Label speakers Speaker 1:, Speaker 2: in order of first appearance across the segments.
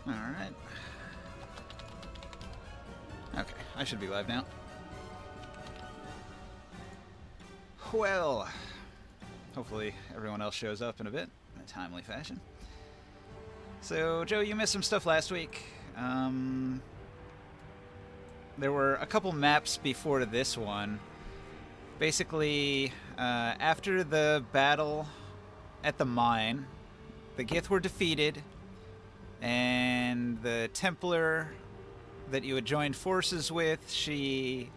Speaker 1: Alright. Okay, I should be live now. Well, hopefully everyone else shows up in a bit, in a timely fashion. So, Joe, you missed some stuff last week. There were a couple maps before this one. Basically, after the battle at the mine, the Gith were defeated, and the Templar that you had joined forces with, she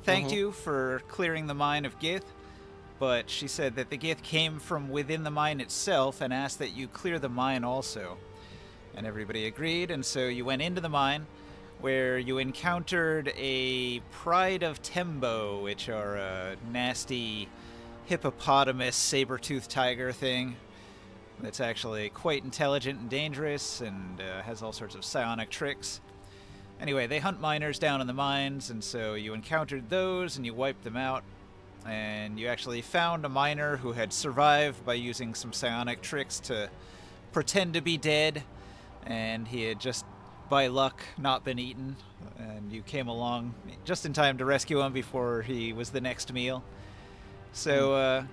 Speaker 1: thanked you for clearing the mine of Gith, but she said that the Gith came from within the mine itself and asked that you clear the mine also. And everybody agreed, and so you went into the mine, where you encountered a Pride of Tembo, which are a nasty hippopotamus saber-toothed tiger thing that's actually quite intelligent and dangerous and has all sorts of psionic tricks. Anyway, they hunt miners down in the mines, and so you encountered those and you wiped them out. And you actually found a miner who had survived by using some psionic tricks to pretend to be dead, and he had just, by luck, not been eaten. And you came along just in time to rescue him before he was the next meal. So,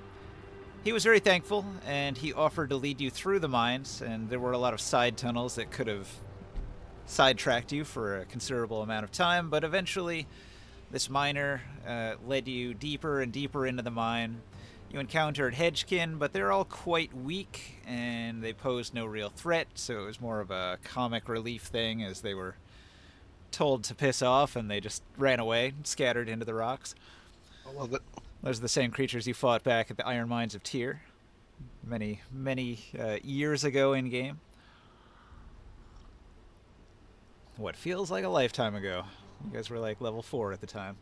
Speaker 1: he was very thankful, and he offered to lead you through the mines, and there were a lot of side tunnels that could have sidetracked you for a considerable amount of time, but eventually this miner led you deeper and deeper into the mine. You encountered Hedgekin, but they're all quite weak, and they posed no real threat, so it was more of a comic relief thing as they were told to piss off, and they just ran away, scattered into the rocks.
Speaker 2: I love it.
Speaker 1: Those are the same creatures you fought back at the Iron Mines of Tyr many years ago in-game. What feels like a lifetime ago. You guys were like level 4 at the time.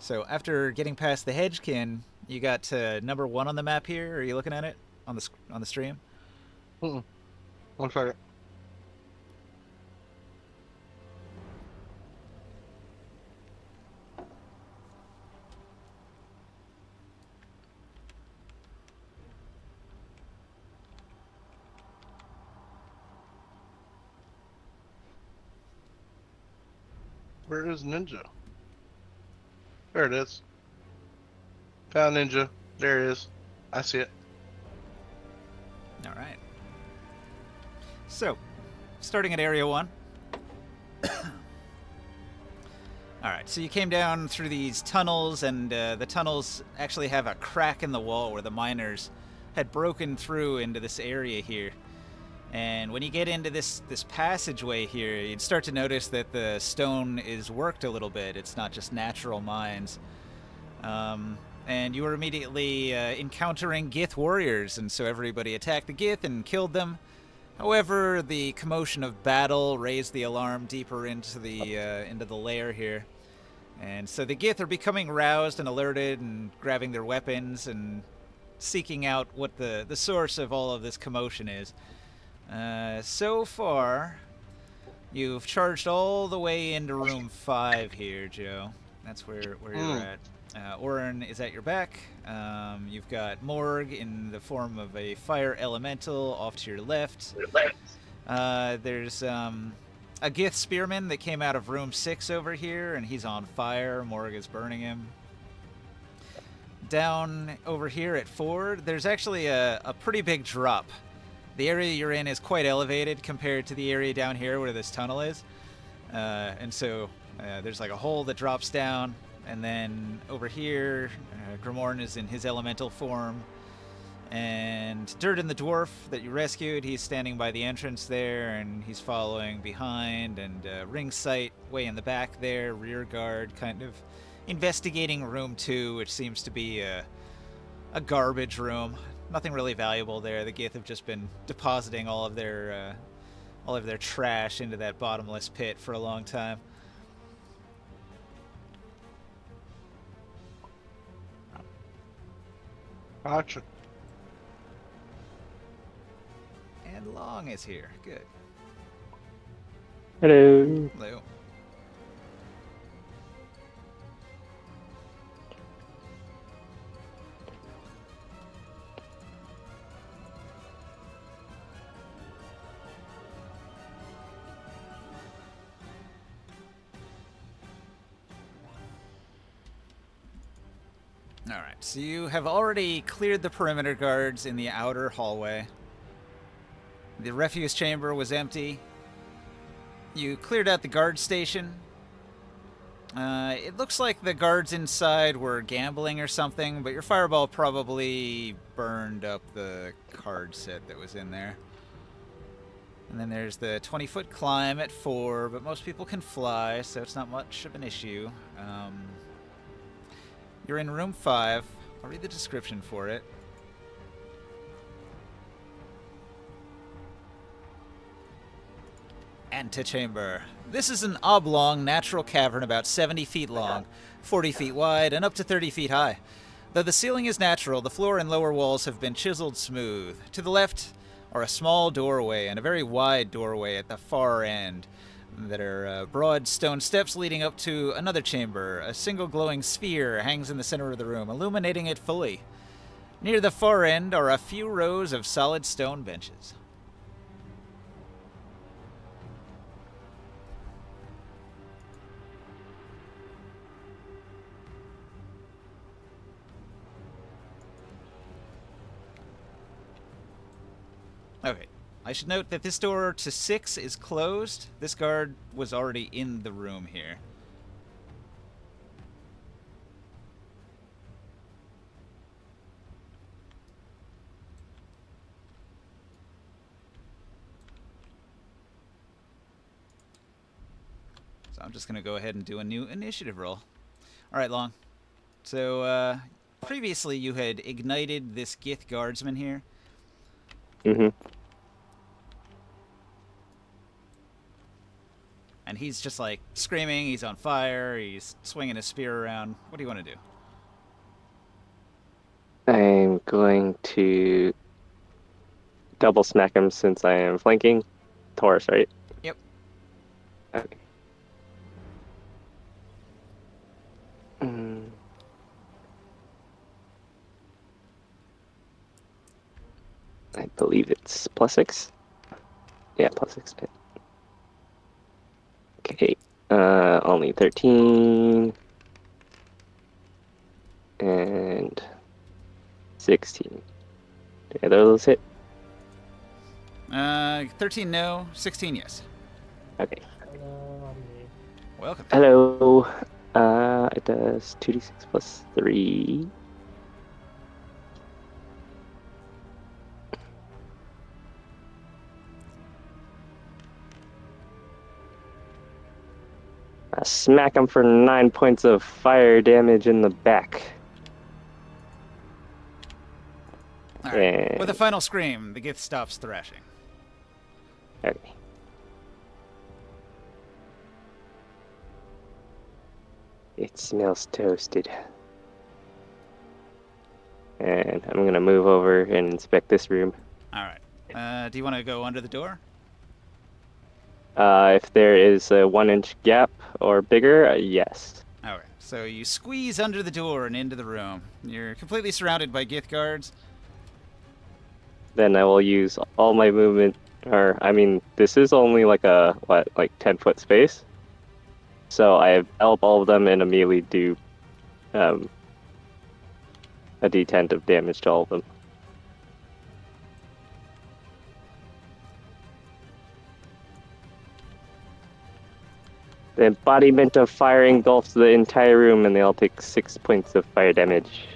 Speaker 1: So after getting past the Hedgekin, you got to number 1 on the map here. Are you looking at it on the stream?
Speaker 2: Mm-mm. One second. Where is Ninja? There it is. Found Ninja. There it is. I see it.
Speaker 1: All right. So, starting at Area 1. Alright, so you came down through these tunnels, and the tunnels actually have a crack in the wall where the miners had broken through into this area here. And when you get into this passageway here, you'd start to notice that the stone is worked a little bit. It's not just natural mines. And you were immediately encountering Gith warriors, and so everybody attacked the Gith and killed them. However, the commotion of battle raised the alarm deeper into the lair here. And so the Gith are becoming roused and alerted and grabbing their weapons and seeking out what the source of all of this commotion is. So far, you've charged all the way into room 5 here, Joe. That's where you're at. Orin is at your back. You've got Morg in the form of a fire elemental off to your left. There's a Gith spearman that came out of room 6 over here, and he's on fire. Morg is burning him. Down over here at 4, there's actually a pretty big drop. The area you're in is quite elevated compared to the area down here where this tunnel is. And so there's like a hole that drops down. And then over here, Grimorn is in his elemental form. And Durden the dwarf that you rescued, he's standing by the entrance there, and he's following behind. And Ring Sight way in the back there, rear guard, kind of investigating room 2, which seems to be a garbage room. Nothing really valuable there. The Gith have just been depositing all of their trash into that bottomless pit for a long time.
Speaker 2: Gotcha.
Speaker 1: And Long is here. Good.
Speaker 3: Hello.
Speaker 1: Hello. Alright, so you have already cleared the perimeter guards in the outer hallway. The refuse chamber was empty. You cleared out the guard station. It looks like the guards inside were gambling or something, but your fireball probably burned up the card set that was in there. And then there's the 20-foot climb at 4, but most people can fly, so it's not much of an issue. You're in room 5. I'll read the description for it. Antechamber. This is an oblong natural cavern about 70 feet long, 40 feet wide, and up to 30 feet high. Though the ceiling is natural, the floor and lower walls have been chiseled smooth. To the left are a small doorway and a very wide doorway at the far end that are broad stone steps leading up to another chamber. A single glowing sphere hangs in the center of the room, illuminating it fully. Near the far end are a few rows of solid stone benches. Okay. I should note that this door to 6 is closed. This guard was already in the room here. So I'm just going to go ahead and do a new initiative roll. All right, Long. So, previously you had ignited this Gith guardsman here.
Speaker 3: Mm-hmm.
Speaker 1: And he's just like screaming, he's on fire, he's swinging his spear around. What do you want to do?
Speaker 3: I'm going to double smack him since I am flanking. Taurus, right?
Speaker 1: Yep.
Speaker 3: Okay. I believe it's +6. Yeah, +6. Okay. Only 13 and 16. Do either of those hit?
Speaker 1: 13 no, 16 yes.
Speaker 3: Okay.
Speaker 1: Welcome.
Speaker 3: Hello. It does 2d6 plus 3. I smack him for 9 points of fire damage in the back.
Speaker 1: All right. With a final scream, the Gith stops thrashing.
Speaker 3: Okay. It smells toasted. And I'm going to move over and inspect this room.
Speaker 1: All right. Do you want to go under the door?
Speaker 3: If there is a 1-inch gap or bigger, yes.
Speaker 1: All right. So you squeeze under the door and into the room. You're completely surrounded by Gith guards.
Speaker 3: Then I will use all my movement, this is only like 10-foot space. So I help all of them and immediately do a d10 of damage to all of them. The embodiment of fire engulfs the entire room and they all take 6 points of fire damage.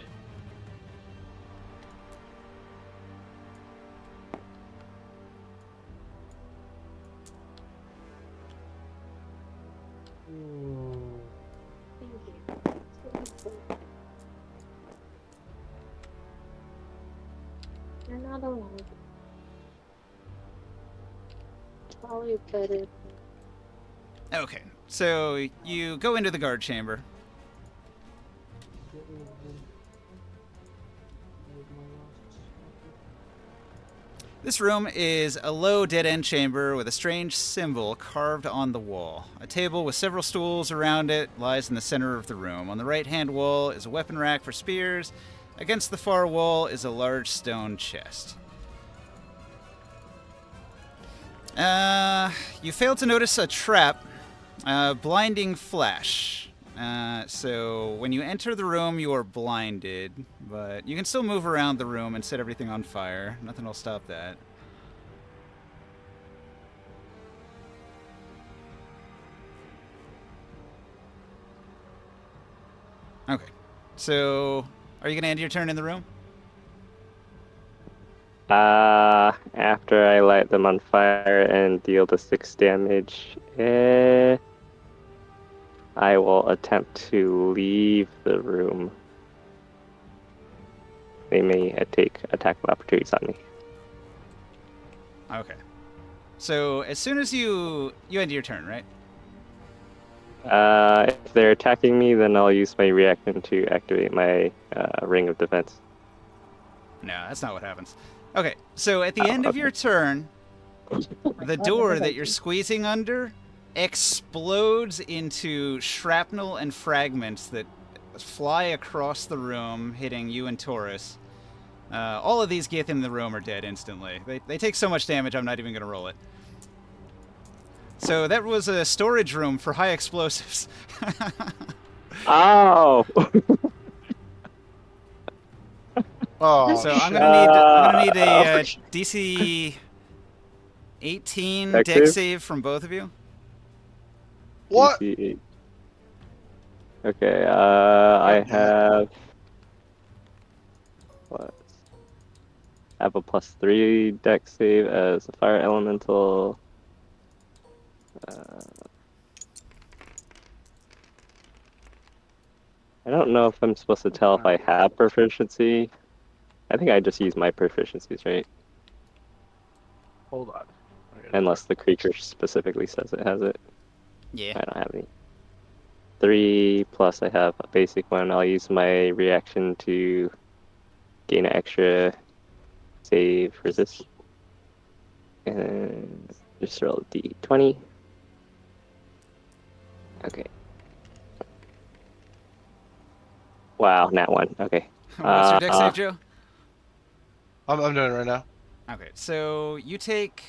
Speaker 4: You're not alone. Probably better.
Speaker 1: Okay. So you go into the guard chamber. This room is a low dead-end chamber with a strange symbol carved on the wall. A table with several stools around it lies in the center of the room. On the right-hand wall is a weapon rack for spears. Against the far wall is a large stone chest. You fail to notice a trap. Blinding flash So when you enter the room, you are blinded, but you can still move around the room and set everything on fire. Nothing will stop that. Okay. So, are you going to end your turn in the room?
Speaker 3: After I light them on fire and deal the 6 damage, I will attempt to leave the room. They may take attack of opportunities on me.
Speaker 1: Okay. So, as soon as you end your turn, right?
Speaker 3: If they're attacking me, then I'll use my reaction to activate my ring of defense.
Speaker 1: No, that's not what happens. Okay, so at the end of your turn, the door that you're squeezing under explodes into shrapnel and fragments that fly across the room, hitting you and Taurus. All of these Gith in the room are dead instantly. They take so much damage, I'm not even going to roll it. So that was a storage room for high explosives.
Speaker 3: Oh!
Speaker 2: Oh,
Speaker 1: So I'm
Speaker 2: shit.
Speaker 1: gonna need a DC 18
Speaker 3: Dex
Speaker 1: dex
Speaker 3: save?
Speaker 1: save from both of you.
Speaker 2: What?
Speaker 3: DC 8. Okay, I have... What? I have a +3 dex save as a fire elemental. I don't know if I'm supposed to tell if I have proficiency. I think I just use my proficiencies, right?
Speaker 2: Hold on.
Speaker 3: Unless the creature specifically says it has it.
Speaker 1: Yeah.
Speaker 3: I don't have any. 3 plus I have a basic one. I'll use my reaction to gain an extra save resist. And just roll a d20. Okay. Wow, nat 1. Okay.
Speaker 1: What's your dex save, Joe?
Speaker 2: I'm doing it right now.
Speaker 1: Okay, so you take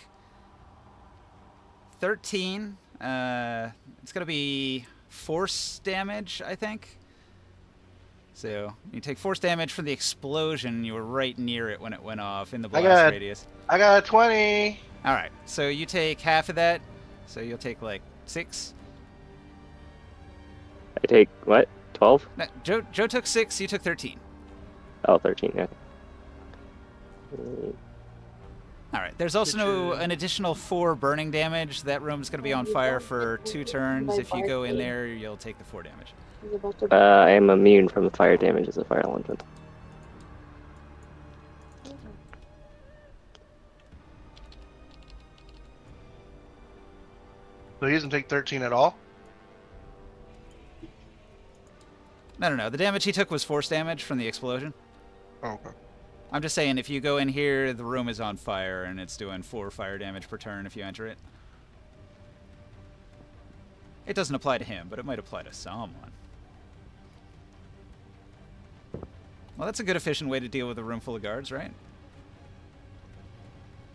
Speaker 1: 13. It's gonna be force damage, I think. So you take force damage from the explosion. You were right near it when it went off in the blast radius.
Speaker 2: I got a 20.
Speaker 1: All right, so you take half of that. So you'll take like 6.
Speaker 3: I take, what? 12?
Speaker 1: No, Joe took 6. You took 13.
Speaker 3: Oh, 13, yeah.
Speaker 1: All right. There's also an additional 4 burning damage. That room's going to be on fire for 2 turns. If you go in there, you'll take the 4 damage.
Speaker 3: I am immune from the fire damage as a fire elemental.
Speaker 2: So he doesn't take 13 at all?
Speaker 1: No. The damage he took was force damage from the explosion.
Speaker 2: Oh, okay.
Speaker 1: I'm just saying, if you go in here, the room is on fire, and it's doing 4 fire damage per turn if you enter it. It doesn't apply to him, but it might apply to someone. Well, that's a good, efficient way to deal with a room full of guards, right?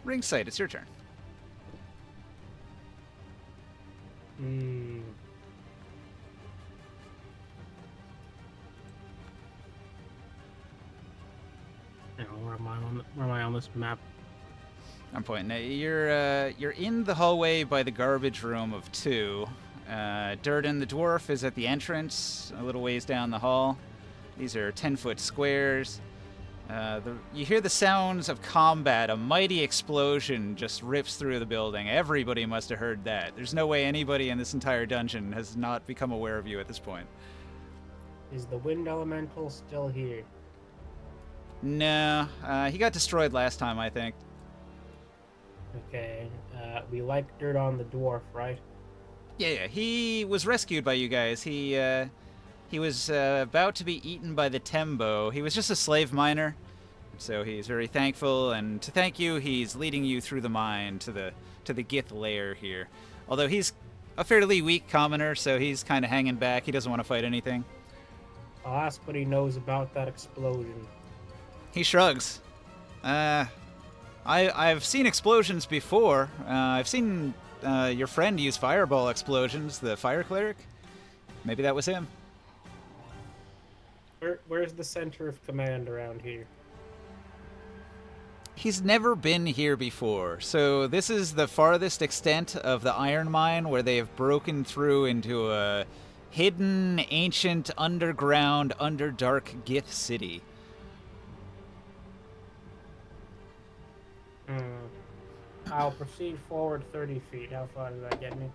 Speaker 1: Ring sight, it's your turn.
Speaker 5: Where am I on this map?
Speaker 1: I'm pointing at you. You're in the hallway by the garbage room of 2. Durden the dwarf is at the entrance, a little ways down the hall. These are 10-foot squares. You hear the sounds of combat. A mighty explosion just rips through the building. Everybody must have heard that. There's no way anybody in this entire dungeon has not become aware of you at this point.
Speaker 5: Is the wind elemental still here?
Speaker 1: No, he got destroyed last time, I think.
Speaker 5: Okay. We like dirt on the dwarf, right?
Speaker 1: Yeah, he was rescued by you guys. He was about to be eaten by the Tembo. He was just a slave miner, so he's very thankful. And to thank you, he's leading you through the mine to the Gith lair here. Although he's a fairly weak commoner, so he's kind of hanging back. He doesn't want to fight anything.
Speaker 5: I'll ask what he knows about that explosion.
Speaker 1: He shrugs. I've seen explosions before. I've seen your friend use fireball explosions, the fire cleric. Maybe that was him.
Speaker 5: Where's the center of command around here?
Speaker 1: He's never been here before, so this is the farthest extent of the iron mine where they have broken through into a hidden, ancient, underground, underdark Gith city.
Speaker 5: I'll proceed forward 30 feet. How far does that get me?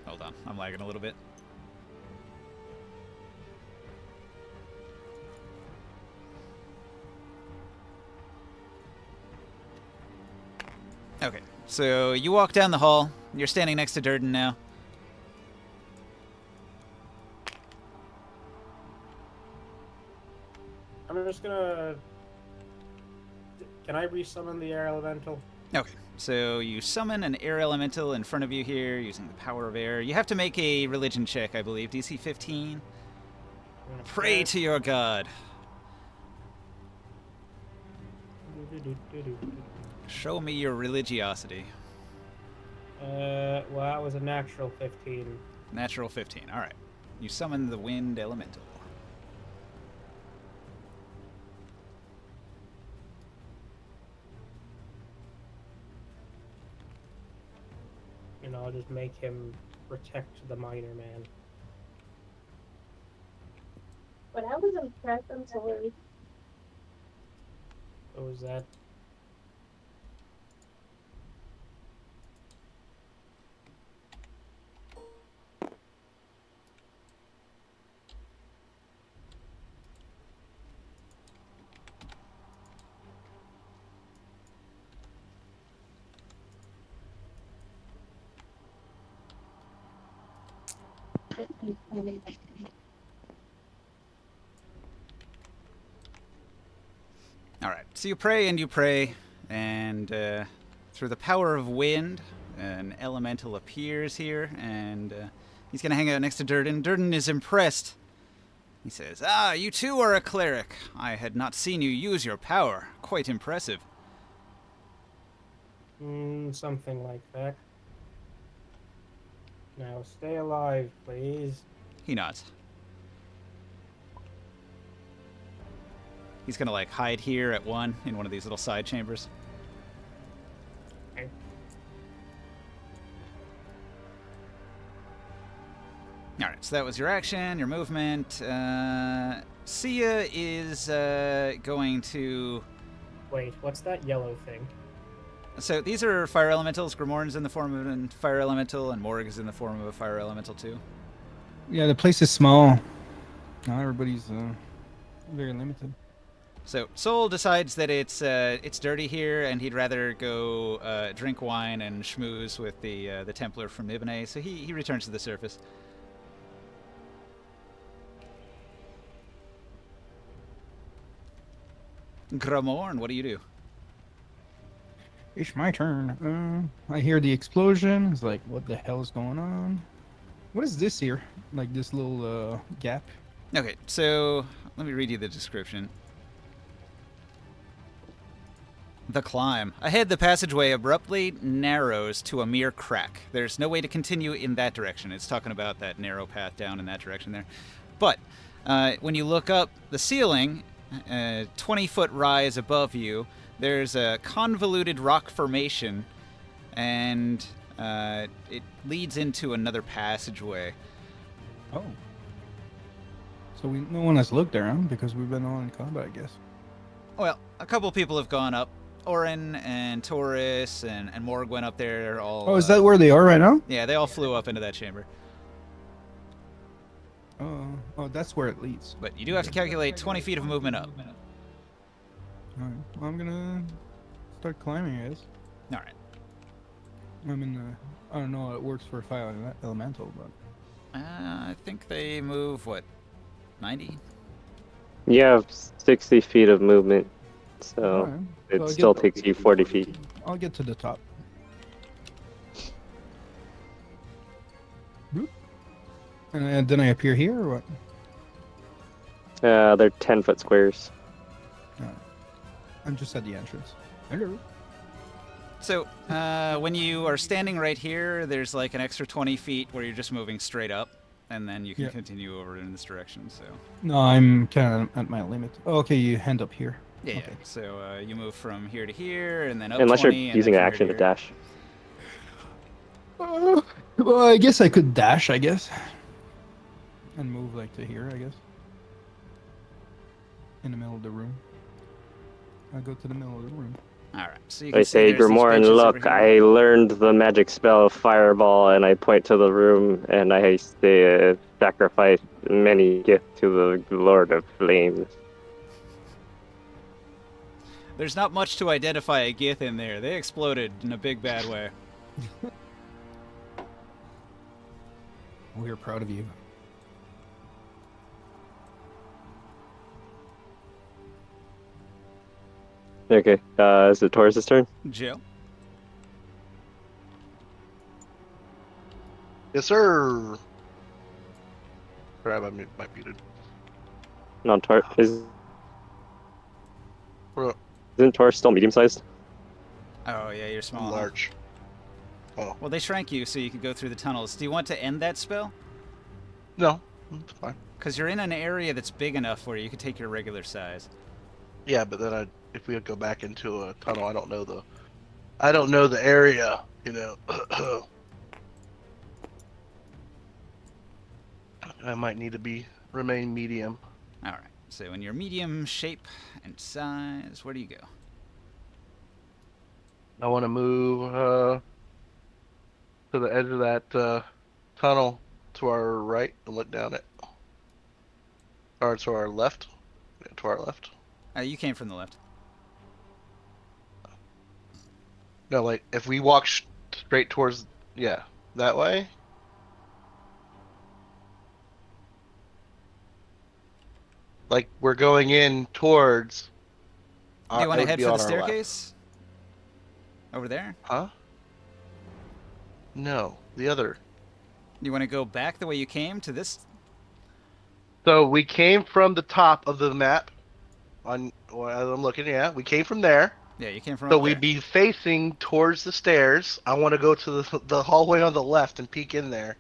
Speaker 1: Hold on, I'm lagging a little bit. Okay, so you walk down the hall. You're standing next to Durden now.
Speaker 5: I'm just gonna... Can I resummon the air elemental?
Speaker 1: Okay, so you summon an air elemental in front of you here using the power of air. You have to make a religion check, I believe. DC 15. Pray to your god. Show me your religiosity.
Speaker 5: Well, that was a natural 15.
Speaker 1: Natural 15. All right. You summon the wind elemental.
Speaker 5: And I'll just make him protect the miner man.
Speaker 4: But I was impressed until
Speaker 5: What was that?
Speaker 1: All right. So you pray and you pray, and through the power of wind, an elemental appears here, and he's going to hang out next to Durden. Durden is impressed. He says, "Ah, you too are a cleric. I had not seen you use your power. Quite impressive."
Speaker 5: Something like that. Now stay alive, please.
Speaker 1: He nods. He's going to, like, hide here at one in one of these little side chambers.
Speaker 5: Okay.
Speaker 1: All right, so that was your action, your movement. Sia is going to...
Speaker 5: Wait, what's that yellow thing?
Speaker 1: So these are fire elementals. Grimorn's in the form of a fire elemental, and Morg is in the form of a fire elemental too.
Speaker 6: Yeah, the place is small. Not everybody's very limited.
Speaker 1: So Sol decides that it's dirty here, and he'd rather go drink wine and schmooze with the Templar from Ibane. So he returns to the surface. Grimorn, what do you do?
Speaker 6: It's my turn. I hear the explosion. It's like, what the hell is going on? What is this here? Like this little gap?
Speaker 1: Okay, so let me read you the description. The climb. Ahead, the passageway abruptly narrows to a mere crack. There's no way to continue in that direction. It's talking about that narrow path down in that direction there. But when you look up the ceiling, 20-foot rise above you, there's a convoluted rock formation, and it leads into another passageway.
Speaker 6: Oh. So no one has looked around because we've been all in combat, I guess.
Speaker 1: Well, a couple people have gone up. Orin and Taurus and Morg went up there. All.
Speaker 6: Oh, is that where they are right now?
Speaker 1: Yeah, they all flew up into that chamber.
Speaker 6: Oh, that's where it leads.
Speaker 1: But you do have to calculate 20 feet of movement up.
Speaker 6: Alright, well, I'm gonna start climbing, I guess.
Speaker 1: All right.
Speaker 6: I mean, I don't know how it works for fire elemental, but...
Speaker 1: I think they move, what, 90?
Speaker 3: You have 60 feet of movement, so
Speaker 6: Alright.
Speaker 3: it
Speaker 6: So I'll
Speaker 3: still
Speaker 6: get-
Speaker 3: takes you 40 feet.
Speaker 6: I'll get to the top. Boop. And then I appear here, or what?
Speaker 3: They're 10-foot squares.
Speaker 6: I'm just at the entrance. Hello.
Speaker 1: So, when you are standing right here, there's like an extra 20 feet where you're just moving straight up, and then you can
Speaker 6: Yeah.
Speaker 1: continue over in this direction. So,
Speaker 6: No, I'm kind of at my limit. Oh, okay, you end up here.
Speaker 1: yeah.
Speaker 6: Okay.
Speaker 1: So you move from here to here, and then up
Speaker 3: Unless
Speaker 1: 20,
Speaker 3: you're
Speaker 1: and
Speaker 3: using
Speaker 1: then
Speaker 3: an
Speaker 1: from here
Speaker 3: action to
Speaker 1: to here.
Speaker 3: dash.
Speaker 6: Well, I guess I could dash, I guess. And move like to here, I guess. In the middle of the room. I'll go to the middle of the room.
Speaker 1: All right. So you
Speaker 3: I
Speaker 1: can see
Speaker 3: say,
Speaker 1: there's these
Speaker 3: Grimoire, and
Speaker 1: benches over
Speaker 3: look,
Speaker 1: here.
Speaker 3: I learned the magic spell Fireball, and I point to the room, and I say, sacrifice many gifts to the Lord of Flames.
Speaker 1: There's not much to identify a Gith in there. They exploded in a big bad way.
Speaker 6: We're proud of you.
Speaker 3: Okay, is it Taurus' turn?
Speaker 1: Jill.
Speaker 2: Yes, sir. Crap, I might muted.
Speaker 3: No, isn't
Speaker 2: Bro,
Speaker 3: Taurus still medium-sized?
Speaker 1: Oh yeah, you're
Speaker 2: I'm
Speaker 1: small. Huh?
Speaker 2: large. Oh,
Speaker 1: Well, they shrank you so you could go through the tunnels. Do you want to end that spell?
Speaker 2: no. It's fine.
Speaker 1: Because you're in an area that's big enough where you could take your regular size.
Speaker 2: Yeah, but then if we go back into a tunnel, I don't know the area, you know. I might need to remain medium.
Speaker 1: All right. So in your medium shape and size, where do you go?
Speaker 2: I want to move to the edge of that tunnel to our right and look down it. Or to our left. Yeah, to our left.
Speaker 1: You came from the left.
Speaker 2: No, like if we walk straight towards, yeah, that way. Like we're going in towards.
Speaker 1: Do you want
Speaker 2: it
Speaker 1: to
Speaker 2: would
Speaker 1: head
Speaker 2: be
Speaker 1: for the
Speaker 2: on our left.
Speaker 1: staircase? Over there?
Speaker 2: Huh? No, the other.
Speaker 1: You want to go back the way you came to this?
Speaker 2: So we came from the top of the map. On well, I'm looking, yeah, we came from there.
Speaker 1: Yeah, you came from
Speaker 2: So
Speaker 1: up
Speaker 2: we'd
Speaker 1: there.
Speaker 2: be facing towards the stairs. I want to go to the hallway on the left and peek in there.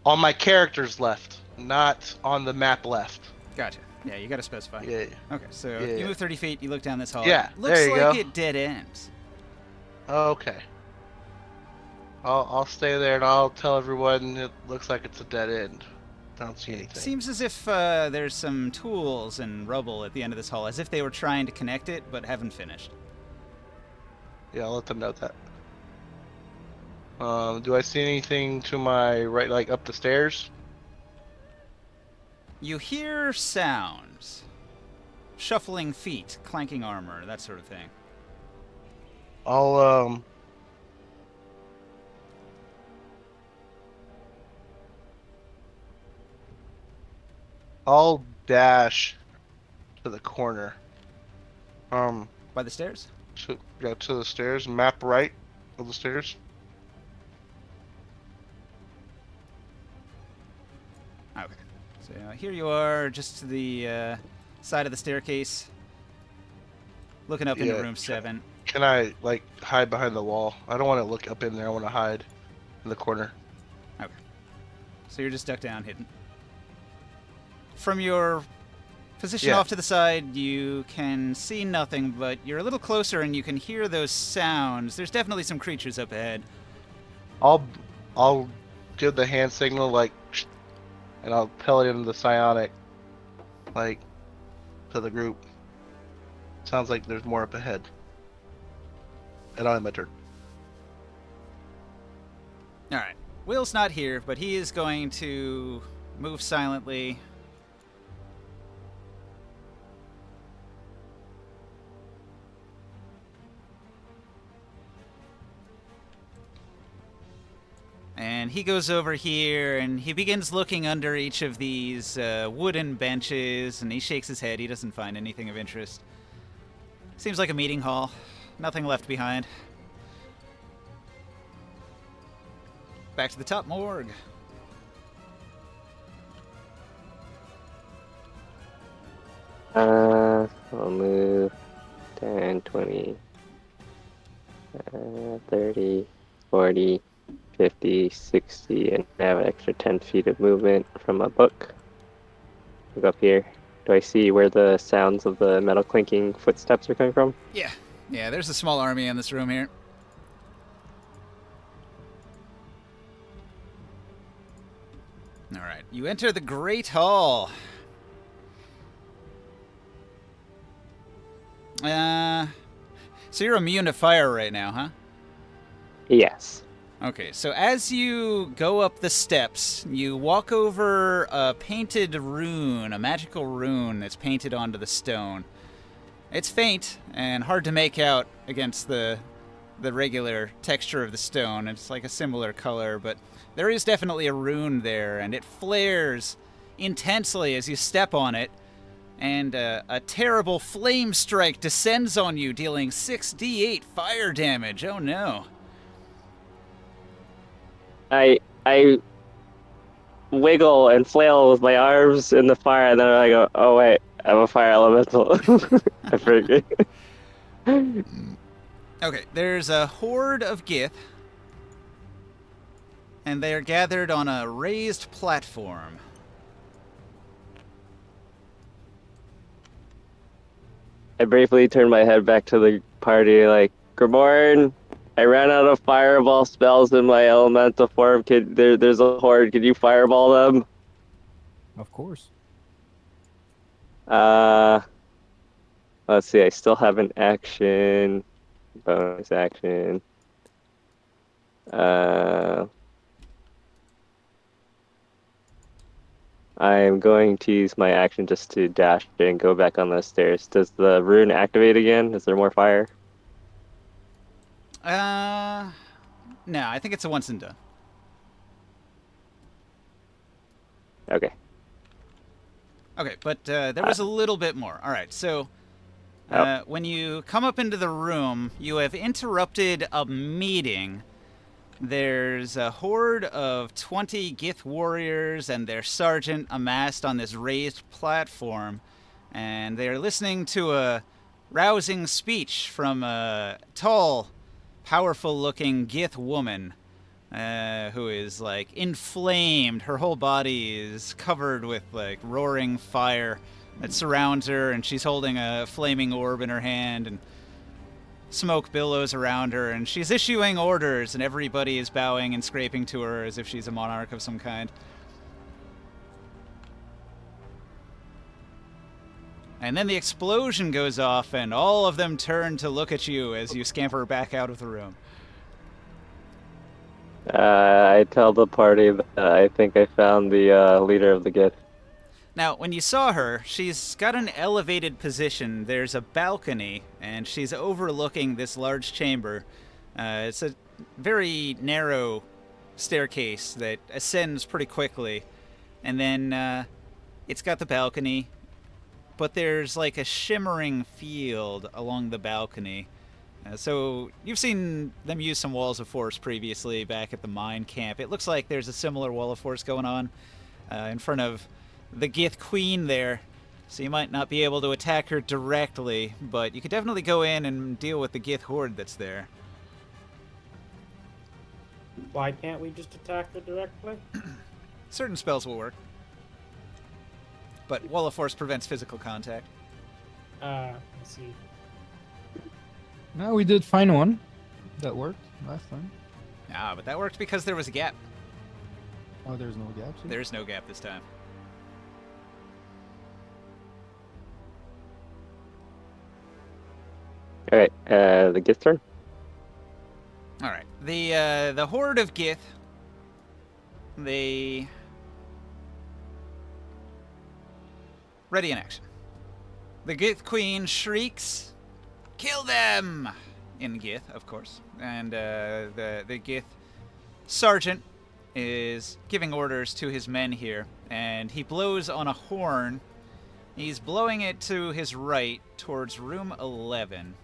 Speaker 2: On my character's left, not on the map left.
Speaker 1: Gotcha. Yeah, you got to specify.
Speaker 2: Yeah.
Speaker 1: Okay, so
Speaker 2: Yeah.
Speaker 1: you move 30 feet, you look down this hall.
Speaker 2: Yeah,
Speaker 1: Looks
Speaker 2: there you
Speaker 1: like
Speaker 2: go.
Speaker 1: it dead ends.
Speaker 2: Okay. I'll stay there and I'll tell everyone it looks like it's a dead end. I don't see anything.
Speaker 1: Seems as if there's some tools and rubble at the end of this hall, as if they were trying to connect it, but haven't finished.
Speaker 2: Yeah, I'll let them know that. Do I see anything to my right, like up the stairs?
Speaker 1: You hear sounds. Shuffling feet, clanking armor, that sort of thing.
Speaker 2: I'll dash to the corner.
Speaker 1: By the stairs?
Speaker 2: To the stairs, map right of the stairs.
Speaker 1: Okay. So here you are, just to the side of the staircase, looking up into
Speaker 2: Yeah,
Speaker 1: room 7.
Speaker 2: Can I, like, hide behind the wall? I don't want to look up in there. I want to hide in the corner.
Speaker 1: Okay. So you're just ducked down, hidden. From your position
Speaker 2: Yeah.
Speaker 1: off to the side, you can see nothing, but you're a little closer and you can hear those sounds. There's definitely some creatures up ahead.
Speaker 2: I'll give the hand signal, like, and I'll tell it in the psionic, like, to the group. Sounds like there's more up ahead. And I'll end my turn.
Speaker 1: All right. Will's not here, but he is going to move silently. And he goes over here and he begins looking under each of these wooden benches, and he shakes his head. He doesn't find anything of interest. Seems like a meeting hall. Nothing left behind. Back to the top morgue.
Speaker 3: I'll move 40, 50, 60, and I have an extra 10 feet of movement from a book. Look up here. Do I see where the sounds of the metal clinking footsteps are coming from?
Speaker 1: Yeah. Yeah, there's a small army in this room here. All right. You enter the Great Hall. So you're immune to fire right now, huh?
Speaker 3: Yes.
Speaker 1: Okay, so as you go up the steps, you walk over a painted rune, a magical rune that's painted onto the stone. It's faint and hard to make out against the regular texture of the stone. It's like a similar color, but there is definitely a rune there, and it flares intensely as you step on it, and a terrible flame strike descends on you, dealing 6d8 fire damage. Oh no.
Speaker 3: I wiggle and flail with my arms in the fire, and then I go, oh wait, I'm a fire elemental. I forget.
Speaker 1: Okay, there's a horde of Gith, and they are gathered on a raised platform.
Speaker 3: I briefly turn my head back to the party, like, Grimorn, I ran out of fireball spells in my elemental form. There's a horde. Could you fireball them?
Speaker 6: Of course.
Speaker 3: Let's see. I still have an action, bonus action. I'm going to use my action just to dash and go back on the stairs. Does the rune activate again? Is there more fire?
Speaker 1: No, I think it's a once and done.
Speaker 3: Okay.
Speaker 1: Okay, but there was a little bit more. All right, so when you come up into the room, you have interrupted a meeting. There's a horde of 20 Gith warriors and their sergeant amassed on this raised platform, and they are listening to a rousing speech from a tall, powerful-looking Gith woman who is, like, inflamed. Her whole body is covered with, like, roaring fire that surrounds her, and she's holding a flaming orb in her hand, and smoke billows around her, and she's issuing orders, and everybody is bowing and scraping to her as if she's a monarch of some kind. And then the explosion goes off, and all of them turn to look at you as you scamper back out of the room.
Speaker 3: I tell the party that I think I found the leader of the Gith.
Speaker 1: Now, when you saw her, she's got an elevated position. There's a balcony, and she's overlooking this large chamber. It's a very narrow staircase that ascends pretty quickly. And then it's got the balcony, but there's like a shimmering field along the balcony. So you've seen them use some walls of force previously back at the mine camp. It looks like there's a similar wall of force going on in front of the Gith Queen there. So you might not be able to attack her directly, but you could definitely go in and deal with the Gith horde that's there.
Speaker 5: Why can't we just attack her directly?
Speaker 1: Certain spells will work, but wall of force prevents physical contact.
Speaker 5: Let's see.
Speaker 6: No, we did find one that worked last time.
Speaker 1: Ah, but that worked because there was a gap.
Speaker 6: Oh, there's no gaps here?
Speaker 1: There's no gap this time.
Speaker 3: Alright, the Gith turn?
Speaker 1: All right. The horde of Gith, they ready in action. The Gith Queen shrieks, "Kill them!" in Gith, of course. And the Gith sergeant is giving orders to his men here, and he blows on a horn. He's blowing it to his right towards room 11.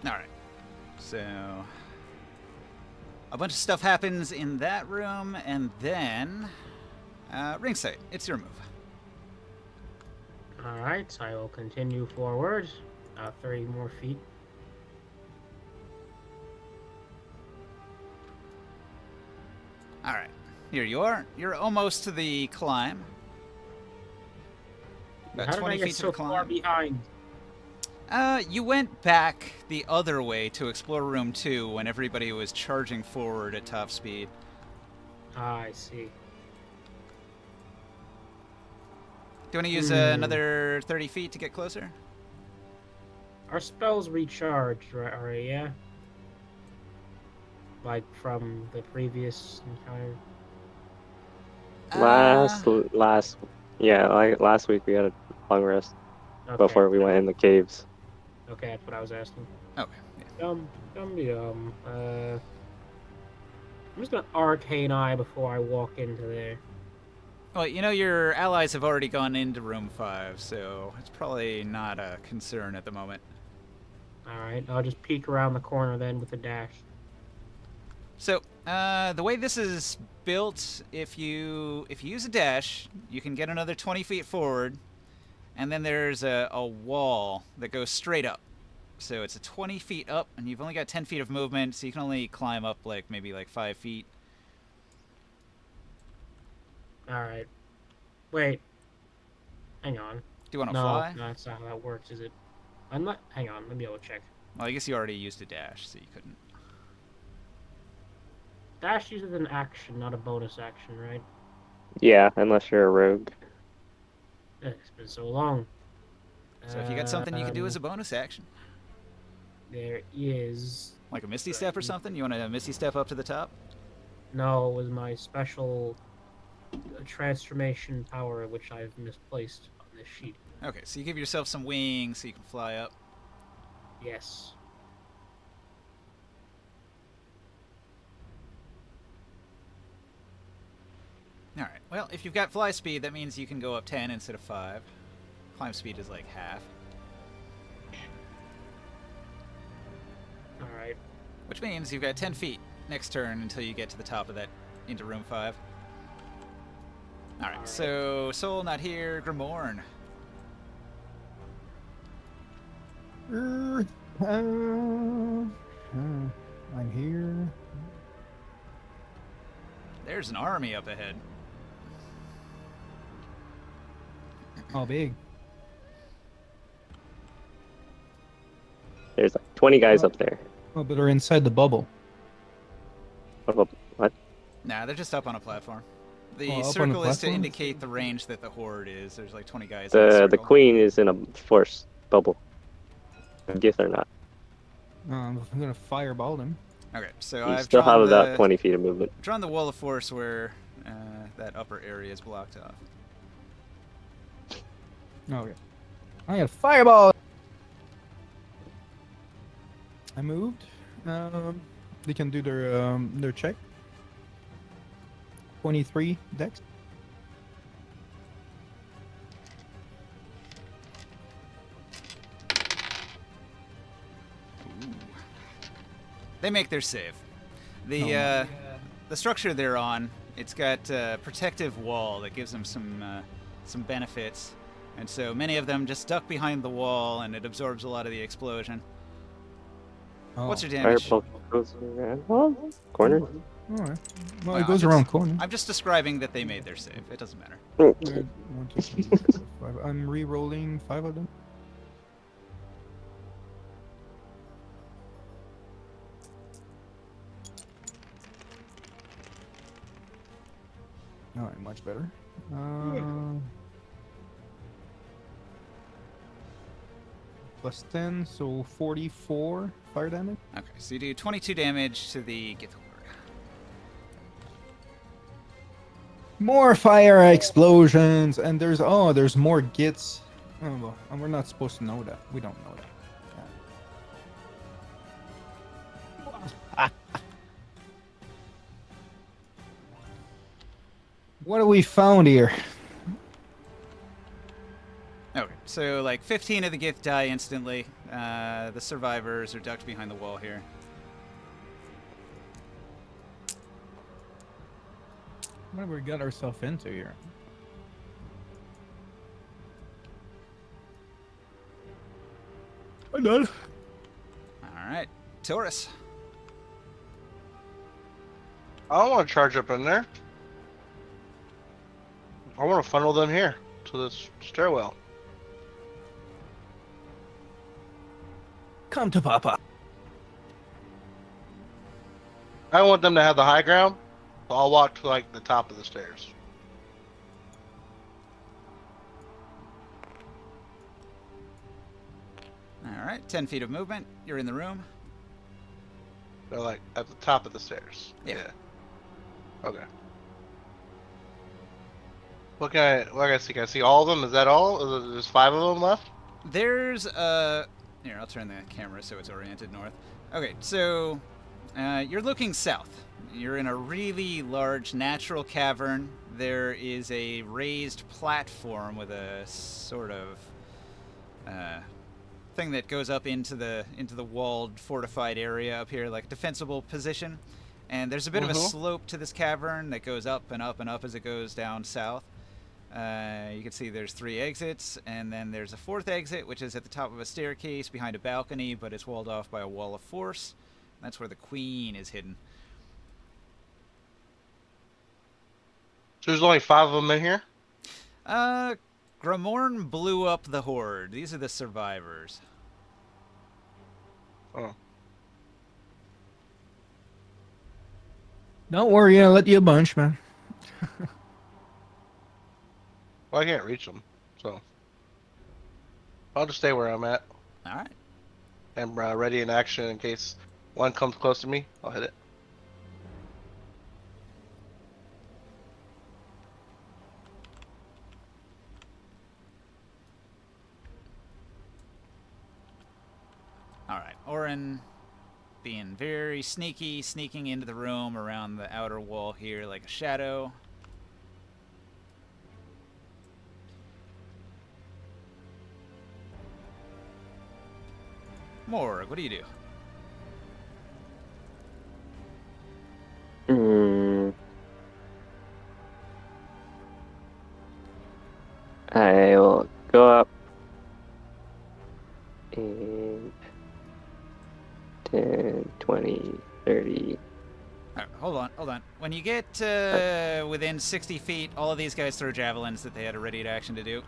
Speaker 1: All right. So a bunch of stuff happens in that room, and then ringside. It's your move.
Speaker 5: Alright, I will continue forward. 30 more feet.
Speaker 1: All right. Here you are. You're almost to the climb. About
Speaker 5: How did
Speaker 1: 20
Speaker 5: I get
Speaker 1: feet to
Speaker 5: so
Speaker 1: the
Speaker 5: far
Speaker 1: climb.
Speaker 5: behind?
Speaker 1: You went back the other way to explore room 2 when everybody was charging forward at top speed.
Speaker 5: I see.
Speaker 1: Do you want to use another 30 feet to get closer?
Speaker 5: Our spells recharged, right? Yeah. Like from the previous encounter.
Speaker 3: Last week we had a long rest
Speaker 5: Okay.
Speaker 3: before we went in the caves.
Speaker 5: Okay, that's what I was asking.
Speaker 1: Okay. Yeah.
Speaker 5: Yum. I'm just gonna arcane eye before I walk into there.
Speaker 1: Well, you know your allies have already gone into room 5, so it's probably not a concern at the moment.
Speaker 5: Alright, I'll just peek around the corner then with a dash.
Speaker 1: So, the way this is built, if you use a dash, you can get another 20 feet forward, and then there's a wall that goes straight up. So it's a 20 feet up, and you've only got 10 feet of movement, so you can only climb up maybe 5 feet.
Speaker 5: Alright. Wait. Hang on.
Speaker 1: Do you want to
Speaker 5: No,
Speaker 1: fly?
Speaker 5: no, that's not how that works, is it? I'm not. Hang on, let me double check.
Speaker 1: Well, I guess you already used a dash, so you couldn't.
Speaker 5: Dash uses an action, not a bonus action, right?
Speaker 3: Yeah, unless you're a rogue.
Speaker 5: It's been so long.
Speaker 1: So if you got something you could do as a bonus action,
Speaker 5: There is.
Speaker 1: like a Misty Step or something, you want to Misty Step up to the top?
Speaker 5: No, it was my special transformation power, which I've misplaced on this sheet.
Speaker 1: Okay, so you give yourself some wings so you can fly up.
Speaker 5: Yes.
Speaker 1: All right. Well, if you've got fly speed, that means you can go up 10 instead of 5. Climb speed is like half.
Speaker 5: Alright.
Speaker 1: Which means you've got 10 feet next turn until you get to the top of that into room 5. All right. So Soul not here. Grimorn.
Speaker 6: I'm here.
Speaker 1: There's an army up ahead.
Speaker 6: How big?
Speaker 3: There's like 20 guys up there.
Speaker 6: Oh, but they're inside the bubble.
Speaker 3: What?
Speaker 1: Nah, they're just up on a platform. The
Speaker 6: Oh, up on the
Speaker 1: circle is to
Speaker 6: platform?
Speaker 1: indicate the range that the horde is. There's like 20 guys in the
Speaker 3: The
Speaker 1: circle.
Speaker 3: queen is in a force bubble. Gith or not.
Speaker 6: I'm gonna fireball them.
Speaker 1: Okay, so
Speaker 3: You
Speaker 1: I've
Speaker 3: still
Speaker 1: drawn
Speaker 3: have
Speaker 1: the,
Speaker 3: about 20 feet of movement.
Speaker 1: drawn the wall of force where that upper area is blocked off.
Speaker 6: Okay. I got fireball. I moved. They can do their check. 23 dex.
Speaker 1: They make their save. The structure they're on, it's got a protective wall that gives them some benefits, and so many of them just duck behind the wall, and it absorbs a lot of the explosion.
Speaker 6: Oh.
Speaker 1: What's your damage?
Speaker 3: Firebolt goes around. Well, corner.
Speaker 6: All right. Well,
Speaker 1: Wow,
Speaker 6: it goes
Speaker 1: I'm
Speaker 6: around
Speaker 1: just-
Speaker 6: corner.
Speaker 1: I'm just describing that they made their save. It doesn't matter.
Speaker 6: One, two, three, four, five. I'm re-rolling 5 of them. All right, much better. Plus 10, so 44 fire damage.
Speaker 1: Okay, so you do 22 damage to the Gith Horde.
Speaker 6: More fire explosions, and there's more gits. Oh, well, and we're not supposed to know that. We don't know that. What have we found here?
Speaker 1: Okay, so like 15 of the Gith die instantly. The survivors are ducked behind the wall here.
Speaker 6: What have we got ourselves into here? I'm done.
Speaker 1: All right, Taurus.
Speaker 2: I don't want to charge up in there. I want to funnel them here to this stairwell.
Speaker 6: Come to Papa.
Speaker 2: I want them to have the high ground, so I'll walk to like the top of the stairs.
Speaker 1: All right, 10 feet of movement. You're in the room.
Speaker 2: They're like at the top of the stairs.
Speaker 1: Yeah.
Speaker 2: Okay. What can I see? Can I see all of them? Is that all? There's 5 of them left?
Speaker 1: There's here, I'll turn the camera so it's oriented north. Okay, so you're looking south. You're in a really large natural cavern. There is a raised platform with a sort of thing that goes up into the walled, fortified area up here, like a defensible position. And there's a bit of a slope to this cavern that goes up and up and up as it goes down south. You can see there's 3 exits, and then there's a 4th exit, which is at the top of a staircase behind a balcony, but it's walled off by a wall of force. That's where the queen is hidden.
Speaker 2: So there's only 5 of them in here?
Speaker 1: Gramorn blew up the horde. These are the survivors.
Speaker 2: Oh.
Speaker 6: Don't worry, I'll let you a bunch, man.
Speaker 2: Well, I can't reach them, so I'll just stay where I'm at.
Speaker 1: All right.
Speaker 2: And ready in action in case one comes close to me. I'll hit it.
Speaker 1: All right. Orin being very sneaky, sneaking into the room around the outer wall here like a shadow. Morg, what do you do?
Speaker 3: I will go up and 10, 20, 30.
Speaker 1: All right, hold on. When you get within 60 feet, all of these guys throw javelins that they had a ready to action to do.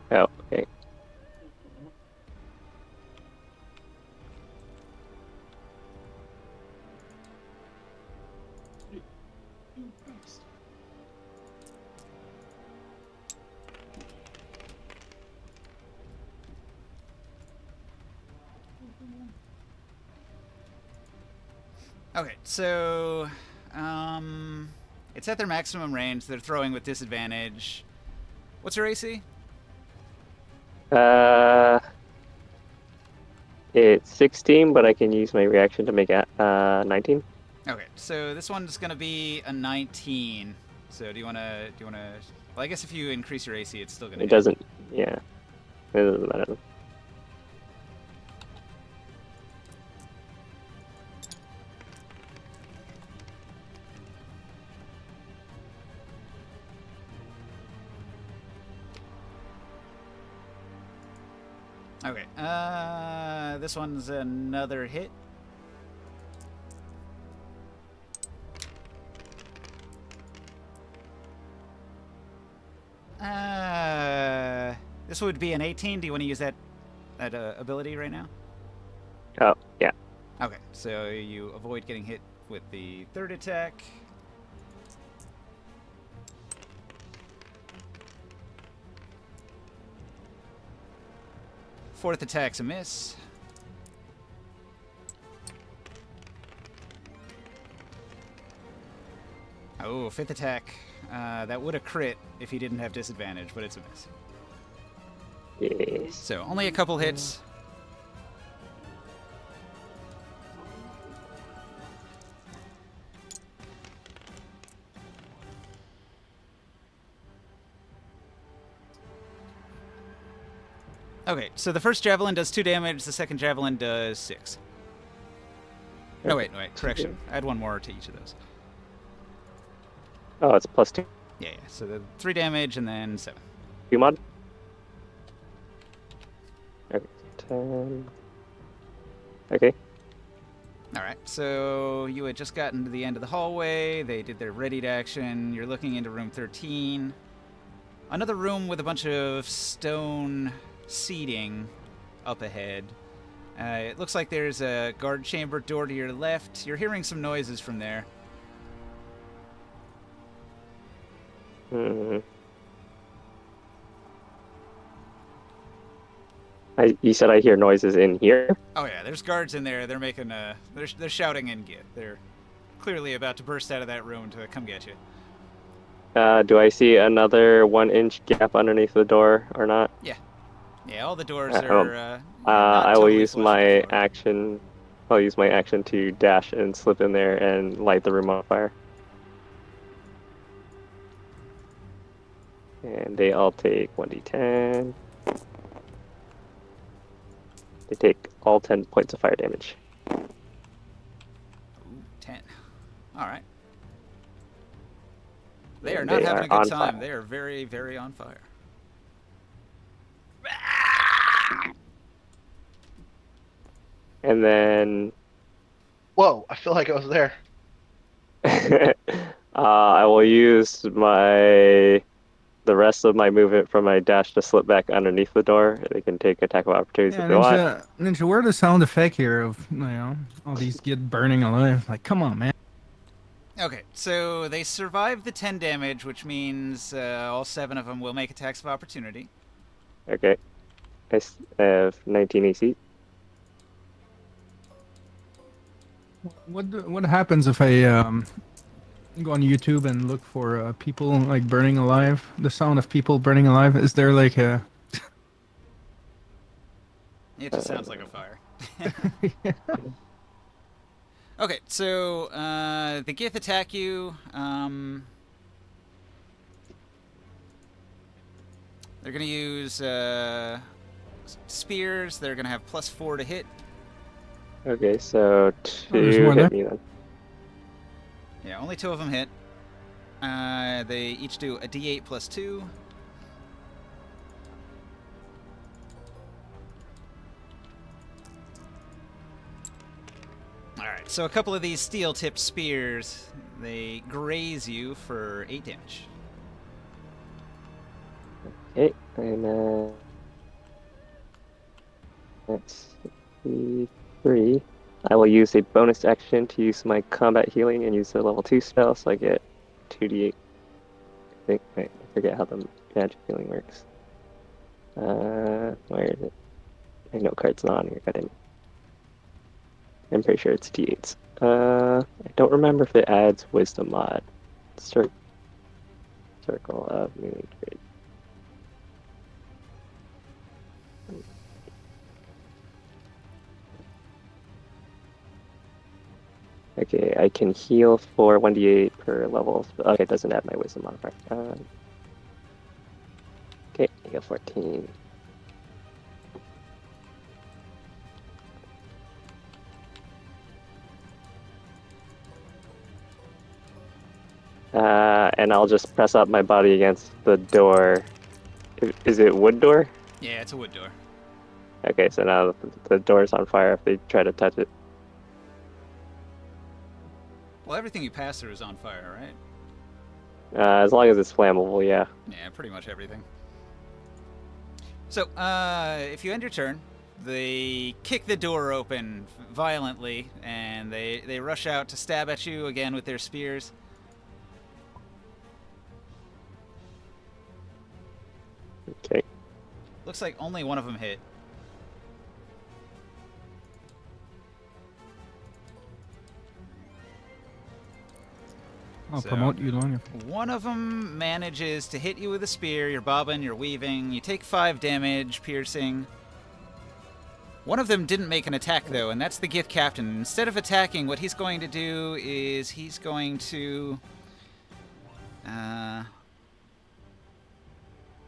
Speaker 3: Oh, okay.
Speaker 1: Okay, so it's at their maximum range. They're throwing with disadvantage. What's your AC?
Speaker 3: It's 16, but I can use my reaction to make it 19.
Speaker 1: Okay, so this one's gonna be a 19. So do you wanna? Well, I guess if you increase your AC, it's still gonna.
Speaker 3: It doesn't. Yeah, it doesn't matter.
Speaker 1: Okay, this one's another hit. This would be an 18. Do you want to use that ability right now?
Speaker 3: Oh, yeah.
Speaker 1: Okay, so you avoid getting hit with the 3rd attack. Fourth attack's a miss. Oh, 5th attack. That would have crit if he didn't have disadvantage, but it's a miss.
Speaker 3: Yes.
Speaker 1: So, only a couple hits. Okay, so the first javelin does 2 damage, the second javelin does 6. No, wait, correction. Add 1 more to each of those.
Speaker 3: Oh, it's +2.
Speaker 1: Yeah, so the 3 damage and then 7.
Speaker 3: 2 mod? Okay, 10. Okay.
Speaker 1: Alright, so you had just gotten to the end of the hallway, they did their readied action, you're looking into room 13. Another room with a bunch of stone seating up ahead. It looks like there's a guard chamber door to your left. You're hearing some noises from there.
Speaker 3: Hmm. You said I hear noises in here?
Speaker 1: Oh yeah, there's guards in there. They're making they're shouting in Gith. They're clearly about to burst out of that room to come get you.
Speaker 3: Do I see another 1-inch gap underneath the door or not?
Speaker 1: Yeah, all the doors
Speaker 3: Uh,
Speaker 1: are. Not
Speaker 3: I will
Speaker 1: totally
Speaker 3: use
Speaker 1: flush with
Speaker 3: my
Speaker 1: the floor.
Speaker 3: action. I'll use my action to dash and slip in there and light the room on fire. And they all take 1d10. They take all 10 points of fire damage.
Speaker 1: Ooh, 10. All right. They are
Speaker 3: And
Speaker 1: not
Speaker 3: they
Speaker 1: having
Speaker 3: are
Speaker 1: a good
Speaker 3: on
Speaker 1: time.
Speaker 3: fire.
Speaker 1: They are very, very on fire.
Speaker 3: And then
Speaker 2: Whoa! I feel like I was there.
Speaker 3: I will use the rest of my movement from my dash to slip back underneath the door. They can take attack of opportunities
Speaker 6: Yeah,
Speaker 3: if they want.
Speaker 6: Ninja, where the sound effect here of all these get burning alive? Like, come on, man.
Speaker 1: Okay, so they survived the 10 damage, which means all 7 of them will make attacks of opportunity.
Speaker 3: Okay. I have 19 AC.
Speaker 6: What happens if I go on YouTube and look for people like burning alive? The sound of people burning alive. Is there like a?
Speaker 1: It just sounds like a fire. Okay, so the Gith attack you. They're going to use spears. They're going to have +4 to hit.
Speaker 3: Okay, so
Speaker 6: there's
Speaker 3: 2
Speaker 6: more
Speaker 3: hit
Speaker 6: there.
Speaker 3: me then.
Speaker 1: Yeah, only 2 of them hit. They each do a d8 +2. Alright, so a couple of these steel-tipped spears, they graze you for 8 damage.
Speaker 3: Okay, and let's see, 3. I will use a bonus action to use my combat healing and use the level 2 spell, so I get 2d8. I forget how the magic healing works. Where is it? My note card's not on here. I'm pretty sure it's d8s. I don't remember if it adds wisdom mod. Circle of moving grid. Okay, I can heal for 1d8 per level. Okay, it doesn't add my wisdom modifier. Okay, I got 14. And I'll just press up my body against the door. Is it wood door?
Speaker 1: Yeah, it's a wood door.
Speaker 3: Okay, so now the door's on fire if they try to touch it.
Speaker 1: Well, everything you pass through is on fire, right?
Speaker 3: As long as it's flammable, yeah.
Speaker 1: Yeah, pretty much everything. So, if you end your turn, they kick the door open violently, and they rush out to stab at you again with their spears.
Speaker 3: Okay.
Speaker 1: Looks like only one of them hit.
Speaker 6: I'll
Speaker 1: So-
Speaker 6: promote you, Lonya.
Speaker 1: One of them manages to hit you with a spear. You're bobbing, you're weaving. You take 5 damage, piercing. One of them didn't make an attack, though, and that's the Gith Captain. Instead of attacking, what he's going to do is he's going to...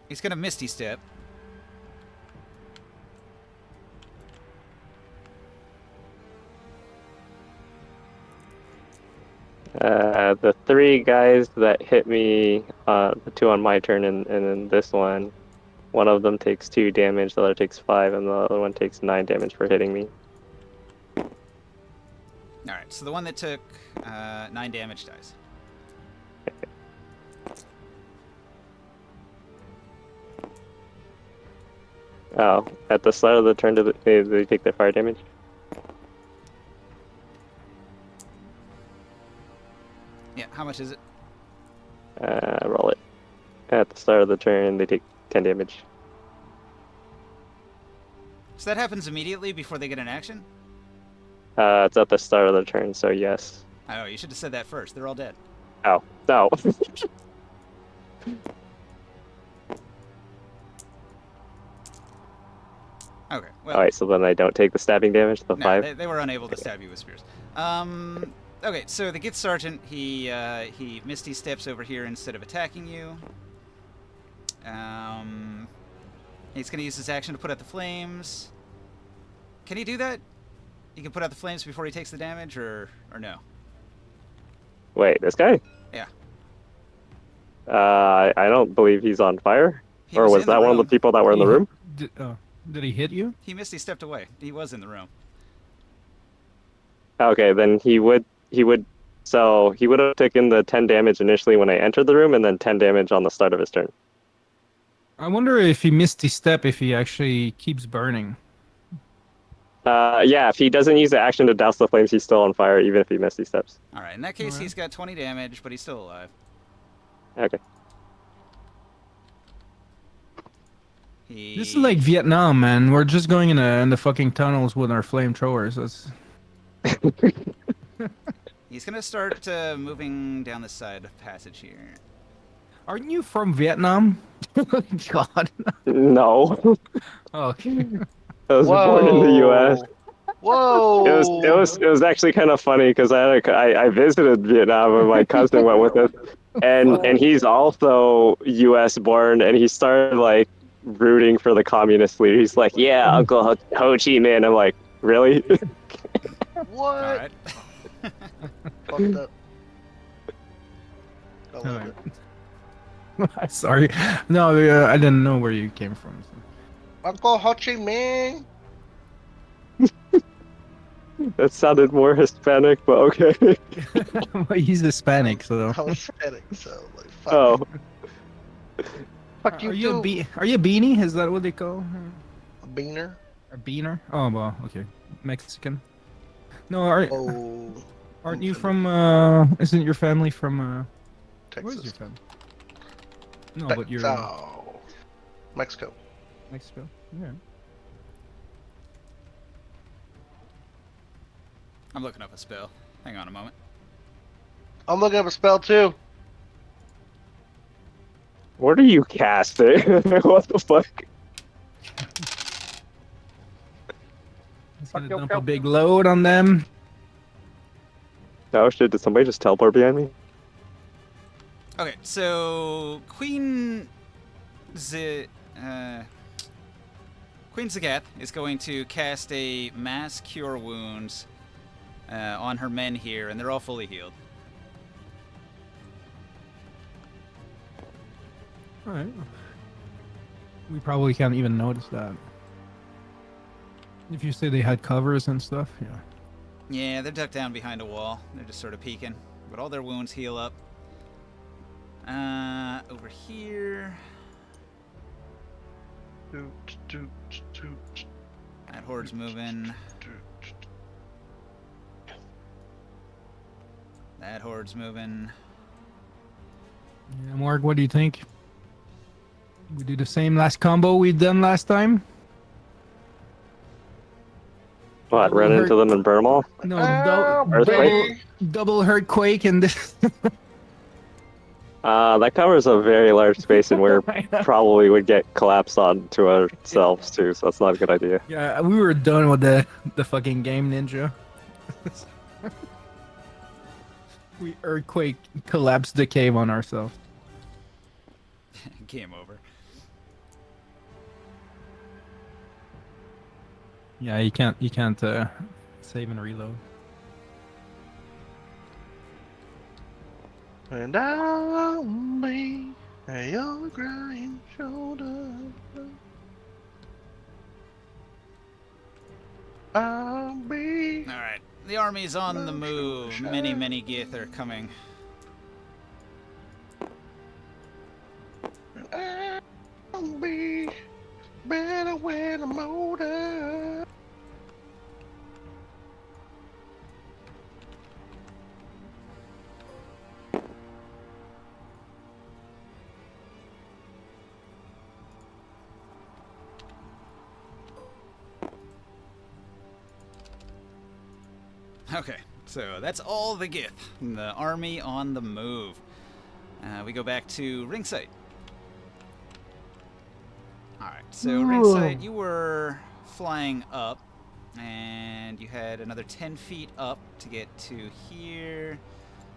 Speaker 1: he's going to Misty Step.
Speaker 3: The 3 guys that hit me, the 2 on my turn, and then this one of them takes 2 damage, the other takes 5, and the other one takes 9 damage for hitting me.
Speaker 1: All right, so the one that took 9 damage dies.
Speaker 3: Oh, at the start of the turn, do they take their fire damage?
Speaker 1: Yeah, how much is it?
Speaker 3: Roll it. At the start of the turn, they take 10 damage.
Speaker 1: So that happens immediately before they get an action?
Speaker 3: It's at the start of the turn, so yes.
Speaker 1: Oh, you should have said that first. They're all dead.
Speaker 3: Oh, no.
Speaker 1: Okay, well...
Speaker 3: Alright, so then I don't take the stabbing damage, the
Speaker 1: No,
Speaker 3: 5?
Speaker 1: they were unable to stab you with spears. Okay, so the Gith Sergeant, he Misty steps over here instead of attacking you. He's going to use his action to put out the flames. Can he do that? He can put out the flames before he takes the damage, or no?
Speaker 3: Wait, this guy?
Speaker 1: Yeah.
Speaker 3: I don't believe he's on fire.
Speaker 1: He
Speaker 3: Or was
Speaker 1: in the
Speaker 3: that one of the
Speaker 1: room.
Speaker 3: people that were in the room?
Speaker 6: Did he hit you?
Speaker 1: He Misty stepped away. He was in the room.
Speaker 3: Okay, then he would have taken the 10 damage initially when I entered the room, and then 10 damage on the start of his turn.
Speaker 6: I wonder if he missed his step, if he actually keeps burning.
Speaker 3: Yeah, if he doesn't use the action to douse the flames, he's still on fire, even if he missed these steps.
Speaker 1: Alright, in that case,
Speaker 6: Alright.
Speaker 1: he's got 20 damage, but he's still alive.
Speaker 3: Okay.
Speaker 6: This is like Vietnam, man. We're just going in the fucking tunnels with our flamethrowers. That's...
Speaker 1: He's going to start moving down the side passage here.
Speaker 6: Aren't you from Vietnam? God.
Speaker 3: No.
Speaker 6: Okay.
Speaker 3: I was born in the U.S.
Speaker 2: Whoa!
Speaker 3: It was actually kind of funny because I visited Vietnam and my cousin went with us, and he's also U.S. born, and he started like rooting for the communist leader. He's like, "Yeah, Uncle Ho Chi Minh." I'm like, "Really?"
Speaker 2: What?
Speaker 1: Alright.
Speaker 2: Fucked up. I love
Speaker 6: Alright.
Speaker 2: it.
Speaker 6: Sorry. No, I didn't know where you came from.
Speaker 2: Uncle Ho Chi Minh.
Speaker 3: That sounded more Hispanic, but okay.
Speaker 6: Well, he's Hispanic, so.
Speaker 2: I was Hispanic, so like fuck.
Speaker 3: Oh,
Speaker 2: Fuck you
Speaker 6: Are you
Speaker 2: too.
Speaker 6: are you a beanie? Is that what they call?
Speaker 2: A beaner.
Speaker 6: A beaner? Oh well, okay. Mexican. No,
Speaker 2: Oh,
Speaker 6: aren't you from? Isn't your family from? Where's your
Speaker 2: Texas.
Speaker 6: family? No, but you're
Speaker 2: Texas. Mexico.
Speaker 6: Mexico. Yeah.
Speaker 1: I'm looking up a spell. Hang on a moment.
Speaker 2: I'm looking up a spell too.
Speaker 3: what are you casting? What the fuck?
Speaker 6: He's gonna dump a big load on them.
Speaker 3: Oh shit! Did somebody just teleport behind me?
Speaker 1: Okay, so Queen Zagath is going to cast a mass cure wounds on her men here, and they're all fully healed.
Speaker 6: All right. We probably can't even notice that. If you say they had covers and stuff, yeah.
Speaker 1: Yeah, they're ducked down behind a wall. They're just sort of peeking, but all their wounds heal up. Over here, that horde's moving. That horde's moving.
Speaker 6: Yeah, Mark, what do you think? We do the same last combo we done last time?
Speaker 3: What?
Speaker 6: Double
Speaker 3: Run
Speaker 6: hurt-
Speaker 3: into them and burn them all?
Speaker 6: No,
Speaker 3: Earthquake?
Speaker 6: double hurt quake and this.
Speaker 3: That covers a very large space, and we're probably would get collapsed onto ourselves too. So that's not a good idea.
Speaker 6: Yeah, we were done with the fucking game, Ninja. We earthquake collapsed the cave on ourselves.
Speaker 1: Game over.
Speaker 6: Yeah, you can't save and reload.
Speaker 2: And I'll be at your crying shoulder. I'll be.
Speaker 1: All right, the army's on the
Speaker 2: No
Speaker 1: move.
Speaker 2: sunshine.
Speaker 1: Many Gith are coming.
Speaker 2: I'll be better when I'm older.
Speaker 1: Okay, so that's all the Gith. The army on the move. We go back to ringside. Alright, so ringside, you were flying up, and you had another 10 feet up to get to here.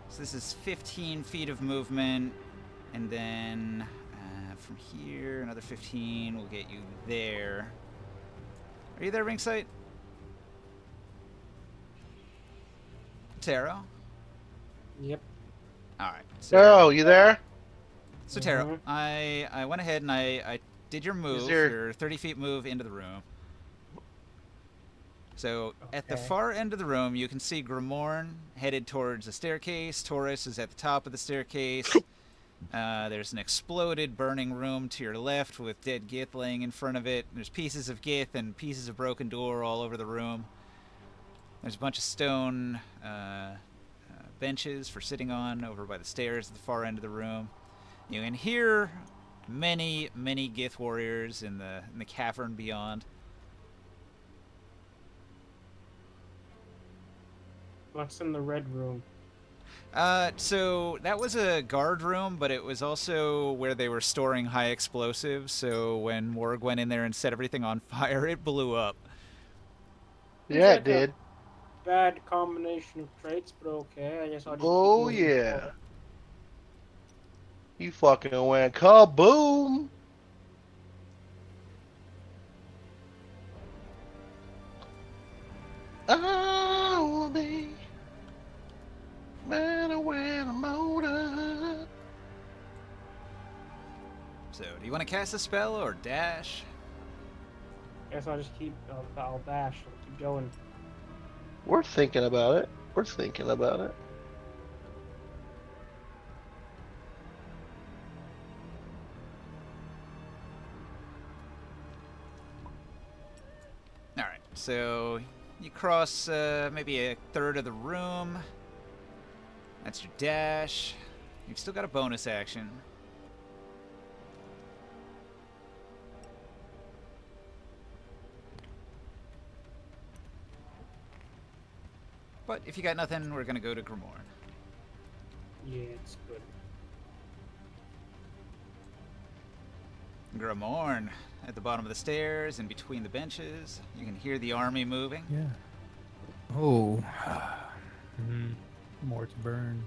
Speaker 1: So this is 15 feet of movement, and then from here, another 15 will get you there. Are you there, ringside? Taro?
Speaker 5: Yep.
Speaker 1: Alright.
Speaker 2: Oh, you there?
Speaker 1: So Taro, I went ahead and I did your move,
Speaker 2: there-
Speaker 1: your 30 feet move into the room. So at the
Speaker 5: Okay.
Speaker 1: far end of the room, you can see Grimorn headed towards the staircase. Taurus is at the top of the staircase. There's an exploded, burning room to your left with dead Gith laying in front of it. There's pieces of Gith and pieces of broken door all over the room. There's a bunch of stone benches for sitting on over by the stairs at the far end of the room. You can hear many Gith warriors in the cavern beyond.
Speaker 5: What's in the red room?
Speaker 1: So that was a guard room, but it was also where they were storing high explosives. So when Morg went in there and set everything on fire, it blew up.
Speaker 2: Yeah,
Speaker 5: like
Speaker 2: it did.
Speaker 5: Bad combination of traits, but okay. I guess I'll just
Speaker 2: Oh,
Speaker 5: keep moving
Speaker 2: yeah.
Speaker 5: forward.
Speaker 2: You fucking went kaboom! I'll be better when I'm older.
Speaker 1: So do you want to cast a spell or dash?
Speaker 5: Guess I'll just keep. I'll dash. I'll keep going.
Speaker 2: We're thinking about it. We're thinking about it.
Speaker 1: All right. So you cross maybe a third of the room. That's your dash. You've still got a bonus action. But if you got nothing, we're gonna go to Grimorn.
Speaker 5: Yeah, it's good.
Speaker 1: Grimorn at the bottom of the stairs, in between the benches. You can hear the army moving.
Speaker 6: Yeah. Oh. More to burn.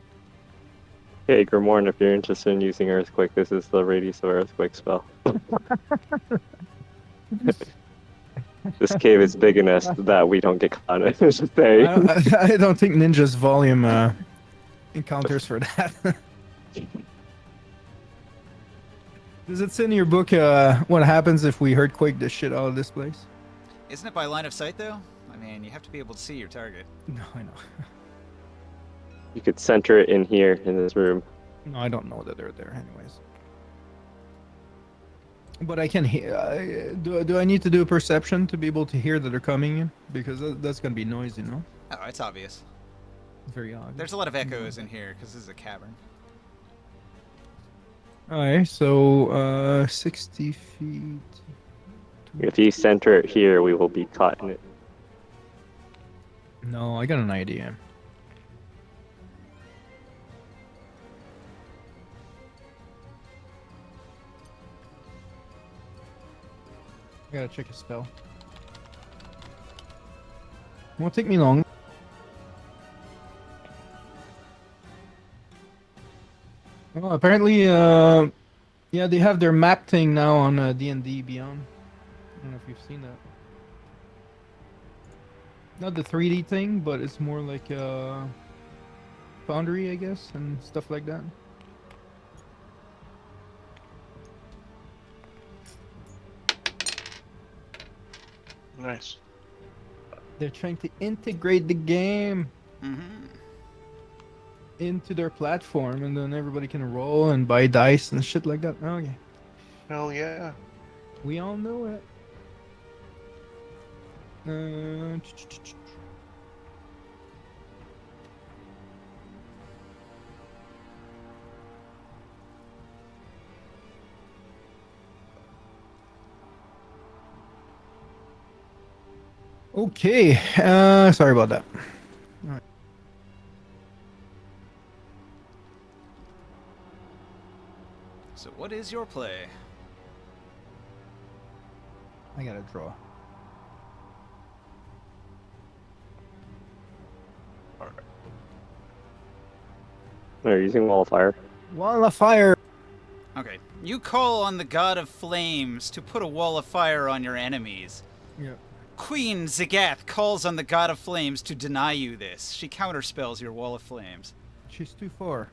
Speaker 3: Hey, Grimorn, if you're interested in using Earthquake, this is the Radius of Earthquake spell. This cave is big enough that we don't get caught. I should say.
Speaker 6: I don't think Ninja's volume encounters for that. Does it say in your book what happens if we earthquake the shit out of this place?
Speaker 1: Isn't it by line of sight, though? I mean, you have to be able to see your target.
Speaker 6: No, I know.
Speaker 3: You could center it in here in this room.
Speaker 6: No, I don't know that they're there, anyways. But I can hear. Do I need to do a perception to be able to hear that they're coming in? Because that's gonna be noisy, no?
Speaker 1: Oh, it's obvious.
Speaker 6: It's very obvious.
Speaker 1: There's a lot of echoes in here because this is a cavern.
Speaker 6: Alright, so 60 feet.
Speaker 3: If you center it here, we will be caught in it.
Speaker 6: No, I got an idea. I gotta check a spell. Won't take me long. Well, apparently, yeah, they have their map thing now on D&D Beyond. I don't know if you've seen that. Not the 3D thing, but it's more like foundry, I guess, and stuff like that.
Speaker 2: Nice.
Speaker 6: They're trying to integrate the game
Speaker 1: Mm-hmm.
Speaker 6: into their platform, and then everybody can roll and buy dice and shit like that. Okay,
Speaker 2: Hell yeah.
Speaker 6: we all know it. Okay, sorry about that.
Speaker 1: So what is your play?
Speaker 6: I gotta draw.
Speaker 3: They're using Wall of Fire.
Speaker 6: Wall of fire.
Speaker 1: Okay. You call on the god of flames to put a wall of fire on your enemies.
Speaker 6: Yeah.
Speaker 1: Queen Zagath calls on the god of flames to deny you this. She counterspells your wall of flames.
Speaker 6: She's too far.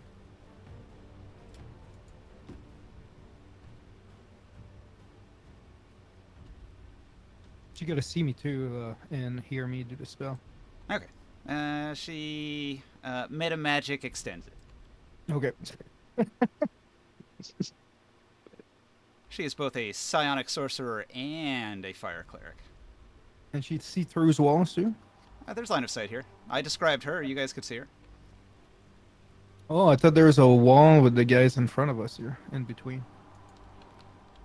Speaker 6: She gotta see me too, and hear me do the spell.
Speaker 1: Okay. She meta magic extends it.
Speaker 6: Okay.
Speaker 1: She is both a psionic sorcerer and a fire cleric.
Speaker 6: And she see through his walls too?
Speaker 1: There's line of sight here. I described her. You guys could see her.
Speaker 6: Oh, I thought there was a wall with the guys in front of us here, in between.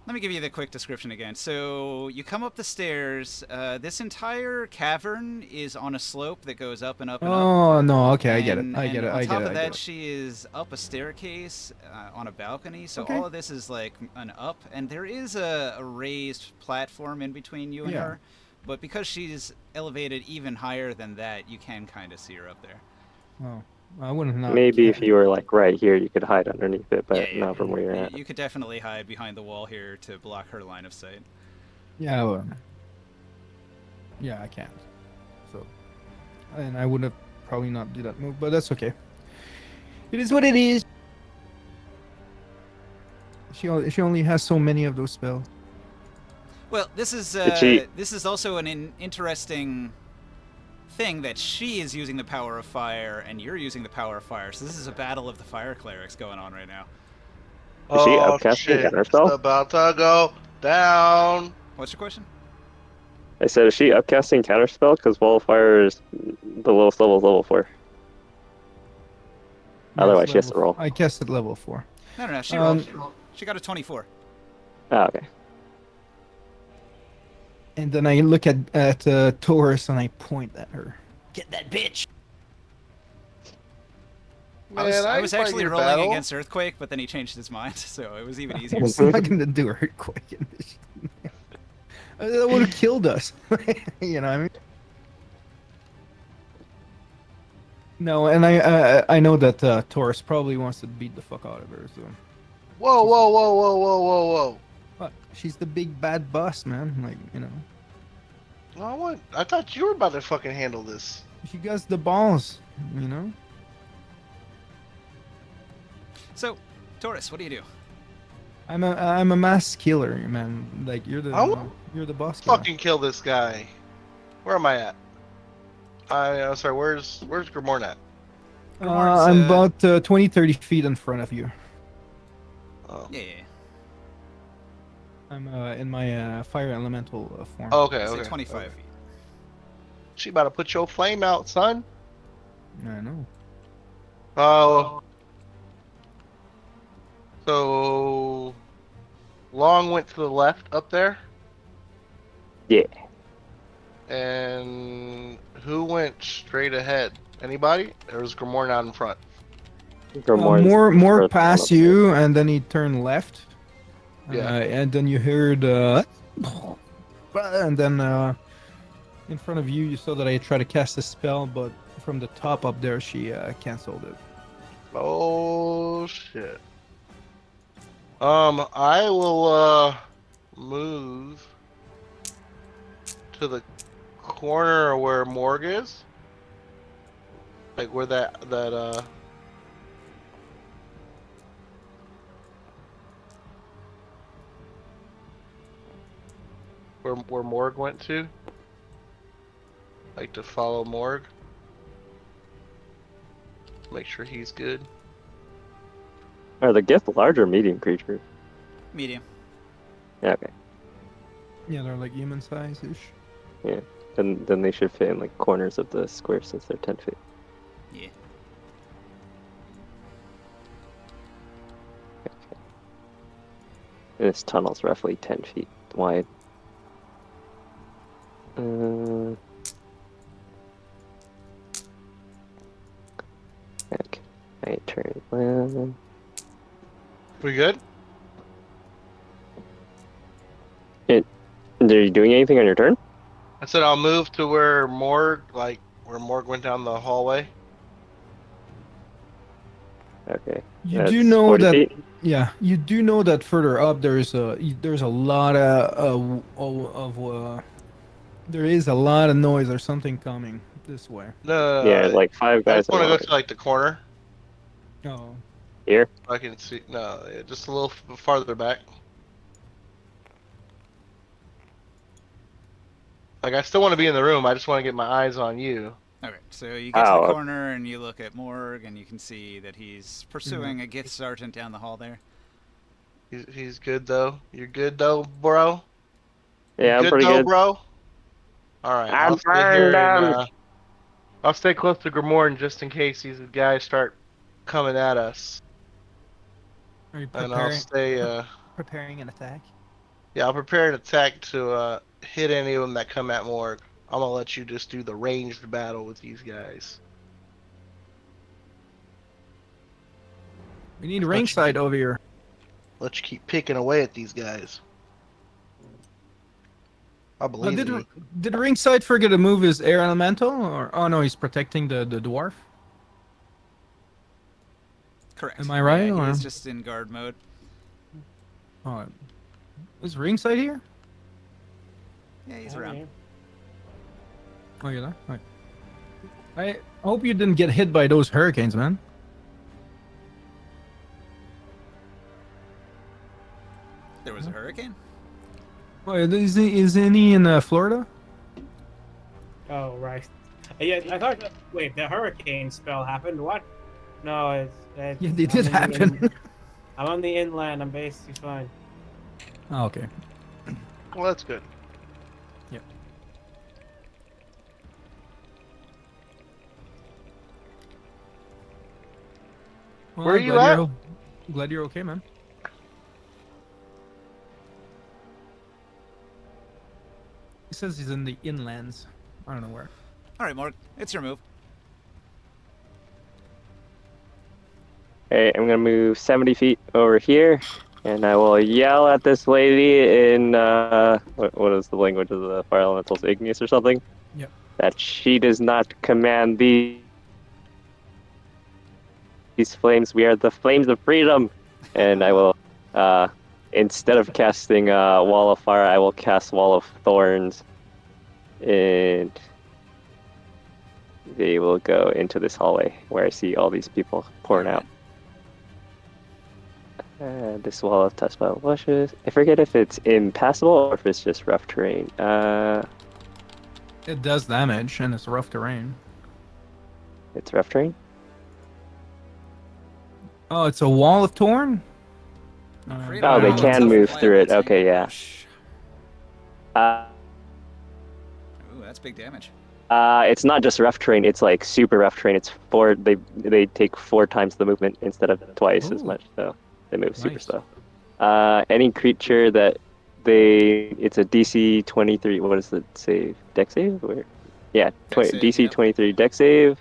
Speaker 1: Let me give you the quick description again. So you come up the stairs. This entire cavern is on a slope that goes up and up and up.
Speaker 6: Oh, no, okay, I get it.
Speaker 1: And-
Speaker 6: I get
Speaker 1: and
Speaker 6: it. I
Speaker 1: On
Speaker 6: get
Speaker 1: top
Speaker 6: it.
Speaker 1: of
Speaker 6: I
Speaker 1: that,
Speaker 6: get it.
Speaker 1: she is up a staircase on a balcony. So
Speaker 6: Okay.
Speaker 1: all of this is like an up, and there is a raised platform in between you and
Speaker 6: Yeah.
Speaker 1: her. But because she's elevated even higher than that, you can kind of see her up there.
Speaker 6: Oh, I wouldn't not.
Speaker 3: Maybe if you were like right here, you could hide underneath it, but
Speaker 1: Yeah,
Speaker 3: not from where you're
Speaker 1: You,
Speaker 3: at.
Speaker 1: you could definitely hide behind the wall here to block her line of sight.
Speaker 6: Yeah, well, yeah, I can't. So, and I would have probably not do that move, but that's okay. It is what it is. She only has so many of those spells.
Speaker 1: Well, this is
Speaker 3: she-
Speaker 1: this is also an interesting thing that she is using the power of fire and you're using the power of fire. So this is a battle of the fire clerics going on right now.
Speaker 3: Is she
Speaker 2: Oh
Speaker 3: upcasting
Speaker 2: shit. It's
Speaker 3: counterspell?
Speaker 2: about to go down.
Speaker 1: What's your question?
Speaker 3: I said, is she upcasting counterspell? Because Wall of Fire is the lowest level is level 4.
Speaker 6: Yeah,
Speaker 3: Otherwise,
Speaker 6: it's
Speaker 3: she has to
Speaker 6: level-
Speaker 3: roll.
Speaker 6: I cast at level 4.
Speaker 1: No. She
Speaker 6: Um,
Speaker 1: rolled. She got a 24.
Speaker 3: Ah, okay.
Speaker 6: And then I look at Taurus and I point at her. Get that bitch!
Speaker 1: I was
Speaker 2: fight
Speaker 1: actually
Speaker 2: your
Speaker 1: rolling
Speaker 2: battle.
Speaker 1: against Earthquake, but then he changed his mind, so it was even easier.
Speaker 6: I'm not gonna do earthquake in this. That would have killed us. You know what I mean? No, and I know that Taurus probably wants to beat the fuck out of her. So,
Speaker 2: Whoa, whoa, whoa, whoa, whoa, whoa, whoa.
Speaker 6: but she's the big bad boss, man. Like, you know,
Speaker 2: I thought you were about to fucking handle this.
Speaker 6: she got the balls. You know.
Speaker 1: So, Taurus, what do you do?
Speaker 6: I'm a mass killer, man. Like you're the boss. Killer.
Speaker 2: Fucking kill this guy. Where am I at? I'm sorry, where's Grimorn at?
Speaker 1: Grimorn's,
Speaker 6: I'm about 20, 30 feet in front of you.
Speaker 2: Oh.
Speaker 1: Yeah.
Speaker 6: I'm in my fire elemental form.
Speaker 2: Oh, okay,
Speaker 1: Say
Speaker 2: okay.
Speaker 1: 25
Speaker 2: okay.
Speaker 1: feet.
Speaker 2: She about to put your flame out, son.
Speaker 6: I know.
Speaker 2: Oh. So Long went to the left up there,
Speaker 3: Yeah.
Speaker 2: and who went straight ahead? Anybody? Or was Grimorn out in front?
Speaker 3: Grimoire's
Speaker 6: More
Speaker 3: further on
Speaker 6: past
Speaker 3: up there.
Speaker 6: you, and then he turned left.
Speaker 2: Yeah.
Speaker 6: And then you heard, and then in front of you, you saw that I tried to cast a spell, but from the top up there, she canceled it.
Speaker 2: Oh shit. I will move to the corner where Morg is. Like where that where Morg went to. Like to follow Morg. Make sure he's good.
Speaker 3: Are the Gith large or medium creatures?
Speaker 1: Medium.
Speaker 3: Yeah, okay.
Speaker 6: Yeah, they're like human size ish.
Speaker 3: Yeah. Then they should fit in like corners of the square since they're 10 feet.
Speaker 1: Yeah.
Speaker 3: And this tunnel's roughly 10 feet wide. Okay. I turn left.
Speaker 2: We good?
Speaker 3: Are you doing anything on your turn?
Speaker 2: I said I'll move to where Morg went down the hallway.
Speaker 3: Okay.
Speaker 6: You
Speaker 3: That's
Speaker 6: do know
Speaker 3: 40
Speaker 6: that.
Speaker 3: feet?
Speaker 6: Yeah, you do know that further up there's a lot there is a lot of noise or something coming this way.
Speaker 3: Yeah,
Speaker 2: No,
Speaker 3: like 5
Speaker 2: I
Speaker 3: guys
Speaker 2: just want to go
Speaker 3: along
Speaker 2: to like the corner.
Speaker 6: Oh,
Speaker 3: here.
Speaker 2: So I can see. No, yeah, just a little farther back. Like I still want to be in the room. I just want to get my eyes on you.
Speaker 1: Okay, so you get to
Speaker 3: Oh,
Speaker 1: the
Speaker 3: okay.
Speaker 1: corner and you look at Morg, and you can see that he's pursuing a Gith sergeant down the hall there.
Speaker 2: He's good though. You're good though, bro. You
Speaker 3: Yeah, I'm
Speaker 2: good
Speaker 3: pretty
Speaker 2: though,
Speaker 3: good.
Speaker 2: bro. All right,
Speaker 3: I
Speaker 2: I'll stay
Speaker 3: burned
Speaker 2: here and
Speaker 3: them.
Speaker 2: I'll stay close to Grimorn just in case these guys start coming at us.
Speaker 6: are you
Speaker 2: And I'll
Speaker 6: preparing
Speaker 2: stay.
Speaker 6: preparing an attack?
Speaker 2: Yeah, I'll prepare an attack to hit any of them that come at Morg. I'm gonna let you just do the ranged battle with these guys.
Speaker 6: We need ringside over here.
Speaker 2: Let you keep picking away at these guys. I believe in you.
Speaker 6: Did ringside forget to move his air elemental? Or oh no, he's protecting the dwarf.
Speaker 1: Correct.
Speaker 6: Am I right,
Speaker 1: Yeah,
Speaker 6: or-
Speaker 1: he's just in guard mode.
Speaker 6: Oh, is ringside here?
Speaker 1: Yeah, he's around.
Speaker 6: Oh, you're there. Right. I hope you didn't get hit by those hurricanes, man.
Speaker 1: There was a hurricane?
Speaker 6: Oh, isn't he in Florida?
Speaker 5: Oh, right. Yeah, I thought. Wait, the hurricane spell happened. What? No, it's
Speaker 6: Yeah, they did happen.
Speaker 5: I'm on the inland. I'm basically fine.
Speaker 6: Oh, okay.
Speaker 2: Well, that's good.
Speaker 6: Yep. Well,
Speaker 2: Where are
Speaker 6: I'm
Speaker 2: you
Speaker 6: glad
Speaker 2: at?
Speaker 6: Glad you're okay, man. He says he's in the inlands. I don't know where.
Speaker 1: All right, Morg, it's your move.
Speaker 3: Okay, I'm gonna move 70 feet over here, and I will yell at this lady in what is the language of the fire elementals, igneous or something?
Speaker 6: Yep.
Speaker 3: That she does not command these flames. We are the flames of freedom, and I will, instead of casting wall of fire, I will cast wall of thorns, and they will go into this hallway where I see all these people pouring out. This wall of touched by luscious. I forget if it's impassable or if it's just rough terrain.
Speaker 6: It does damage, and it's rough terrain.
Speaker 3: It's rough terrain.
Speaker 6: Oh, it's a wall of thorn?
Speaker 1: Freedom
Speaker 3: Oh, they
Speaker 1: Islands
Speaker 3: can
Speaker 1: of
Speaker 3: move
Speaker 1: Plant
Speaker 3: through it.
Speaker 1: Tangle
Speaker 3: Okay, yeah.
Speaker 1: Brush. Ooh, that's big damage.
Speaker 3: It's not just rough terrain. It's like super rough terrain. It's four. They take 4 times the movement instead of twice as
Speaker 6: Ooh.
Speaker 3: much. So they move super
Speaker 6: Nice.
Speaker 3: slow. Any creature that it's a DC 23. What does it say? Dex save? Or yeah,
Speaker 1: Dex save,
Speaker 3: DC
Speaker 1: yep.
Speaker 3: 23 Dex save,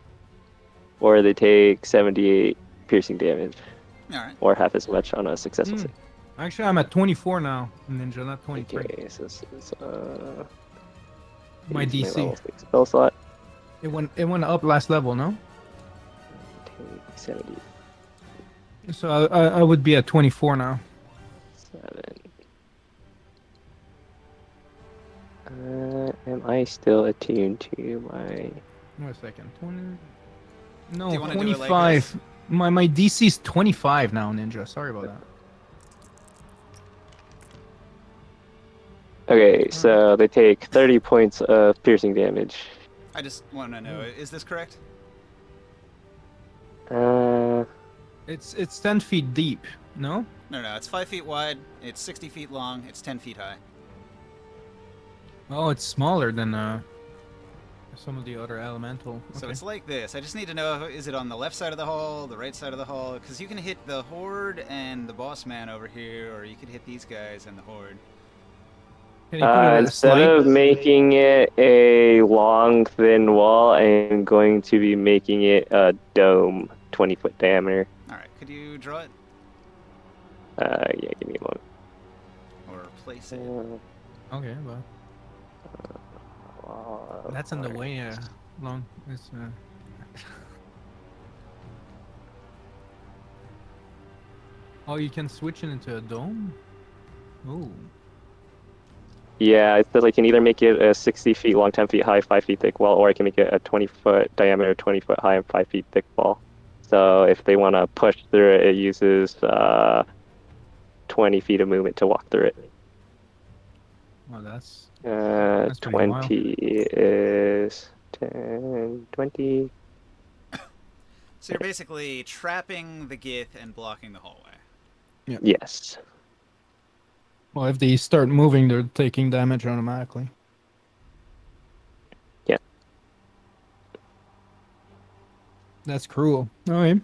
Speaker 3: or they take 78 piercing damage,
Speaker 1: All right.
Speaker 3: or half as much on a successful save.
Speaker 6: Actually, I'm at 24 now, Ninja, not 23.
Speaker 3: Okay, so this is
Speaker 6: My
Speaker 3: use
Speaker 6: DC.
Speaker 3: level 6 spell slot.
Speaker 6: It went up last level, no?
Speaker 3: Take 70.
Speaker 6: So I would be at 24 now.
Speaker 3: 7. Am I still attuned to my?
Speaker 6: Wait a second. 20.
Speaker 1: Do
Speaker 6: No,
Speaker 1: you wanna do it like
Speaker 6: 25.
Speaker 1: this?
Speaker 6: My DC's 25 now, Ninja. Sorry about that.
Speaker 3: Okay, so they take 30 points of piercing damage.
Speaker 1: I just want to know, is this correct?
Speaker 3: Uh,
Speaker 6: It's 10 feet deep. No.
Speaker 1: No, it's 5 feet wide, it's 60 feet long, it's 10 feet high.
Speaker 6: Oh, it's smaller than some of the other elemental.
Speaker 1: So
Speaker 6: Okay.
Speaker 1: it's like this. I just need to know, is it on the left side of the hall, the right side of the hall? Because you can hit the Horde and the boss man over here, or you could hit these guys and the Horde.
Speaker 6: Can you put it
Speaker 3: instead
Speaker 6: slight?
Speaker 3: of making it a long, thin wall, I'm going to be making it a dome, 20-foot diameter.
Speaker 1: Alright, could you draw it?
Speaker 3: Yeah, give me a moment.
Speaker 1: Or place it?
Speaker 6: Okay, but that's in the way. Long. It's, Oh, you can switch it into a dome. Oh.
Speaker 3: Yeah, it says I can either make it a 60 feet long, 10 feet high, 5 feet thick wall, or I can make it a 20-foot diameter, 20-foot high, and 5 feet thick wall. So if they want to push through it, it uses 20 feet of movement to walk through it.
Speaker 6: Well, that's
Speaker 3: 20 is 10, 20.
Speaker 1: So you're basically trapping the Gith and blocking the hallway.
Speaker 3: Yes.
Speaker 6: Well, if they start moving, they're taking damage automatically.
Speaker 3: Yeah.
Speaker 6: That's cruel. All right.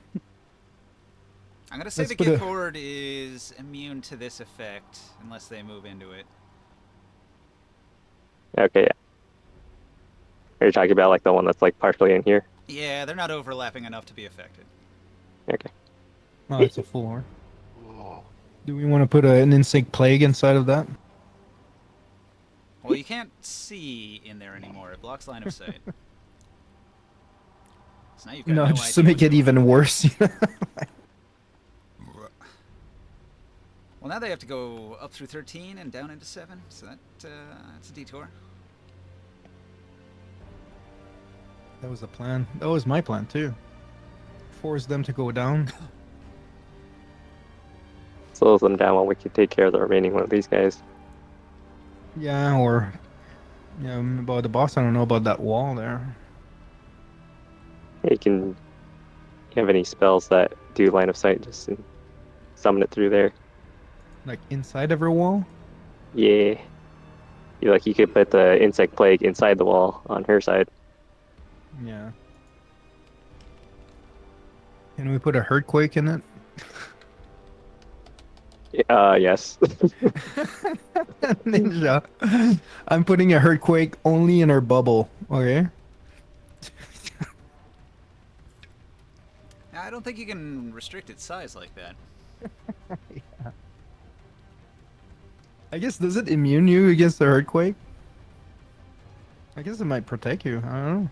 Speaker 1: I'm going to say
Speaker 6: Let's
Speaker 1: the
Speaker 6: put
Speaker 1: Gith
Speaker 6: a-
Speaker 1: Horde is immune to this effect, unless they move into it.
Speaker 3: Okay, yeah. Are you talking about like the one that's like partially in here?
Speaker 1: Yeah, they're not overlapping enough to be affected.
Speaker 3: Okay.
Speaker 6: Oh, it's a full horde. Do we want to put an insect plague inside of that?
Speaker 1: Well, you can't see in there anymore. It blocks line of sight. So now you've got
Speaker 6: No,
Speaker 1: no
Speaker 6: just to
Speaker 1: idea
Speaker 6: make
Speaker 1: what's
Speaker 6: it
Speaker 1: going
Speaker 6: even
Speaker 1: on.
Speaker 6: worse.
Speaker 1: Well, now they have to go up through 13 and down into 7, so that's a detour.
Speaker 6: That was the plan. That was my plan too. Force them to go down.
Speaker 3: Slows them down while we can take care of the remaining one of these guys.
Speaker 6: Yeah, or yeah, about the boss. I don't know about that wall there.
Speaker 3: You can. You have any spells that do line of sight? Just summon it through there.
Speaker 6: Like inside of her wall.
Speaker 3: Yeah. You could put the insect plague inside the wall on her side.
Speaker 6: Yeah. Can we put a earthquake in it?
Speaker 3: Yes.
Speaker 6: Ninja. I'm putting a earthquake only in her bubble. Okay.
Speaker 1: I don't think you can restrict its size like that.
Speaker 6: Yeah. I guess, does it immune you against the earthquake? I guess it might protect you. I don't know.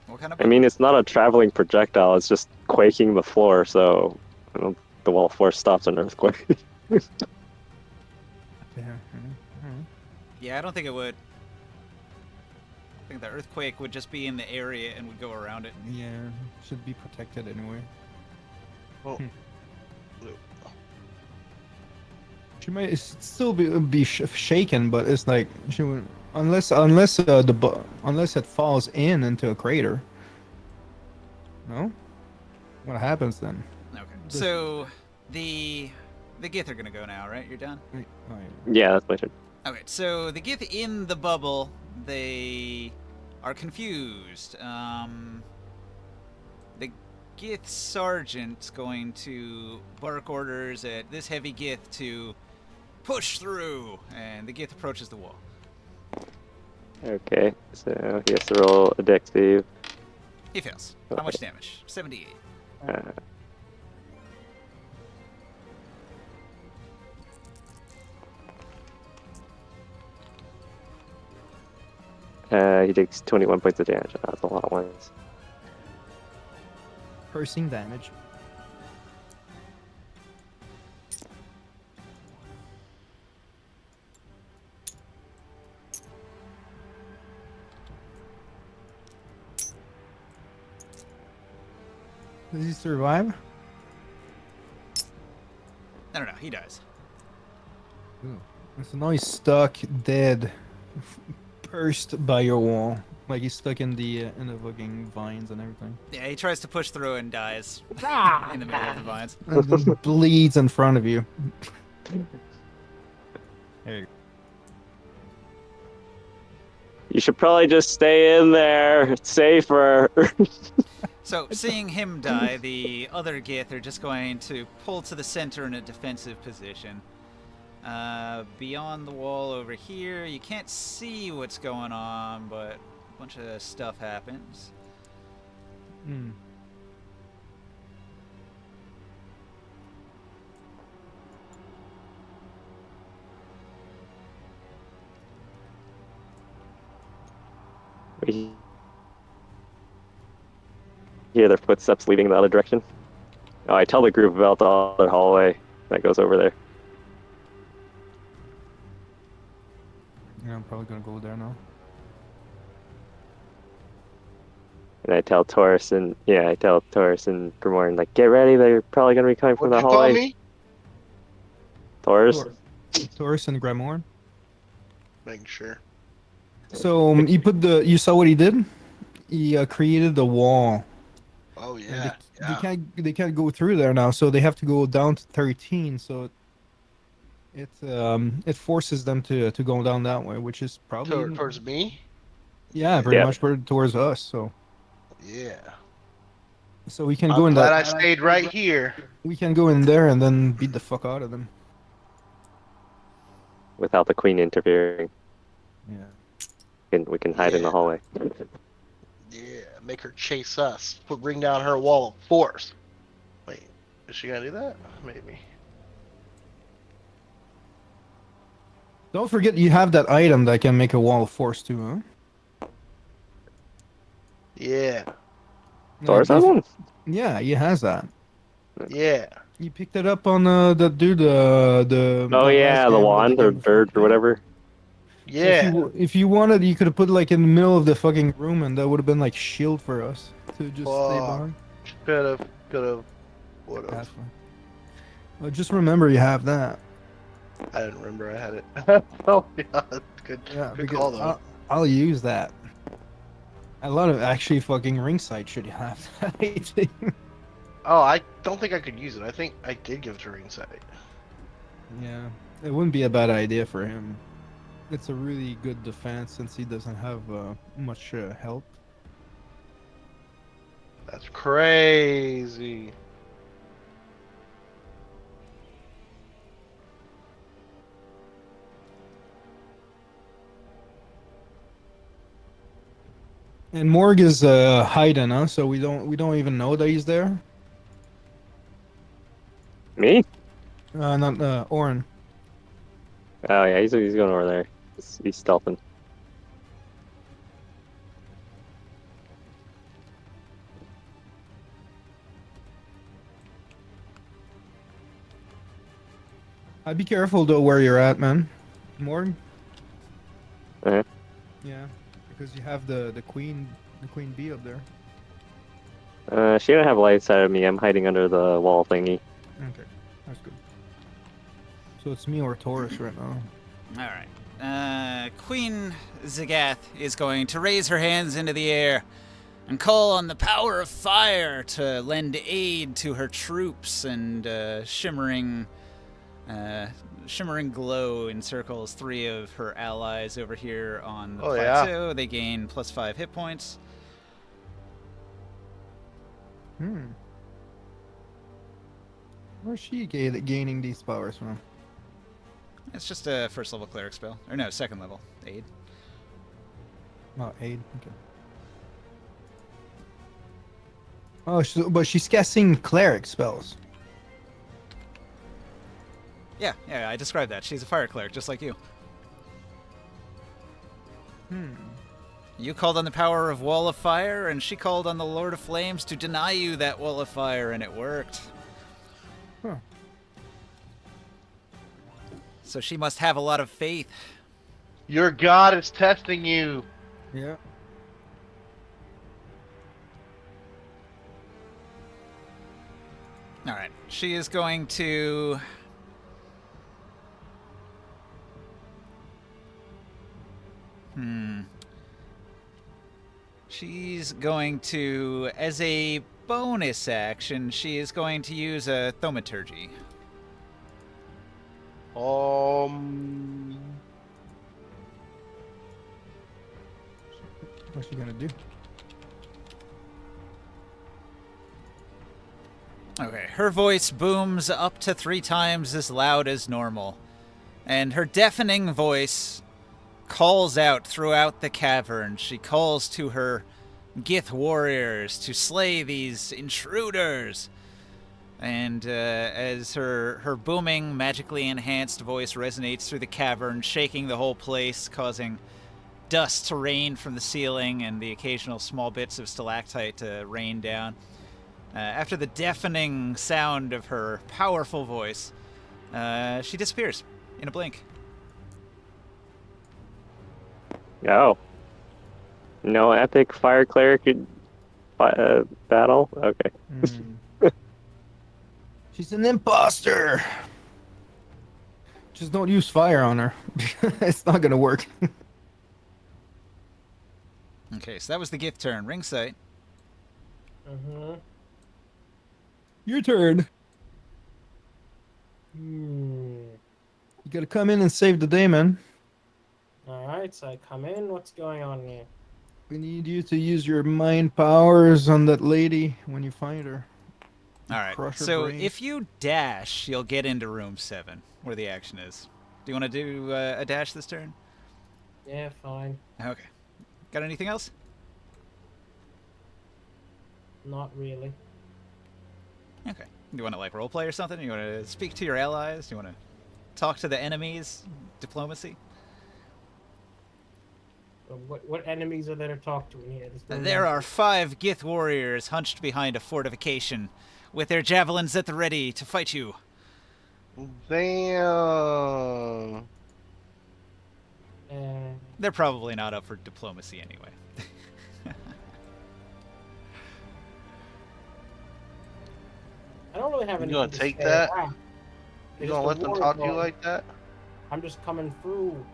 Speaker 1: What kind of
Speaker 3: I mean, it's not a traveling projectile. It's just quaking the floor, so I don't, the wall force stops an earthquake.
Speaker 6: Yeah.
Speaker 1: Yeah, I don't think it would. I think the earthquake would just be in the area and would go around it.
Speaker 6: Yeah. Should be protected anyway.
Speaker 2: Well,
Speaker 6: She might still be shaken, but it's like she would, unless unless it falls into a crater. No. What happens then?
Speaker 1: Okay. So the Gith are gonna go now, right? You're done.
Speaker 6: Oh, yeah.
Speaker 3: Yeah, that's my turn.
Speaker 1: Okay. So the Gith in the bubble, they are confused. The Gith sergeant's going to bark orders at this heavy Gith to push through, and the Gith approaches the wall.
Speaker 3: Okay, so he has to roll a dex save.
Speaker 1: He fails. How much damage? 78.
Speaker 3: He takes 21 points of damage. That's a lot of ones.
Speaker 6: Piercing damage. Does he survive?
Speaker 1: No, he dies.
Speaker 6: Ooh. So now he's stuck, dead, pursed by your wall. Like he's stuck in the fucking vines and everything.
Speaker 1: Yeah, he tries to push through and dies in the middle of the vines.
Speaker 6: And then bleeds in front of you. There you
Speaker 3: You should probably just stay in there. It's safer.
Speaker 1: So, seeing him die, the other Gith are just going to pull to the center in a defensive position. Beyond the wall over here, you can't see what's going on, but a bunch of stuff happens.
Speaker 6: Hmm.
Speaker 3: We hear their footsteps leading the other direction. Oh, I tell the group about the other hallway that goes over there.
Speaker 6: Yeah, I'm probably gonna go there now.
Speaker 3: And I tell Taurus and Grimorn, like, get ready, they're probably gonna be coming from
Speaker 2: What'd
Speaker 3: the
Speaker 2: you call
Speaker 3: hallway.
Speaker 2: me?
Speaker 3: Taurus?
Speaker 6: Taurus and Gremorn.
Speaker 2: Making sure.
Speaker 6: So you saw what he did? He created the wall.
Speaker 2: Oh
Speaker 6: And
Speaker 2: yeah, yeah.
Speaker 6: they can't go through there now, so they have to go down to 13. So it forces them to go down that way, which is probably
Speaker 2: Towards me.
Speaker 6: yeah, pretty
Speaker 3: Yeah.
Speaker 6: much towards us.
Speaker 2: Yeah.
Speaker 6: So we can
Speaker 2: I'm
Speaker 6: go in
Speaker 2: glad
Speaker 6: that.
Speaker 2: I stayed right here.
Speaker 6: We can go in there and then beat the fuck out of them.
Speaker 3: Without the queen interfering.
Speaker 6: Yeah.
Speaker 3: We can hide in the
Speaker 2: Yeah.
Speaker 3: hallway.
Speaker 2: Yeah. Make her chase us. Bring down her wall of force. Wait, is she gonna do that? Maybe.
Speaker 6: Don't forget you have that item that can make a wall of force too, huh?
Speaker 2: Yeah.
Speaker 3: Taurus has one?
Speaker 6: Yeah, he has that.
Speaker 2: Yeah.
Speaker 6: You picked it up on the dude the
Speaker 3: Oh
Speaker 6: that
Speaker 3: yeah,
Speaker 6: last
Speaker 3: the
Speaker 6: game
Speaker 3: wand or
Speaker 6: game before.
Speaker 3: bird or whatever.
Speaker 6: So
Speaker 2: Yeah.
Speaker 6: if you wanted, you could have put like in the middle of the fucking room, and that would have been like shield for us to just stay
Speaker 2: Fuck.
Speaker 6: behind.
Speaker 2: Could've, would've.
Speaker 6: That's fine. Well, just remember you have that.
Speaker 2: I didn't remember I had it. Oh yeah. Good.
Speaker 6: Yeah,
Speaker 2: Good call though.
Speaker 6: I'll use that. A lot of actually fucking ringside should have that. I think.
Speaker 2: Oh, I don't think I could use it. I think I did give it to ringside.
Speaker 6: Yeah, it wouldn't be a bad idea for him. It's a really good defense since he doesn't have much health.
Speaker 2: That's crazy.
Speaker 6: And Morg is hiding, huh? So we don't even know that he's there.
Speaker 3: Me?
Speaker 6: Not Orin.
Speaker 3: Oh yeah, he's going over there. He's stealthing.
Speaker 6: I'd be careful though where you're at, man. Morg.
Speaker 3: Uh-huh.
Speaker 6: Yeah, because you have the queen bee up there.
Speaker 3: She don't have light side of me. I'm hiding under the wall thingy.
Speaker 6: Okay, that's good. So it's me or Taurus right now.
Speaker 1: All right. Queen Zagath is going to raise her hands into the air and call on the power of fire to lend aid to her troops, and shimmering glow encircles 3 of her allies over here on the plateau. They gain +5 hit points.
Speaker 6: Where's she gaining these powers from?
Speaker 1: It's just a first level cleric spell. Or no, second level aid.
Speaker 6: Oh, aid. Okay. Oh, but she's casting cleric spells.
Speaker 1: Yeah, I described that. She's a fire cleric, just like you. You called on the power of Wall of Fire, and she called on the Lord of Flames to deny you that Wall of Fire, and it worked.
Speaker 6: Huh.
Speaker 1: So she must have a lot of faith.
Speaker 2: Your god is testing you.
Speaker 6: Yeah.
Speaker 1: Alright, she is going to She's going to, as a bonus action, she is going to use a thaumaturgy.
Speaker 6: What's she gonna do?
Speaker 1: Okay, her voice booms up to 3 times as loud as normal, and her deafening voice calls out throughout the cavern. She calls to her Gith warriors to slay these intruders. And as her booming, magically enhanced voice resonates through the cavern, shaking the whole place, causing dust to rain from the ceiling and the occasional small bits of stalactite to rain down. After the deafening sound of her powerful voice, she disappears in a blink.
Speaker 3: Oh. No epic fire cleric battle? Okay.
Speaker 6: She's an imposter. Just don't use fire on her. It's not gonna work.
Speaker 1: Okay, so that was the Gith turn. Ring sight.
Speaker 6: Your turn.
Speaker 5: Hmm.
Speaker 6: You gotta come in and save the day, man.
Speaker 5: Alright, so I come in. What's going on here?
Speaker 6: We need you to use your mind powers on that lady when you find her.
Speaker 1: All right,
Speaker 6: Crush her
Speaker 1: so
Speaker 6: brain.
Speaker 1: if you dash, you'll get into room 7, where the action is. Do you want to do a dash this turn?
Speaker 5: Yeah, fine.
Speaker 1: Okay. Got anything else?
Speaker 5: Not really.
Speaker 1: Okay. Do you want to, like, roleplay or something? You want to speak to your allies? Do you want to talk to the enemies? Diplomacy?
Speaker 5: What enemies are there to talk to in here?
Speaker 1: There are 5 Gith warriors hunched behind a fortification, with their javelins at the ready to fight you.
Speaker 2: Damn.
Speaker 1: They're probably not up for diplomacy anyway.
Speaker 5: I don't really have any.
Speaker 2: You gonna take that?
Speaker 5: Ah,
Speaker 2: You
Speaker 5: it's
Speaker 2: gonna
Speaker 5: the
Speaker 2: let them
Speaker 5: war
Speaker 2: talk to you
Speaker 5: zone.
Speaker 2: like that?
Speaker 5: I'm just coming through.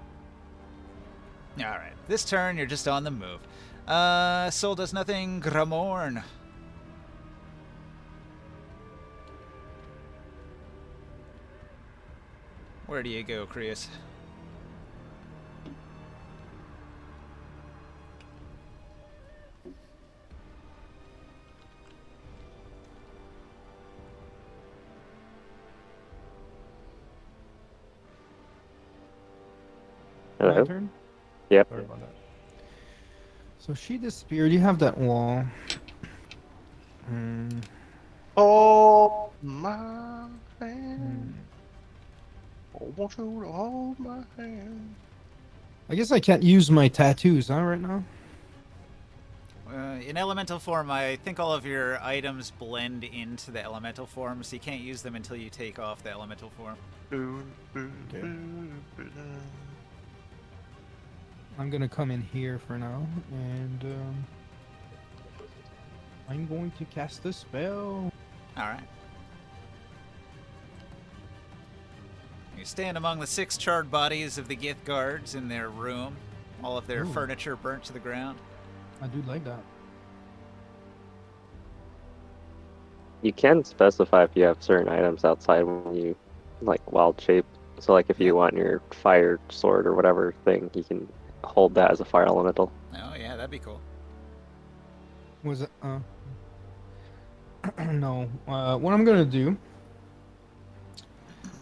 Speaker 1: Alright, this turn you're just on the move. Soul does nothing, Gramorn. Where do you go, Krius?
Speaker 6: My
Speaker 3: Hello?
Speaker 6: turn?
Speaker 3: Yep.
Speaker 6: Sorry about that. So she disappeared. You have that wall.
Speaker 2: Oh my hand. I want you to hold my hand.
Speaker 6: I guess I can't use my tattoos, huh, right now?
Speaker 1: In elemental form, I think all of your items blend into the elemental form, so you can't use them until you take off the elemental form.
Speaker 6: Okay. I'm gonna come in here for now, and I'm going to cast a spell.
Speaker 1: Alright. You stand among the 6 charred bodies of the Gith guards in their room, all of their
Speaker 6: Ooh.
Speaker 1: furniture burnt to the ground.
Speaker 6: I do like that.
Speaker 3: You can specify if you have certain items outside when you, like, wild shape. So, like, if you want your fire sword or whatever thing, you can hold that as a fire elemental.
Speaker 1: Oh, yeah, that'd be cool.
Speaker 6: Was it? No. What I'm gonna do?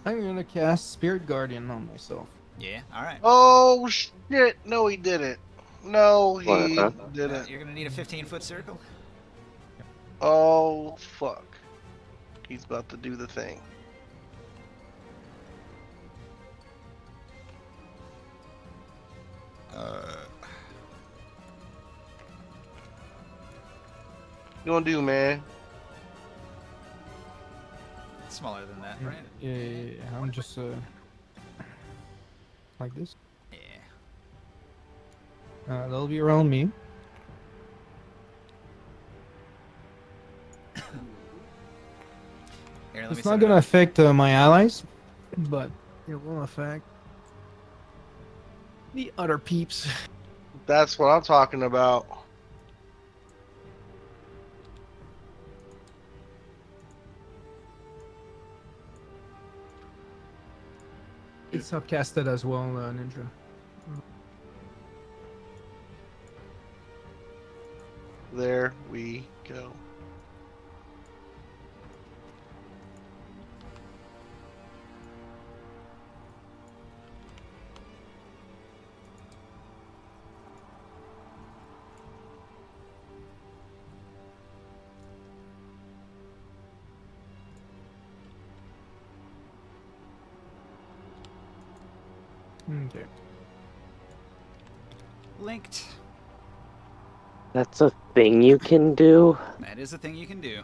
Speaker 6: I'm gonna cast Spirit Guardian on myself.
Speaker 1: Yeah, alright.
Speaker 2: Oh shit! No, he didn't. No, he
Speaker 3: What?
Speaker 2: didn't.
Speaker 1: You're gonna need a 15-foot circle.
Speaker 2: Oh fuck! He's about to do the thing. You gonna do, man?
Speaker 1: Smaller than that, right?
Speaker 6: Yeah. I'm just like this.
Speaker 1: Yeah.
Speaker 6: They'll be around me.
Speaker 1: Here, let me
Speaker 6: It's
Speaker 1: set
Speaker 6: not
Speaker 1: it
Speaker 6: gonna
Speaker 1: up.
Speaker 6: affect my allies, but it will affect the other peeps.
Speaker 2: That's what I'm talking about.
Speaker 6: It's upcasted as well, Ninja.
Speaker 2: There we go.
Speaker 6: Okay.
Speaker 1: Linked.
Speaker 3: That's a thing you can do.
Speaker 1: That is a thing you can do.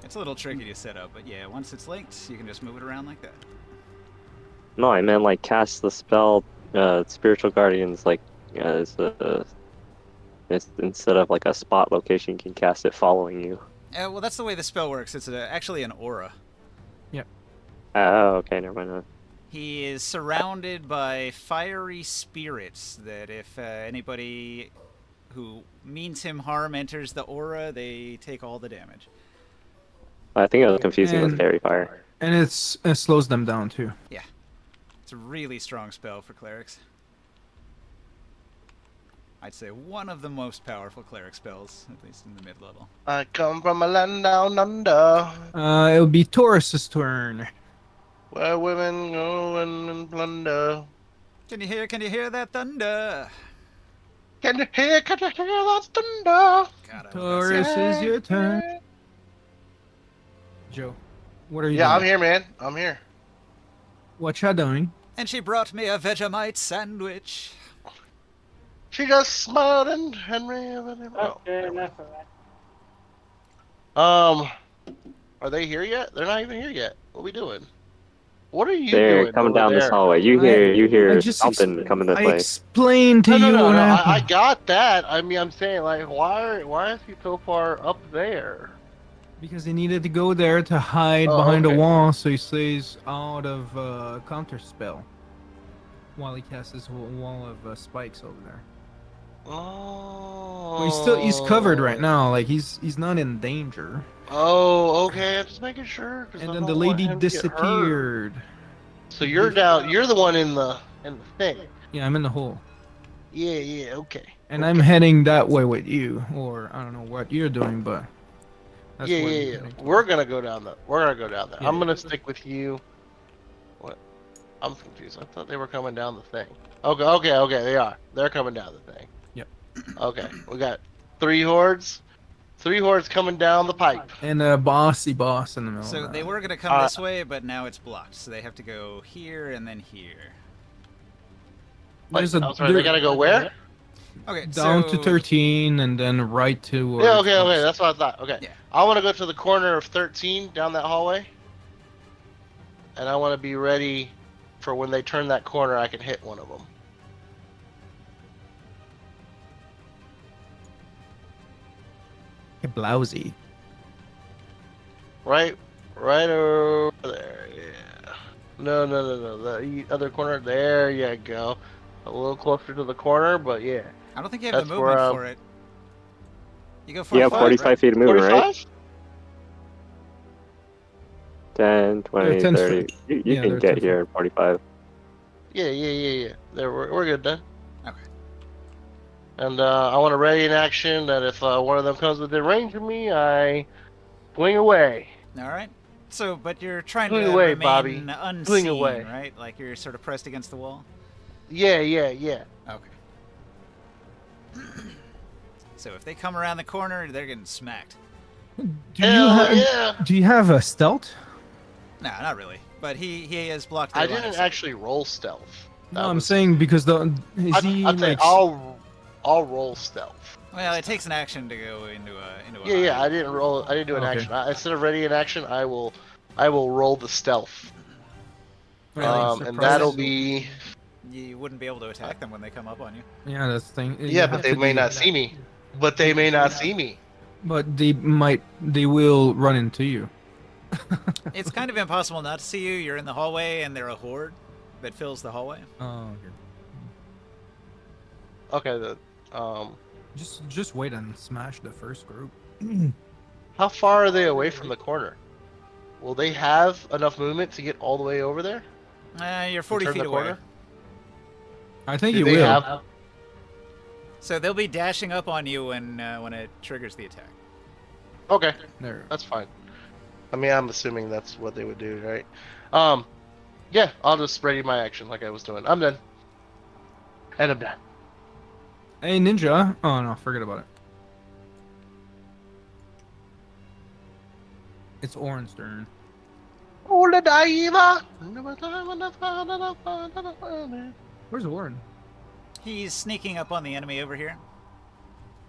Speaker 1: It's a little tricky to set up, but yeah, once it's linked, you can just move it around like that.
Speaker 3: No, I meant like cast the spell, spiritual guardians, like as it's instead of like a spot location, you can cast it following you.
Speaker 1: Well, that's the way the spell works. It's actually an aura.
Speaker 3: Oh, okay, never mind.
Speaker 1: He is surrounded by fiery spirits that if anybody who means him harm enters the aura, they take all the damage.
Speaker 3: I think it was confusing with
Speaker 6: And-
Speaker 3: fairy fire.
Speaker 6: And it slows them down too.
Speaker 1: It's a really strong spell for clerics. I'd say one of the most powerful cleric spells, at least in the mid-level.
Speaker 2: I come from a land down under,
Speaker 6: It'll be Taurus's turn.
Speaker 2: where women go and plunder.
Speaker 1: Can you hear that thunder?
Speaker 2: Can you hear that thunder?
Speaker 1: God, I love that
Speaker 6: Taurus
Speaker 1: song.
Speaker 6: is your turn. Joe, what are you
Speaker 2: Yeah, I'm
Speaker 6: doing?
Speaker 2: here, man. I'm here.
Speaker 6: What you doing?
Speaker 1: And she brought me a Vegemite sandwich.
Speaker 2: She just smiled and Henry. Oh,
Speaker 5: Okay, enough of that.
Speaker 2: are they here yet? They're not even here yet. What are we doing? What are you
Speaker 3: They're
Speaker 2: doing
Speaker 3: coming
Speaker 2: over
Speaker 3: down
Speaker 2: there?
Speaker 3: this hallway. You
Speaker 6: I
Speaker 3: hear
Speaker 6: just
Speaker 3: something coming this
Speaker 6: I
Speaker 3: way.
Speaker 6: explained to
Speaker 2: No, no,
Speaker 6: you
Speaker 2: no,
Speaker 6: what
Speaker 2: no. I
Speaker 6: happened.
Speaker 2: got that. I mean, I'm saying like, why is he so far up there?
Speaker 6: Because he needed to go there to hide
Speaker 2: Oh,
Speaker 6: behind
Speaker 2: okay.
Speaker 6: a wall so he stays out of counter spell. While he casts his wall of spikes over there.
Speaker 2: Oh.
Speaker 6: But he's covered right now. Like he's not in danger.
Speaker 2: Oh, okay. I'm just making sure. 'Cause
Speaker 6: And
Speaker 2: I
Speaker 6: then the
Speaker 2: don't want
Speaker 6: lady
Speaker 2: him to get hurt.
Speaker 6: disappeared.
Speaker 2: So you're down. You're the one in the thing.
Speaker 6: Yeah, I'm in the hole.
Speaker 2: Yeah, yeah. Okay.
Speaker 6: And I'm heading that way with you. Or I don't know what you're doing, but that's
Speaker 2: Yeah,
Speaker 6: where
Speaker 2: yeah,
Speaker 6: I'm
Speaker 2: yeah.
Speaker 6: heading to.
Speaker 2: We're gonna go down there.
Speaker 6: Yeah,
Speaker 2: I'm
Speaker 6: yeah.
Speaker 2: gonna stick with you. What? I'm confused. I thought they were coming down the thing. Okay, okay, okay. They are. They're coming down the thing.
Speaker 6: Yep.
Speaker 2: Okay. We got 3 hordes. 3 hordes coming down the pipe.
Speaker 6: And a bossy boss in the middle
Speaker 1: So
Speaker 6: of
Speaker 1: they
Speaker 6: that.
Speaker 1: were going to come this way, but now it's blocked. So they have to go here and then here.
Speaker 2: Like,
Speaker 6: There's a
Speaker 2: I'm sorry, they gotta go where?
Speaker 1: Okay,
Speaker 6: down to
Speaker 1: so
Speaker 6: 13 and then right to
Speaker 2: Yeah, okay, okay. That's what I thought. Okay.
Speaker 1: Yeah.
Speaker 2: I want to go to the corner of 13 down that hallway. And I want to be ready for when they turn that corner, I can hit one of them.
Speaker 6: blousy.
Speaker 2: Right over there, yeah. No, no, no, no. The other corner. There you go. A little closer to the corner, but yeah.
Speaker 1: I don't think you have the
Speaker 2: That's where,
Speaker 1: movement for it. You go
Speaker 3: You have
Speaker 1: 45.
Speaker 3: 45 feet of movement, right?
Speaker 2: 45?
Speaker 3: 10, 20,
Speaker 6: 10
Speaker 3: 30. You
Speaker 6: yeah,
Speaker 3: can
Speaker 6: they're
Speaker 3: get
Speaker 6: 10
Speaker 3: here in 45.
Speaker 2: Yeah, yeah, yeah, yeah. There, we're good then.
Speaker 1: Okay.
Speaker 2: And I want to ready in action that if one of them comes within range of me, I swing away.
Speaker 1: All right. So, but you're trying
Speaker 2: Swing
Speaker 1: to
Speaker 2: away,
Speaker 1: remain
Speaker 2: Bobby.
Speaker 1: unseen,
Speaker 2: Swing away.
Speaker 1: right? Like you're sort of pressed against the wall.
Speaker 2: Yeah, yeah, yeah.
Speaker 1: Okay. So if they come around the corner, they're getting smacked.
Speaker 6: Do you have a stealth?
Speaker 1: No, not really. But he has blocked.
Speaker 2: I
Speaker 1: their line of
Speaker 2: didn't
Speaker 1: sight.
Speaker 2: actually roll stealth.
Speaker 6: No,
Speaker 2: That
Speaker 6: I'm
Speaker 2: was-
Speaker 6: saying because is he
Speaker 2: I'd say
Speaker 6: like
Speaker 2: I'll roll stealth.
Speaker 1: Well, it takes an action to go into a.
Speaker 2: Yeah, yeah. I didn't roll. I didn't do an
Speaker 6: Okay.
Speaker 2: action. Instead of ready in action, I will roll the stealth. And that'll be.
Speaker 1: You wouldn't be able to attack them when they come up on you.
Speaker 6: Yeah, that's the thing. You
Speaker 2: Yeah,
Speaker 6: have
Speaker 2: but they
Speaker 6: to
Speaker 2: may
Speaker 6: do
Speaker 2: not
Speaker 6: that.
Speaker 2: see me. But they may not see me.
Speaker 6: But they will run into you.
Speaker 1: It's kind of impossible not to see you. You're in the hallway, and they're a horde that fills the hallway.
Speaker 6: Oh, okay.
Speaker 2: Okay.
Speaker 6: Just wait and smash the first group.
Speaker 2: How far are they away from the corner? will they have enough movement to get all the way over there?
Speaker 1: You're
Speaker 2: To
Speaker 1: 40
Speaker 2: turn
Speaker 1: feet
Speaker 2: the
Speaker 1: away.
Speaker 2: corner?
Speaker 6: I think
Speaker 2: Do
Speaker 6: you
Speaker 2: they
Speaker 6: will.
Speaker 2: have?
Speaker 1: So they'll be dashing up on you when it triggers the attack.
Speaker 2: Okay,
Speaker 6: There.
Speaker 2: that's fine. I mean, I'm assuming that's what they would do, right? Yeah, I'll just ready my action like I was doing. I'm done. And I'm done.
Speaker 6: Hey, Ninja. Oh, no. Forget about it. It's Orin's turn.
Speaker 2: Hola, Diva!
Speaker 6: Where's Orin?
Speaker 1: He's sneaking up on the enemy over here.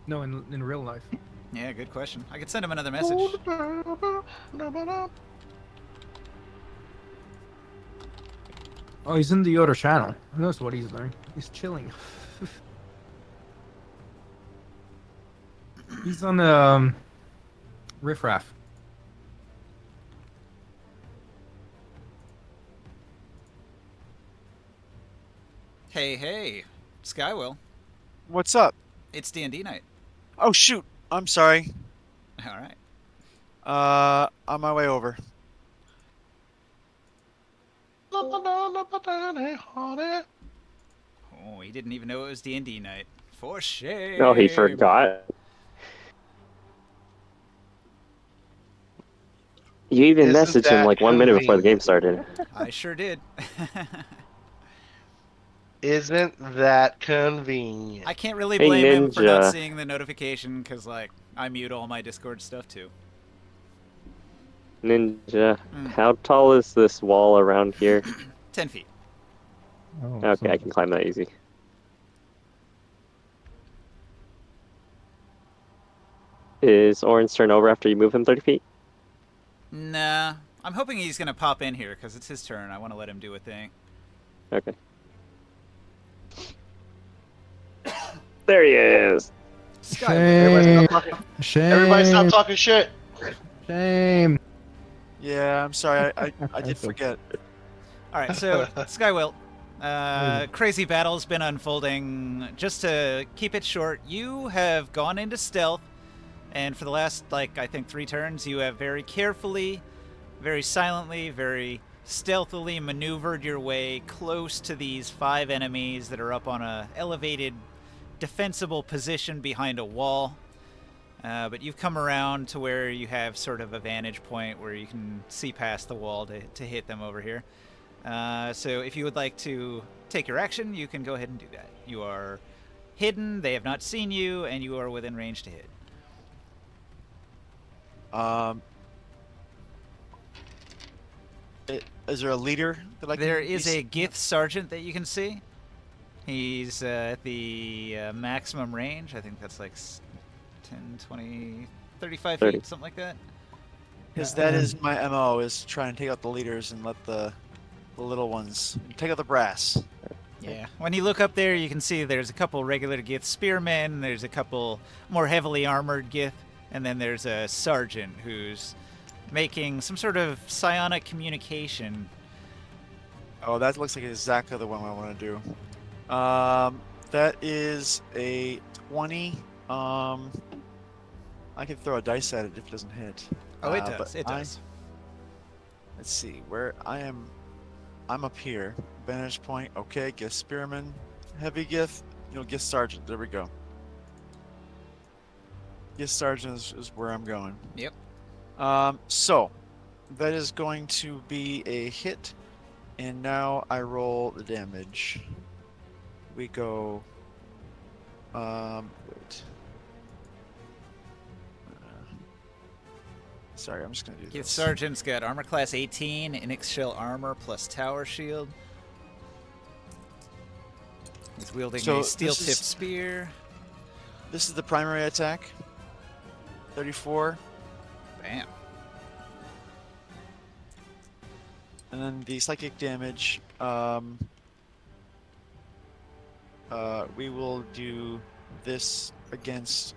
Speaker 6: No, in real life.
Speaker 1: Yeah, good question. I could send him another message.
Speaker 6: Oh, he's in the other channel. Who knows what he's doing? He's chilling. He's on the riffraff.
Speaker 1: Hey, Skywell.
Speaker 7: What's up?
Speaker 1: It's D&D night.
Speaker 7: Oh shoot! I'm sorry.
Speaker 1: All right.
Speaker 7: On my way over.
Speaker 1: Oh, he didn't even know it was D&D night. For shame.
Speaker 3: No, he forgot. You even
Speaker 2: Isn't
Speaker 3: messaged him
Speaker 2: that
Speaker 3: like 1 minute before the game
Speaker 2: convenient?
Speaker 3: started.
Speaker 1: I sure did.
Speaker 2: Isn't that convenient?
Speaker 1: I can't really
Speaker 3: Hey,
Speaker 1: blame him for not
Speaker 3: Ninja.
Speaker 1: seeing the notification because, like, I mute all my Discord stuff too.
Speaker 3: Ninja,
Speaker 1: Mm.
Speaker 3: how tall is this wall around here?
Speaker 1: 10 feet.
Speaker 6: Oh,
Speaker 3: Okay, I can climb that easy. Is Orin's turn over after you move him 30 feet?
Speaker 1: Nah. I'm hoping he's going to pop in here because it's his turn. I want to let him do a thing.
Speaker 3: Okay. There he is.
Speaker 6: Shame. Shame.
Speaker 2: Everybody stop talking shit.
Speaker 6: Shame.
Speaker 7: Yeah, I'm sorry. I did forget.
Speaker 1: All right, so Skywell, crazy battle's been unfolding. Just to keep it short, you have gone into stealth, and for the last, like, I think 3 turns, you have very carefully, very silently, very stealthily maneuvered your way close to these 5 enemies that are up on a elevated, defensible position behind a wall. But you've come around to where you have sort of a vantage point where you can see past the wall to hit them over here. So if you would like to take your action, you can go ahead and do that. You are hidden, they have not seen you, and you are within range to hit.
Speaker 7: Is there a leader that I can?
Speaker 1: There is a Gith sergeant that you can see. He's at the maximum range. I think that's like 10, 20, 35
Speaker 3: 30.
Speaker 1: feet, something like that.
Speaker 7: Because that is my MO, is to try and take out the leaders and let the little ones take out the brass.
Speaker 1: Yeah. When you look up there, you can see there's a couple regular Gith spearmen, there's a couple more heavily armored Gith, and then there's a sergeant who's making some sort of psionic communication.
Speaker 7: Oh, that looks like exactly the one I want to do. That is a 20. I can throw a dice at it if it doesn't hit.
Speaker 1: Oh, it
Speaker 7: but
Speaker 1: does. It does.
Speaker 7: Let's see where I am. I'm up here. Vantage point. Okay, Gith Spearman. Heavy Gith. Gith Sergeant. There we go. Gith Sergeant is where I'm going.
Speaker 1: Yep.
Speaker 7: So that is going to be a hit, and now I roll the damage. We go. Wait. Sorry, I'm just gonna do
Speaker 1: Gith
Speaker 7: this.
Speaker 1: sergeant's got armor class 18, Inix shell armor plus tower shield. He's wielding
Speaker 7: So
Speaker 1: a steel-tipped
Speaker 7: this is-
Speaker 1: spear.
Speaker 7: This is the primary attack. 34,
Speaker 1: Bam.
Speaker 7: and then the psychic damage. We will do this against.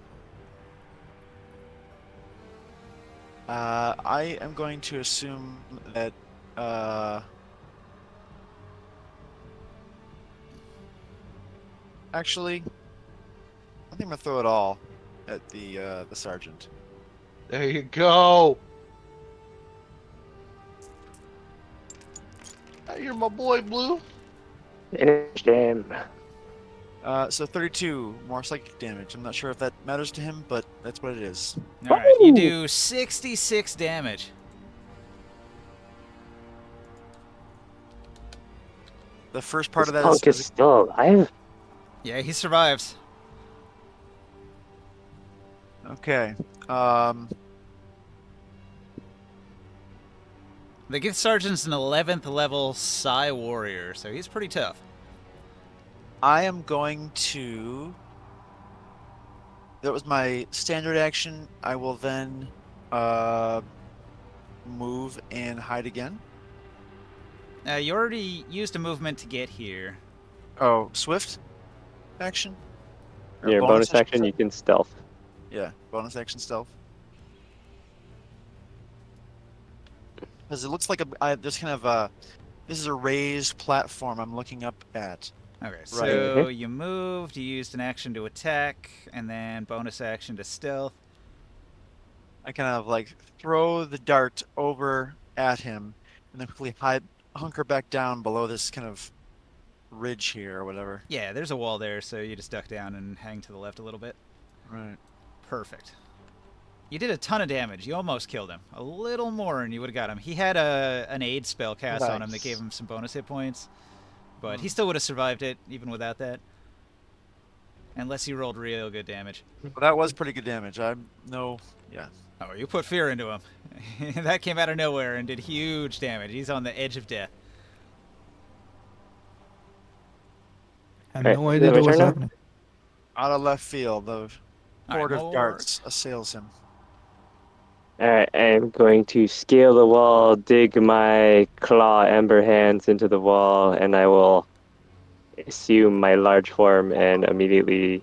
Speaker 7: I am going to assume that. Actually, I think I'm gonna throw it all at the sergeant.
Speaker 2: There you go. You're my boy, Blue.
Speaker 3: Finish him.
Speaker 7: So 32 more psychic damage. I'm not sure if that matters to him, but that's what it is.
Speaker 1: All right, you
Speaker 3: Woo!
Speaker 1: do 66 damage.
Speaker 7: The first part
Speaker 3: This
Speaker 7: of that is
Speaker 3: punk is
Speaker 7: physical.
Speaker 3: still alive.
Speaker 1: Yeah, he survives.
Speaker 7: Okay.
Speaker 1: The Gith Sergeant's an 11th level Psi Warrior, so he's pretty tough.
Speaker 7: I am going to. That was my standard action. I will then move and hide again.
Speaker 1: You already used a movement to get here.
Speaker 7: Oh, swift action? Or
Speaker 3: Your bonus action,
Speaker 7: sorry.
Speaker 3: you can stealth.
Speaker 7: Yeah, bonus action stealth. Because it looks like there's kind of a. This is a raised platform I'm looking up at.
Speaker 1: Okay,
Speaker 7: Right.
Speaker 1: so you moved, you used an action to attack, and then bonus action to stealth.
Speaker 7: I kind of like throw the dart over at him, and then quickly hunker back down below this kind of ridge here or whatever.
Speaker 1: Yeah, there's a wall there, so you just duck down and hang to the left a little bit.
Speaker 7: Right.
Speaker 1: Perfect. You did a ton of damage. You almost killed him. A little more and you would have got him. He had an aid spell cast on him that
Speaker 7: Nice.
Speaker 1: gave him some bonus hit points. But he still would have survived it, even without that. Unless he rolled real good damage.
Speaker 7: Well, that was pretty good damage. Yeah.
Speaker 1: Oh, you put fear into him. That came out of nowhere and did huge damage. He's on the edge of death.
Speaker 6: I had
Speaker 3: Hey,
Speaker 6: no
Speaker 3: is
Speaker 6: idea
Speaker 3: it my
Speaker 6: that was
Speaker 3: turn now?
Speaker 6: happening.
Speaker 7: Out of left field, the
Speaker 1: All
Speaker 7: horde
Speaker 1: right,
Speaker 7: of
Speaker 1: more
Speaker 7: darts assails him.
Speaker 3: Alright, I'm going to scale the wall, dig my claw ember hands into the wall, and I will assume my large form and immediately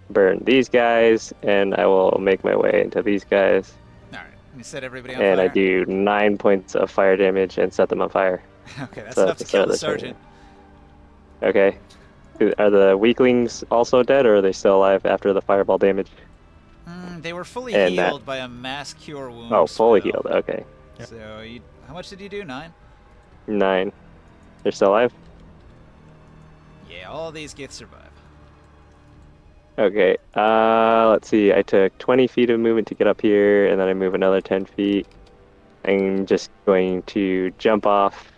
Speaker 3: burn these guys, and I will make my way into these guys.
Speaker 1: All right, you set everybody on
Speaker 3: And I
Speaker 1: fire.
Speaker 3: do 9 points of fire damage and set them on fire.
Speaker 1: Okay, that's
Speaker 3: So
Speaker 1: enough
Speaker 3: at
Speaker 1: to
Speaker 3: the
Speaker 1: kill
Speaker 3: start
Speaker 1: the
Speaker 3: of the turn.
Speaker 1: sergeant.
Speaker 3: Okay. Are the weaklings also dead, or are they still alive after the fireball damage?
Speaker 1: They were fully
Speaker 3: And that-
Speaker 1: healed by a mass cure wound.
Speaker 3: Oh, fully
Speaker 1: spell.
Speaker 3: healed. Okay.
Speaker 6: Yep.
Speaker 1: So how much did you do? 9?
Speaker 3: 9. They're still alive?
Speaker 1: Yeah, all these Gith survive.
Speaker 3: Okay. Let's see. I took 20 feet of movement to get up here, and then I move another 10 feet. I'm just going to jump off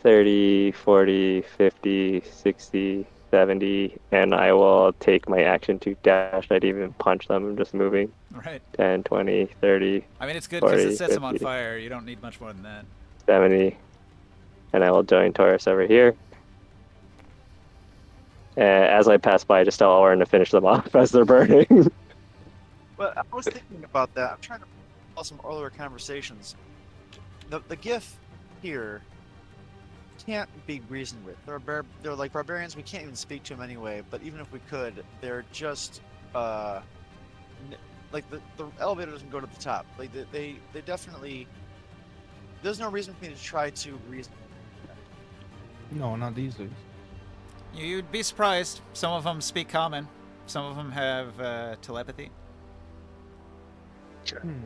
Speaker 3: 30, 40, 50, 60, 70, and I will take my action to dash. I'd even punch them. I'm just moving.
Speaker 1: Right.
Speaker 3: 10, 20, 30,
Speaker 1: I mean, it's good because
Speaker 3: 40,
Speaker 1: it sets them on
Speaker 3: 50.
Speaker 1: fire. You don't need much more than that.
Speaker 3: 70, and I will join Taurus over here. As I pass by, just tell Oren to finish them off as they're burning.
Speaker 7: But I was thinking about that. I'm trying to recall some earlier conversations. The Gith here can't be reasoned with. They're like barbarians. We can't even speak to them anyway. But even if we could, they're just like the elevator doesn't go to the top. Like they definitely. There's no reason for me to try to reason.
Speaker 6: No, not these days.
Speaker 1: You'd be surprised. Some of them speak common. Some of them have telepathy.
Speaker 6: Hmm.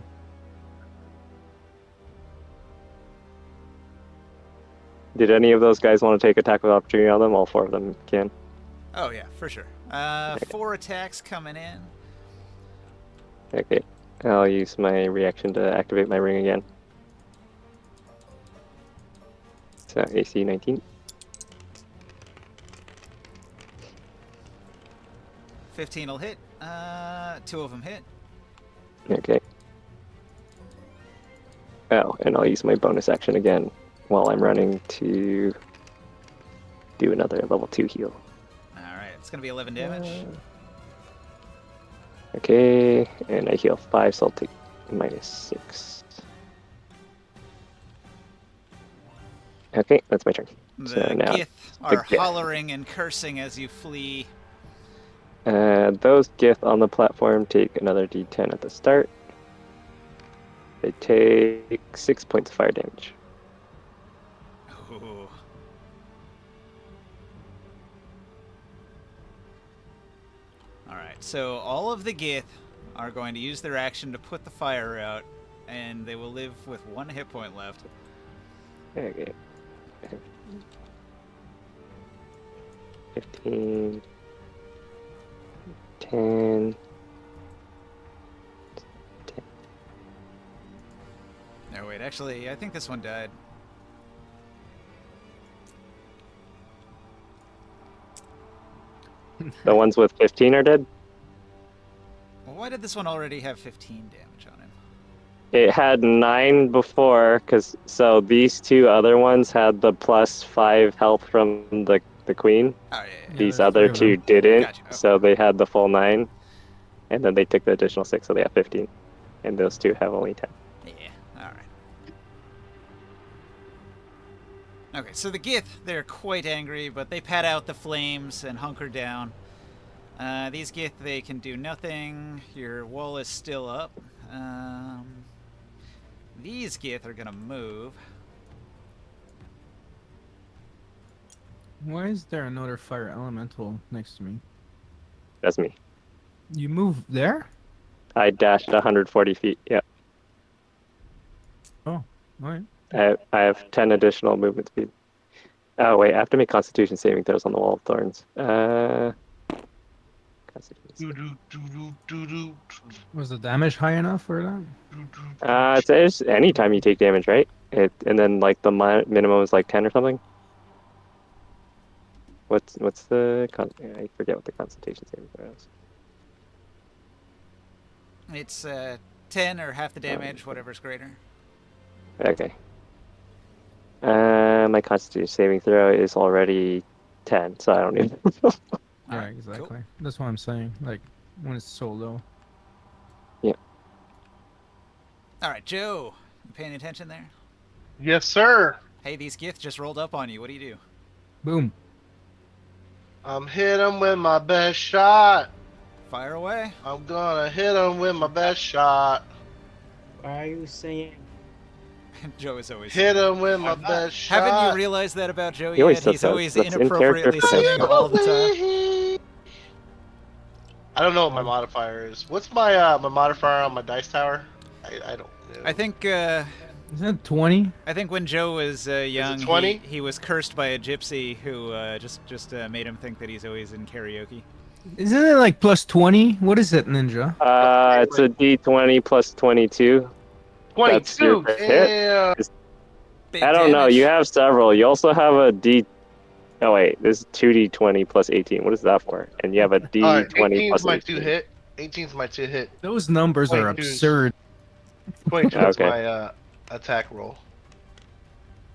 Speaker 3: Did any of those guys want to take attack of opportunity on them? All 4 of them can.
Speaker 1: Oh yeah, for sure. 4 attacks coming in.
Speaker 3: Okay. I'll use my reaction to activate my ring again. So AC 19.
Speaker 1: 15 will hit. 2 of them hit.
Speaker 3: Okay. Oh, and I'll use my bonus action again while I'm running to do another level 2 heal.
Speaker 1: All right, it's gonna be 11 damage.
Speaker 3: Okay, and I heal 5, so I'll take -6. Okay, that's my turn.
Speaker 1: The
Speaker 3: So now,
Speaker 1: Gith are
Speaker 3: Gith.
Speaker 1: hollering and cursing as you flee.
Speaker 3: those Gith on the platform take another D10 at the start. They take 6 points of fire damage.
Speaker 1: Ooh. All right, so all of the Gith are going to use their action to put the fire out, and they will live with 1 hit point left.
Speaker 3: Okay. 15. 10.
Speaker 1: No, wait, actually, I think this one died.
Speaker 3: The ones with 15 are dead?
Speaker 1: Well, why did this one already have 15 damage on him?
Speaker 3: It had 9 before, so these two other ones had the +5 health from the queen.
Speaker 1: Oh, yeah.
Speaker 6: Yeah,
Speaker 3: These
Speaker 6: there's three
Speaker 3: other
Speaker 6: of
Speaker 3: two
Speaker 6: them.
Speaker 3: didn't,
Speaker 1: Gotcha. Okay.
Speaker 3: so they had the full 9, and then they took the additional 6, so they have 15. And those two have only 10.
Speaker 1: Yeah, alright. Okay, so the Gith, they're quite angry, but they pat out the flames and hunker down. These Gith, they can do nothing. Your wall is still up. These Gith are gonna move.
Speaker 6: Why is there another fire elemental next to me?
Speaker 3: That's me.
Speaker 6: You move there?
Speaker 3: I dashed 140 feet. Yeah.
Speaker 6: Oh, alright.
Speaker 3: I have 10 additional movement speed. Oh, wait. I have to make Constitution saving throws on the Wall of Thorns. Constitution.
Speaker 6: Was the damage high enough for that?
Speaker 3: It's anytime you take damage, right? And then, like, the minimum is, like, 10 or something? What's the... I forget what the Constitution saving throw is.
Speaker 1: It's 10 or half the damage, whatever's greater.
Speaker 3: Okay. My Constitution saving throw is already 10, so I don't even know.
Speaker 6: Yeah,
Speaker 1: Alright,
Speaker 6: exactly.
Speaker 1: cool.
Speaker 6: That's what I'm saying. Like, when it's so low.
Speaker 1: Alright, Joe, you paying attention there?
Speaker 2: Yes, sir.
Speaker 1: Hey, these Gith just rolled up on you. What do you do?
Speaker 6: Boom.
Speaker 2: I'm hit him with my best shot.
Speaker 1: Fire away?
Speaker 2: I'm gonna hit him with my best shot.
Speaker 5: Why are you saying?
Speaker 1: Joe is always
Speaker 2: Hit
Speaker 1: singing.
Speaker 2: him with my best shot.
Speaker 1: Haven't you realized that about Joe
Speaker 3: He always
Speaker 1: yet?
Speaker 3: says
Speaker 1: He's
Speaker 3: that.
Speaker 1: always
Speaker 3: That's in character
Speaker 1: inappropriately
Speaker 3: for him.
Speaker 1: singing all the time.
Speaker 2: I don't know what my modifier is. What's my my modifier on my dice tower? I don't know.
Speaker 1: I think
Speaker 6: Is that 20?
Speaker 1: when Joe was young,
Speaker 2: 20?
Speaker 1: he was cursed by a gypsy who just made him think that he's always in karaoke.
Speaker 6: Isn't it like plus 20? What is it, Ninja?
Speaker 3: It's a D20 plus 22. That's your
Speaker 2: 22.
Speaker 3: hit?
Speaker 2: Damn.
Speaker 1: Big
Speaker 3: I don't know.
Speaker 1: damage.
Speaker 3: You have several. You also have a D. Oh wait, this is 2D20 plus 18. What is that for? And you have a
Speaker 2: Alright,
Speaker 3: D20
Speaker 2: 18's
Speaker 3: plus
Speaker 2: my
Speaker 3: 18.
Speaker 2: 2 hit. 18's my 2 hit.
Speaker 6: Those numbers are
Speaker 2: 22's
Speaker 6: absurd.
Speaker 2: 22 is
Speaker 3: Okay.
Speaker 2: my attack roll.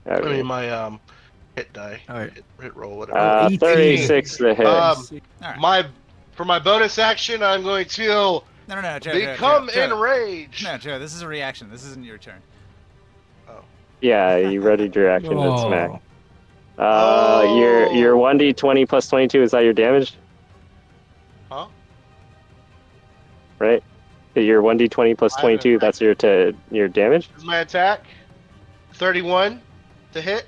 Speaker 2: I
Speaker 3: Okay.
Speaker 2: mean my hit die.
Speaker 6: Alright.
Speaker 2: Hit roll, whatever.
Speaker 6: 18.
Speaker 3: 36 the hit.
Speaker 1: Alright.
Speaker 2: For my bonus action, I'm going to
Speaker 1: No, Joe.
Speaker 2: become
Speaker 1: Joe.
Speaker 2: enraged.
Speaker 1: No, Joe, this is a reaction. This isn't your turn.
Speaker 3: Yeah, you readied your action to
Speaker 6: Oh.
Speaker 3: smack.
Speaker 2: Oh.
Speaker 3: Your 1D20 plus 22, is that your damage?
Speaker 2: Huh?
Speaker 3: Right? Your 1D20 plus
Speaker 2: I haven't
Speaker 3: 22, that's your damage?
Speaker 2: This is my attack. 31 to hit.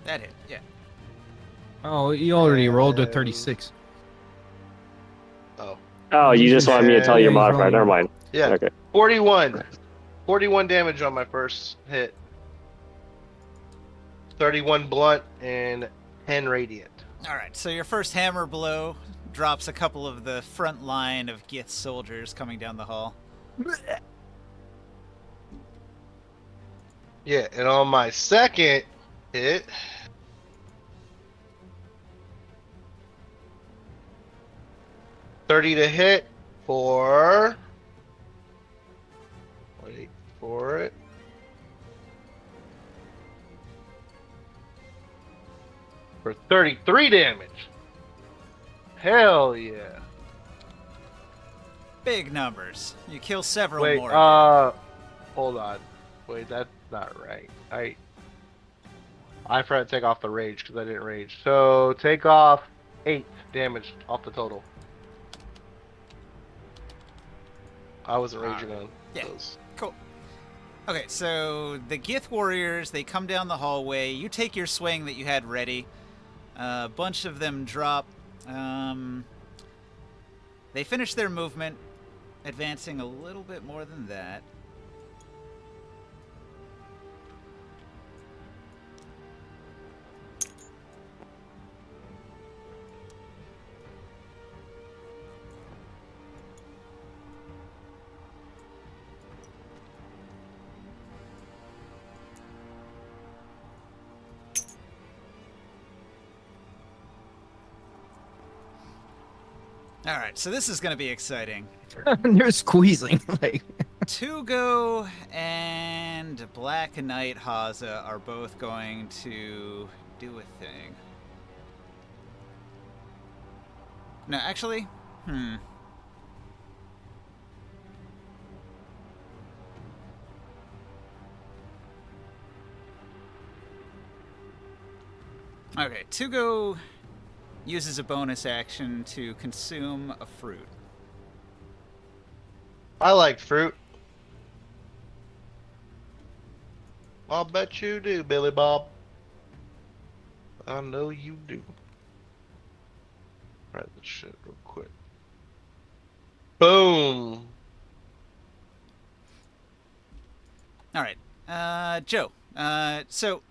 Speaker 1: That hit, yeah.
Speaker 6: Oh, you already rolled a 36.
Speaker 2: Oh.
Speaker 3: Oh, you just wanted me to tell
Speaker 6: Yeah,
Speaker 3: your
Speaker 6: he's
Speaker 3: modifier.
Speaker 6: rolling.
Speaker 3: Never mind.
Speaker 2: Yeah.
Speaker 3: Okay.
Speaker 2: 41. 41 damage on my first hit. 31 blunt and 10 radiant.
Speaker 1: Alright, so your first hammer blow drops a couple of the front line of Gith soldiers coming down the hall.
Speaker 2: Yeah, and on my second hit, $30 to hit for. Wait for it. For 33 damage. Hell yeah.
Speaker 1: Big numbers. You kill several
Speaker 2: Wait,
Speaker 1: more.
Speaker 2: hold on. Wait, that's not right. I forgot to take off the rage because I didn't rage. So take off 8 damage off the total. I wasn't raging on
Speaker 1: Yeah.
Speaker 2: those.
Speaker 1: Cool. Okay, so the Gith warriors, they come down the hallway. You take your swing that you had ready. A bunch of them drop. They finish their movement, advancing a little bit more than that. All right, so this is going to be exciting.
Speaker 6: They're squeezing. Like,
Speaker 1: Tugo and Black Knight Haza are both going to do a thing. No, actually, Okay, Tugo uses a bonus action to consume a fruit.
Speaker 2: I like fruit. I'll bet you do, Billy Bob. I know you do. Write this shit real quick. Boom.
Speaker 1: All right, Joe. So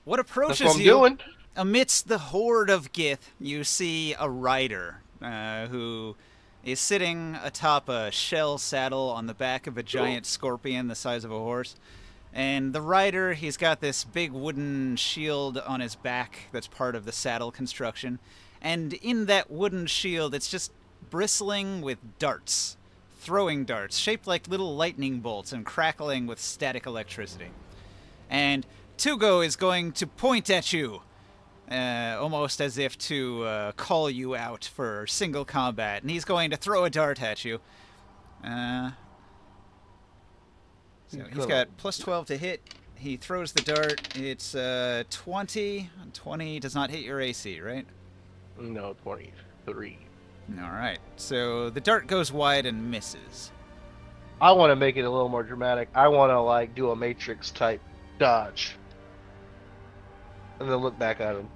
Speaker 1: what
Speaker 2: That's
Speaker 1: approaches
Speaker 2: what I'm
Speaker 1: you?
Speaker 2: doing.
Speaker 1: Amidst the horde of Gith, you see a rider who is sitting atop a shell saddle on the back of a giant scorpion the size of a horse. And the rider, he's got this big wooden shield on his back that's part of the saddle construction. And in that wooden shield, it's just bristling with darts, throwing darts, shaped like little lightning bolts and crackling with static electricity. And Tugo is going to point at you, almost as if to call you out for single combat. And he's going to throw a dart at you. So he's got plus 12 to hit. He throws the dart. It's 20. 20 does not hit your AC, right?
Speaker 2: No, 23.
Speaker 1: All right. So the dart goes wide and misses.
Speaker 2: I want to make it a little more dramatic. I want to like do a Matrix type dodge, and then look back at him.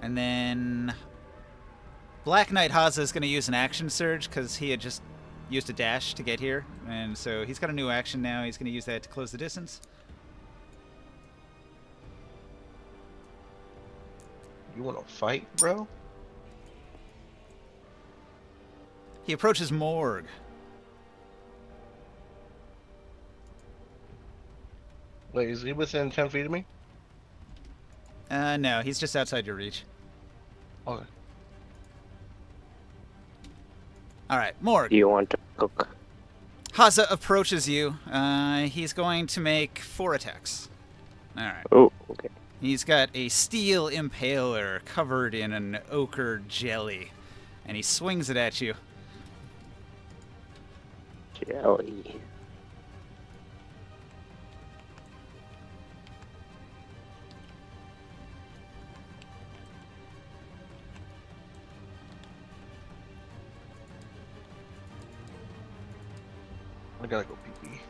Speaker 1: And then Black Knight Haza is going to use an action surge because he had just used a dash to get here. And so he's got a new action now. He's going to use that to close the distance.
Speaker 2: You want to fight, bro?
Speaker 1: He approaches Morg.
Speaker 2: Wait, is he within 10 feet of me?
Speaker 1: No, he's just outside your reach.
Speaker 2: Okay.
Speaker 1: All right, Morg.
Speaker 3: Do you want to cook?
Speaker 1: Haza approaches you. He's going to make 4 attacks. All right.
Speaker 3: Oh, okay.
Speaker 1: He's got a steel impaler covered in an ochre jelly, and he swings it at you.
Speaker 3: Jelly.
Speaker 2: I gotta go pee pee.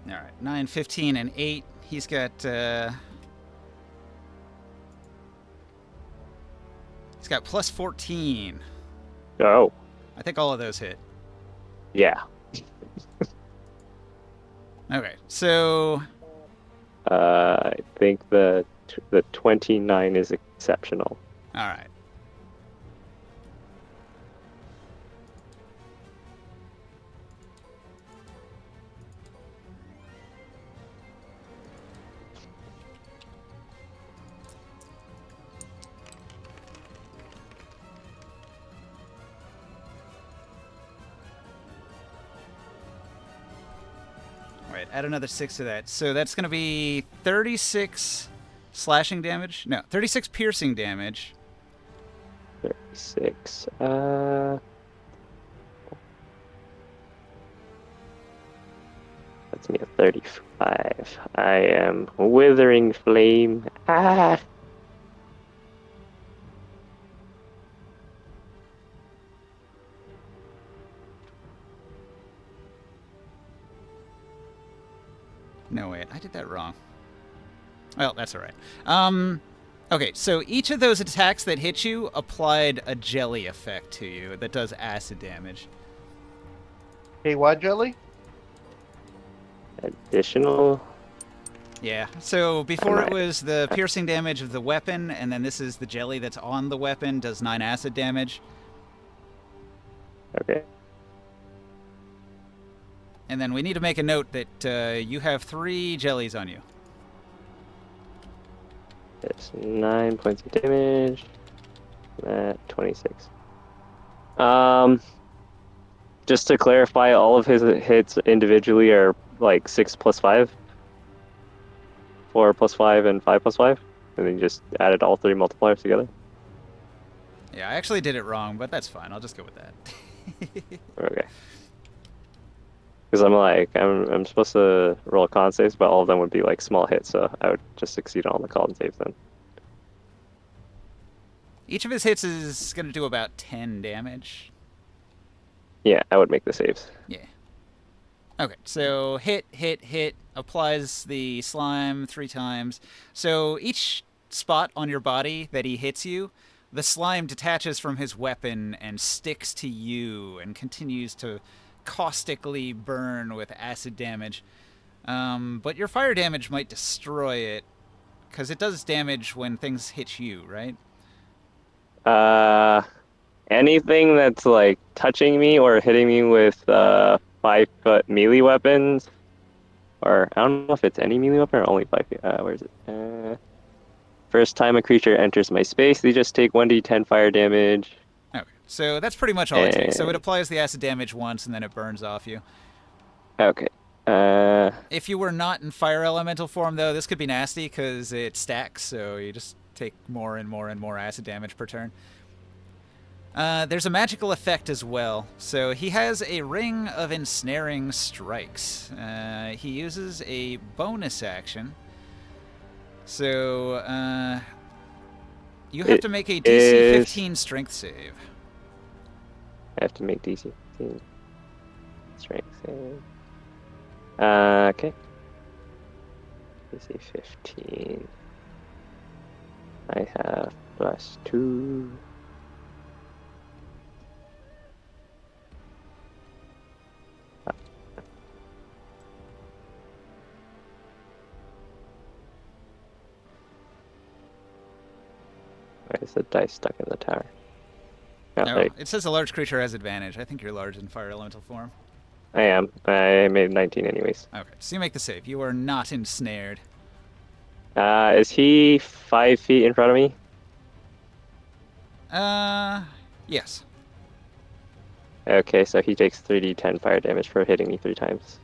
Speaker 1: All right, 9, 15, and 8. He's got plus 14.
Speaker 3: Oh,
Speaker 1: I think all of those hit.
Speaker 3: yeah.
Speaker 1: Okay, so
Speaker 3: I think the 29 is exceptional.
Speaker 1: all right. Wait, add another 6 to that. So that's going to be 36 slashing damage. No, 36 piercing damage.
Speaker 3: 36. That's me at 35. I am withering flame. Ah!
Speaker 1: No, wait, I did that wrong. Well, that's all right. Okay, so each of those attacks that hit you applied a jelly effect to you that does acid damage.
Speaker 2: Hey, what jelly?
Speaker 3: Additional.
Speaker 1: Yeah, so before it
Speaker 3: Alright.
Speaker 1: was the piercing damage of the weapon, and then this is the jelly that's on the weapon, does 9 acid damage.
Speaker 3: Okay.
Speaker 1: And then we need to make a note that you have 3 jellies on you.
Speaker 3: It's 9 points of damage. That 26. Just to clarify, all of his hits individually are like 6 plus 5, 4 plus 5, and 5 plus 5, and then you just added all 3 multipliers together.
Speaker 1: Yeah, I actually did it wrong, but that's fine. I'll just go with that.
Speaker 3: Okay. Because I'm supposed to roll con saves, but all of them would be like small hits, so I would just succeed on all the con saves then.
Speaker 1: Each of his hits is going to do about 10 damage.
Speaker 3: Yeah, I would make the saves.
Speaker 1: Yeah. Okay, so hit, applies the slime 3 times. So each spot on your body that he hits you, the slime detaches from his weapon and sticks to you and continues to caustically burn with acid damage. But your fire damage might destroy it, because it does damage when things hit you, right?
Speaker 3: Anything that's like touching me or hitting me with 5-foot melee weapons, or I don't know if it's any melee weapon or only 5 feet. Where is it? First time a creature enters my space, they just take 1d10 fire damage.
Speaker 1: Okay, so that's pretty much all it takes. So it applies the acid damage once, and then it burns off you.
Speaker 3: Okay.
Speaker 1: If you were not in fire elemental form, though, this could be nasty because it stacks, so you just take more and more and more acid damage per turn. There's a magical effect as well. So he has a ring of ensnaring strikes. He uses a bonus action. So you have to make a DC 15 strength save.
Speaker 3: I have to make DC 15 strength save. Okay. DC 15. I have +2. Why is the dice stuck in the tower?
Speaker 1: No, it says a large creature has advantage. I think you're large in fire elemental form.
Speaker 3: I am. I made 19 anyways.
Speaker 1: Okay, so you make the save. You are not ensnared.
Speaker 3: Is he 5 feet in front of me?
Speaker 1: Yes.
Speaker 3: Okay, so he takes 3d10 fire damage for hitting me 3 times.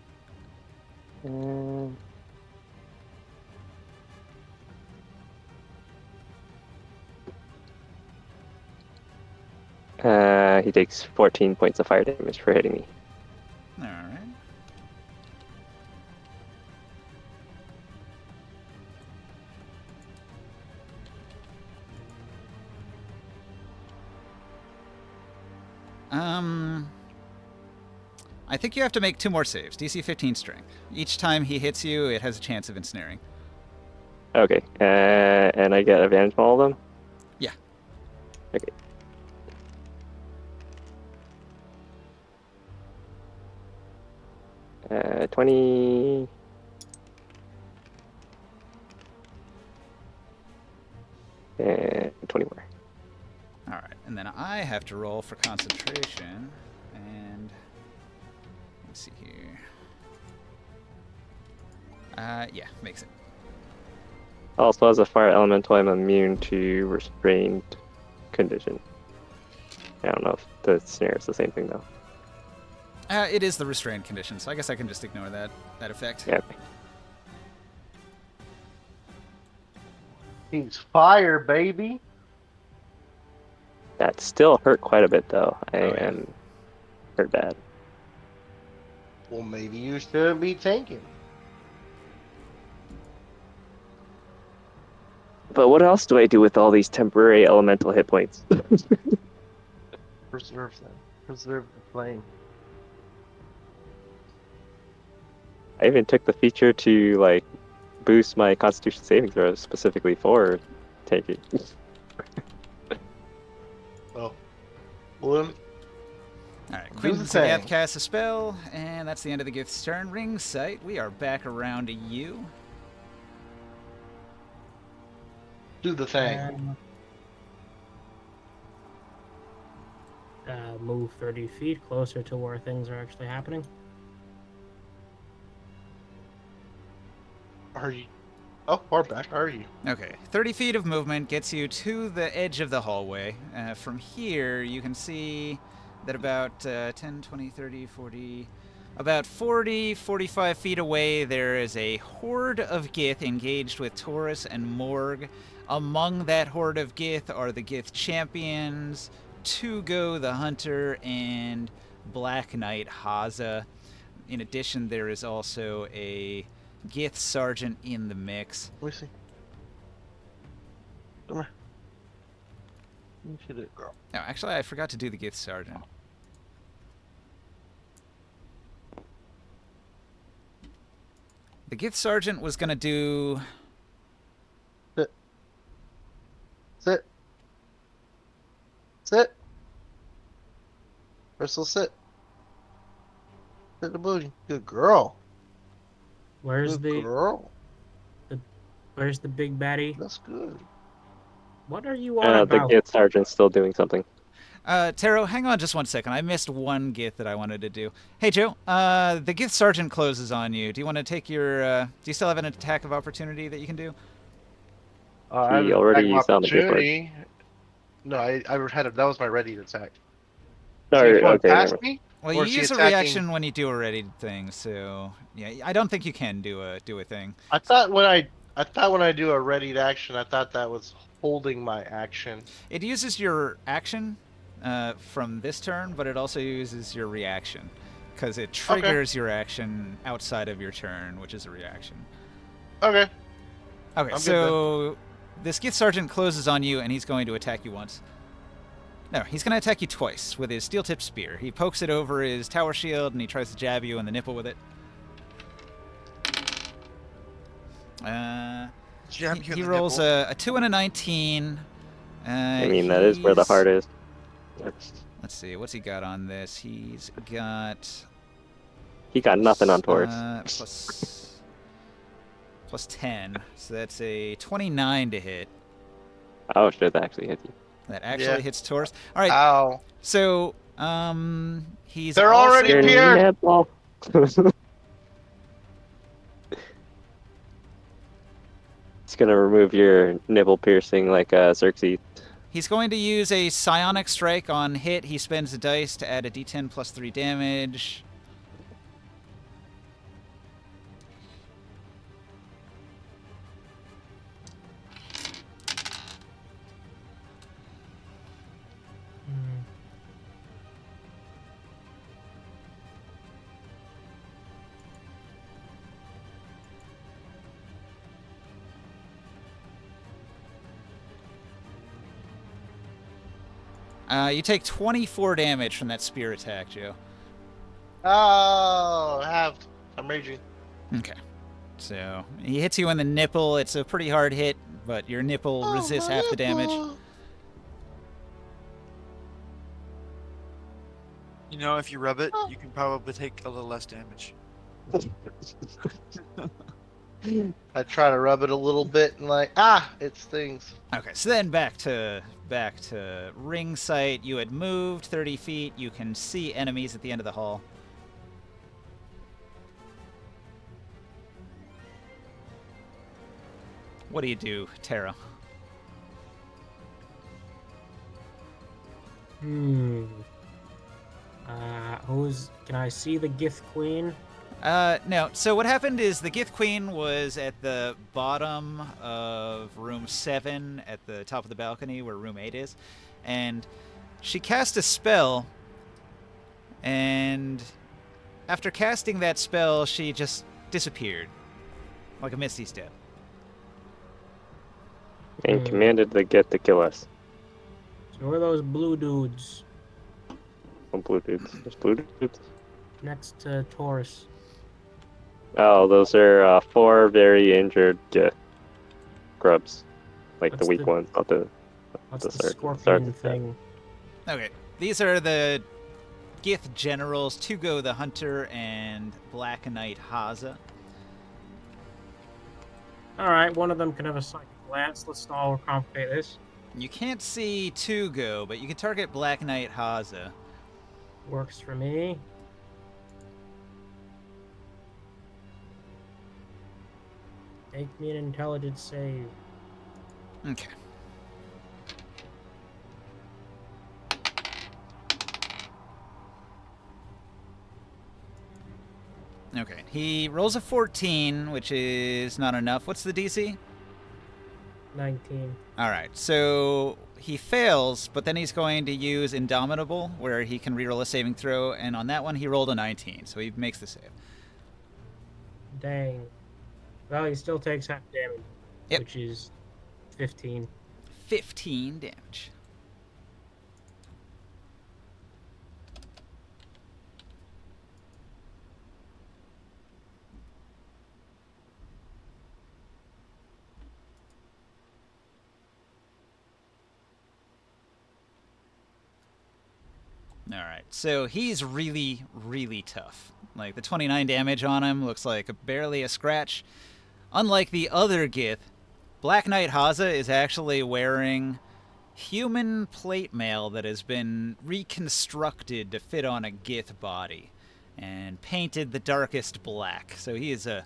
Speaker 3: He takes 14 points of fire damage for hitting me.
Speaker 1: All right. I think you have to make 2 more saves. DC 15 strength. Each time he hits you, it has a chance of ensnaring.
Speaker 3: Okay, and I get advantage on all of them?
Speaker 1: Yeah.
Speaker 3: Okay. Uh, 20... And 20 more.
Speaker 1: All right, and then I have to roll for concentration, and let's see here. Yeah, makes it.
Speaker 3: Also, as a fire elemental, I'm immune to restrained condition. I don't know if the snare is the same thing though.
Speaker 1: It is the restrained condition, so I guess I can just ignore that effect.
Speaker 3: Yeah.
Speaker 2: He's fire, baby.
Speaker 3: That still hurt quite a bit though. I
Speaker 1: yeah.
Speaker 3: am hurt bad.
Speaker 2: Well, maybe you shouldn't be tanking.
Speaker 3: But what else do I do with all these temporary elemental hit points?
Speaker 2: Preserve them. Preserve the flame.
Speaker 3: I even took the feature to like boost my Constitution saving throws specifically for tanking.
Speaker 2: Well, well,
Speaker 1: All right, Queen
Speaker 2: the
Speaker 1: Sagath
Speaker 2: thing.
Speaker 1: casts a spell, and that's the end of the Gith's turn. Ring sight, we are back around to you.
Speaker 2: do the thing.
Speaker 5: move 30 feet closer to where things are actually happening.
Speaker 2: Are you? Oh, far back are you?
Speaker 1: Okay, 30 feet of movement gets you to the edge of the hallway. From here, you can see that about 10, 20, 30, 40... About 40, 45 feet away, there is a horde of Gith engaged with Taurus and Morg. Among that horde of Gith are the Gith champions, Tugo the Hunter, and Black Knight Haza. In addition, there is also a Gith sergeant in the mix.
Speaker 2: Let me see. Come here. Let me see that girl.
Speaker 1: No, actually, I forgot to do the Gith sergeant. The Gith sergeant was gonna do...
Speaker 2: Sit. Sit. Sit. Crystal, sit. Sit the booty. Good girl.
Speaker 5: Where's
Speaker 2: Good girl.
Speaker 5: Where's the big baddie?
Speaker 2: That's good.
Speaker 5: What are you on
Speaker 3: The
Speaker 5: about?
Speaker 3: Gith sergeant's still doing something.
Speaker 1: Taro, hang on just one second. I missed one Gith that I wanted to do. Hey, Joe, the Gith sergeant closes on you. Do you want to take your... do you still have an attack of opportunity that you can do?
Speaker 3: He already used on the Gith word.
Speaker 2: No, I had that was my ready to attack.
Speaker 3: Sorry,
Speaker 2: Is he going
Speaker 3: okay.
Speaker 2: past
Speaker 3: Never.
Speaker 2: me?
Speaker 1: Well,
Speaker 2: Or
Speaker 1: you
Speaker 2: is he
Speaker 1: use a
Speaker 2: attacking-
Speaker 1: reaction when you do a ready thing, so... Yeah, I don't think you can do a thing.
Speaker 2: I thought when I do a ready to action, I thought that was holding my action.
Speaker 1: It uses your action from this turn, but it also uses your reaction. Because it triggers your action outside of your turn, which is a reaction.
Speaker 2: Okay.
Speaker 1: Okay,
Speaker 2: I'm
Speaker 1: so this Gith sergeant closes on you, and he's going to attack you once. No, he's going to attack you twice with his steel-tipped spear. He pokes it over his tower shield, and he tries to jab you in the nipple with it. He rolls a 2 and a 19.
Speaker 3: I mean, that is where the heart is.
Speaker 1: Let's see, what's he got on this? He's got...
Speaker 3: He got nothing on Taurus.
Speaker 1: Plus 10, so that's a 29 to hit.
Speaker 3: Oh shit, that actually hit you.
Speaker 1: That actually hits Taurus. All right,
Speaker 2: Ow.
Speaker 1: so he's
Speaker 2: They're
Speaker 1: also...
Speaker 2: already here.
Speaker 3: Nipple. It's gonna remove your nipple piercing like Xerxes.
Speaker 1: He's going to use a psionic strike on hit. He spends a dice to add a d10 plus 3 damage. You take 24 damage from that spear attack, Joe.
Speaker 2: Oh, halved. I'm raging.
Speaker 1: Okay. So, he hits you in the nipple. It's a pretty hard hit, but your nipple resists half the damage.
Speaker 7: You know, if you rub it, you can probably take a little less damage.
Speaker 2: I try to rub it a little bit and it stings.
Speaker 1: Okay, so then back to ring sight. You had moved 30 feet. You can see enemies at the end of the hall. What do you do, Tara?
Speaker 5: Can I see the Gith Queen?
Speaker 1: No. So what happened is the Gith Queen was at the bottom of room 7 at the top of the balcony where room 8 is. And she cast a spell. And after casting that spell, she just disappeared. Like a misty step.
Speaker 3: And commanded the Gith to kill us.
Speaker 5: So who are those blue dudes
Speaker 3: Oh, blue dudes. There's blue dudes.
Speaker 5: next to Taurus?
Speaker 3: Oh, those are 4 very injured Gith grubs. Like
Speaker 5: What's
Speaker 3: the weak
Speaker 5: the-
Speaker 3: ones, not the...
Speaker 5: What's
Speaker 3: the
Speaker 5: the
Speaker 3: sergeant.
Speaker 5: scorpion
Speaker 3: Sergeant.
Speaker 5: thing?
Speaker 1: Okay. These are the Gith generals, Tugo the Hunter and Black Knight Haza.
Speaker 5: Alright, one of them can have a psychic lance. Let's not overcomplicate this.
Speaker 1: You can't see Tugo, but you can target Black Knight Haza.
Speaker 5: Works for me. Make me an intelligence save.
Speaker 1: Okay. Okay. He rolls a 14, which is not enough. What's the DC?
Speaker 5: 19.
Speaker 1: All right. So he fails, but then he's going to use Indomitable, where he can reroll a saving throw, and on that one he rolled a 19, so he makes the save.
Speaker 5: Dang. Well, he still takes half damage,
Speaker 1: Yep.
Speaker 5: which is 15.
Speaker 1: 15 damage. All right, so he's really, really tough. Like, the 29 damage on him looks like barely a scratch. Unlike the other Gith, Black Knight Haza is actually wearing human plate mail that has been reconstructed to fit on a Gith body and painted the darkest black. So he is a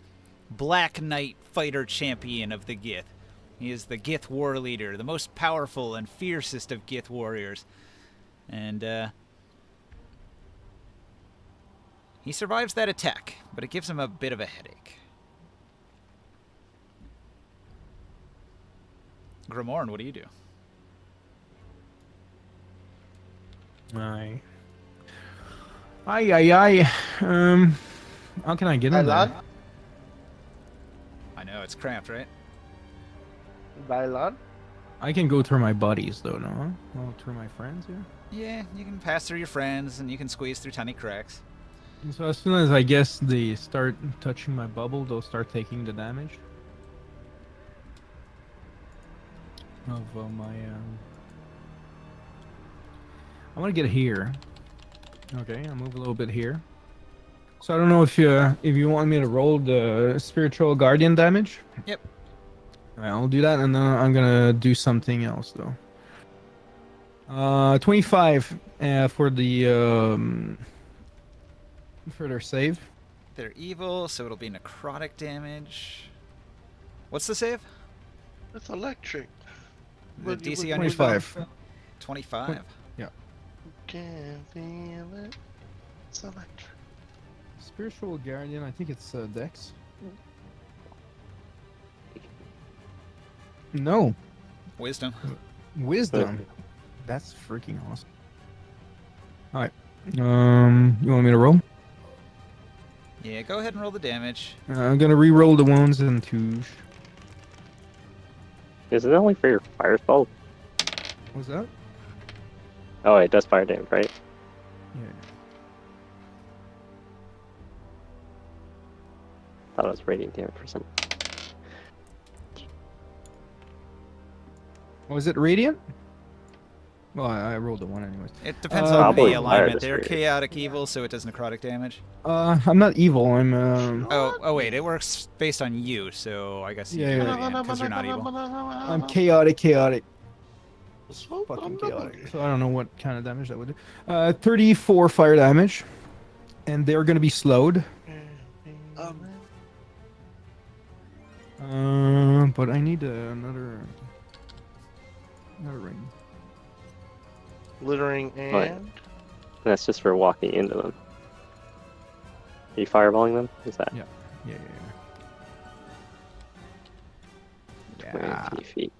Speaker 1: Black Knight fighter champion of the Gith. He is the Gith war leader, the most powerful and fiercest of Gith warriors. And, he survives that attack, but it gives him a bit of a headache. Grimorn, what do you do?
Speaker 6: Aye. Aye. How can I get in there?
Speaker 1: I know, it's cramped, right?
Speaker 2: Bailon?
Speaker 6: I can go through my buddies, though, no? Oh, through my friends here?
Speaker 1: Yeah, you can pass through your friends, and you can squeeze through tiny cracks.
Speaker 6: So as soon as I guess they start touching my bubble, they'll start taking the damage of my. I want to get here. Okay, I'll move a little bit here. So I don't know if you want me to roll the spiritual guardian damage.
Speaker 1: Yep.
Speaker 6: Alright, I'll do that, and then I'm gonna do something else though. 25 for the for their save.
Speaker 1: They're evil, so it'll be necrotic damage. What's the save?
Speaker 2: It's electric.
Speaker 1: The
Speaker 2: What-
Speaker 1: DC
Speaker 2: what-
Speaker 1: on your
Speaker 6: 25.
Speaker 1: 25.
Speaker 2: Can feel it. It's electric.
Speaker 6: Spiritual guardian, I think it's Dex. No,
Speaker 1: Wisdom.
Speaker 6: wisdom. That's freaking awesome. All right. You want me to roll?
Speaker 1: Yeah, go ahead and roll the damage.
Speaker 6: I'm gonna re-roll the wounds into.
Speaker 3: Is it only for your fire spell?
Speaker 6: What's that?
Speaker 3: Oh, it does fire damage, right?
Speaker 6: Yeah.
Speaker 3: Thought it was radiant damage for some.
Speaker 6: Was it radiant? Well, I rolled a 1 anyways.
Speaker 1: It depends
Speaker 6: Uh,
Speaker 1: on
Speaker 3: Probably
Speaker 1: the
Speaker 3: fire
Speaker 1: alignment. They're
Speaker 3: distributor.
Speaker 1: chaotic evil, so it does necrotic damage.
Speaker 6: I'm not evil. I'm
Speaker 1: Oh wait, it works based on you, so I guess
Speaker 6: Yeah,
Speaker 1: because you're not evil.
Speaker 6: I'm chaotic. Fucking chaotic. So I don't know what kind of damage that would do. 34 fire damage, and they're gonna be slowed. But I need another ring.
Speaker 2: Glittering
Speaker 3: Right.
Speaker 2: and
Speaker 3: That's just for walking into them. Are you fireballing them? Is that
Speaker 6: Yeah.
Speaker 3: 20 feet?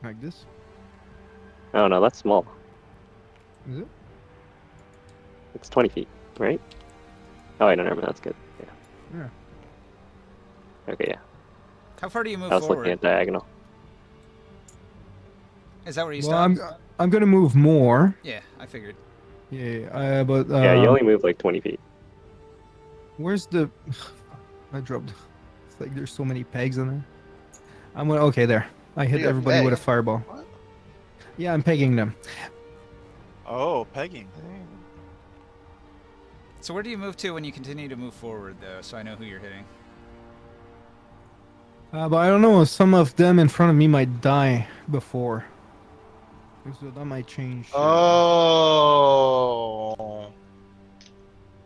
Speaker 6: Like this.
Speaker 3: Oh no, that's small.
Speaker 6: Is it?
Speaker 3: It's 20 feet, right? Oh wait, no, never mind. That's good. Yeah.
Speaker 6: Yeah.
Speaker 3: Okay, yeah.
Speaker 1: How far do you move
Speaker 3: I was
Speaker 1: forward?
Speaker 3: looking at diagonal.
Speaker 1: Is that where you
Speaker 6: Well,
Speaker 1: stop?
Speaker 6: I'm gonna move more.
Speaker 1: Yeah, I figured.
Speaker 6: Yeah. But
Speaker 3: Yeah, you only move like 20 feet.
Speaker 6: where's the? I dropped. It's like there's so many pegs in there. I'm gonna. Okay, there. I hit
Speaker 2: You got
Speaker 6: everybody with a
Speaker 2: pegs?
Speaker 6: fireball.
Speaker 2: What?
Speaker 6: Yeah, I'm pegging them.
Speaker 7: Oh, pegging.
Speaker 1: So where do you move to when you continue to move forward, though, so I know who you're hitting?
Speaker 6: But I don't know. Some of them in front of me might die before. So that might change.
Speaker 2: Oh.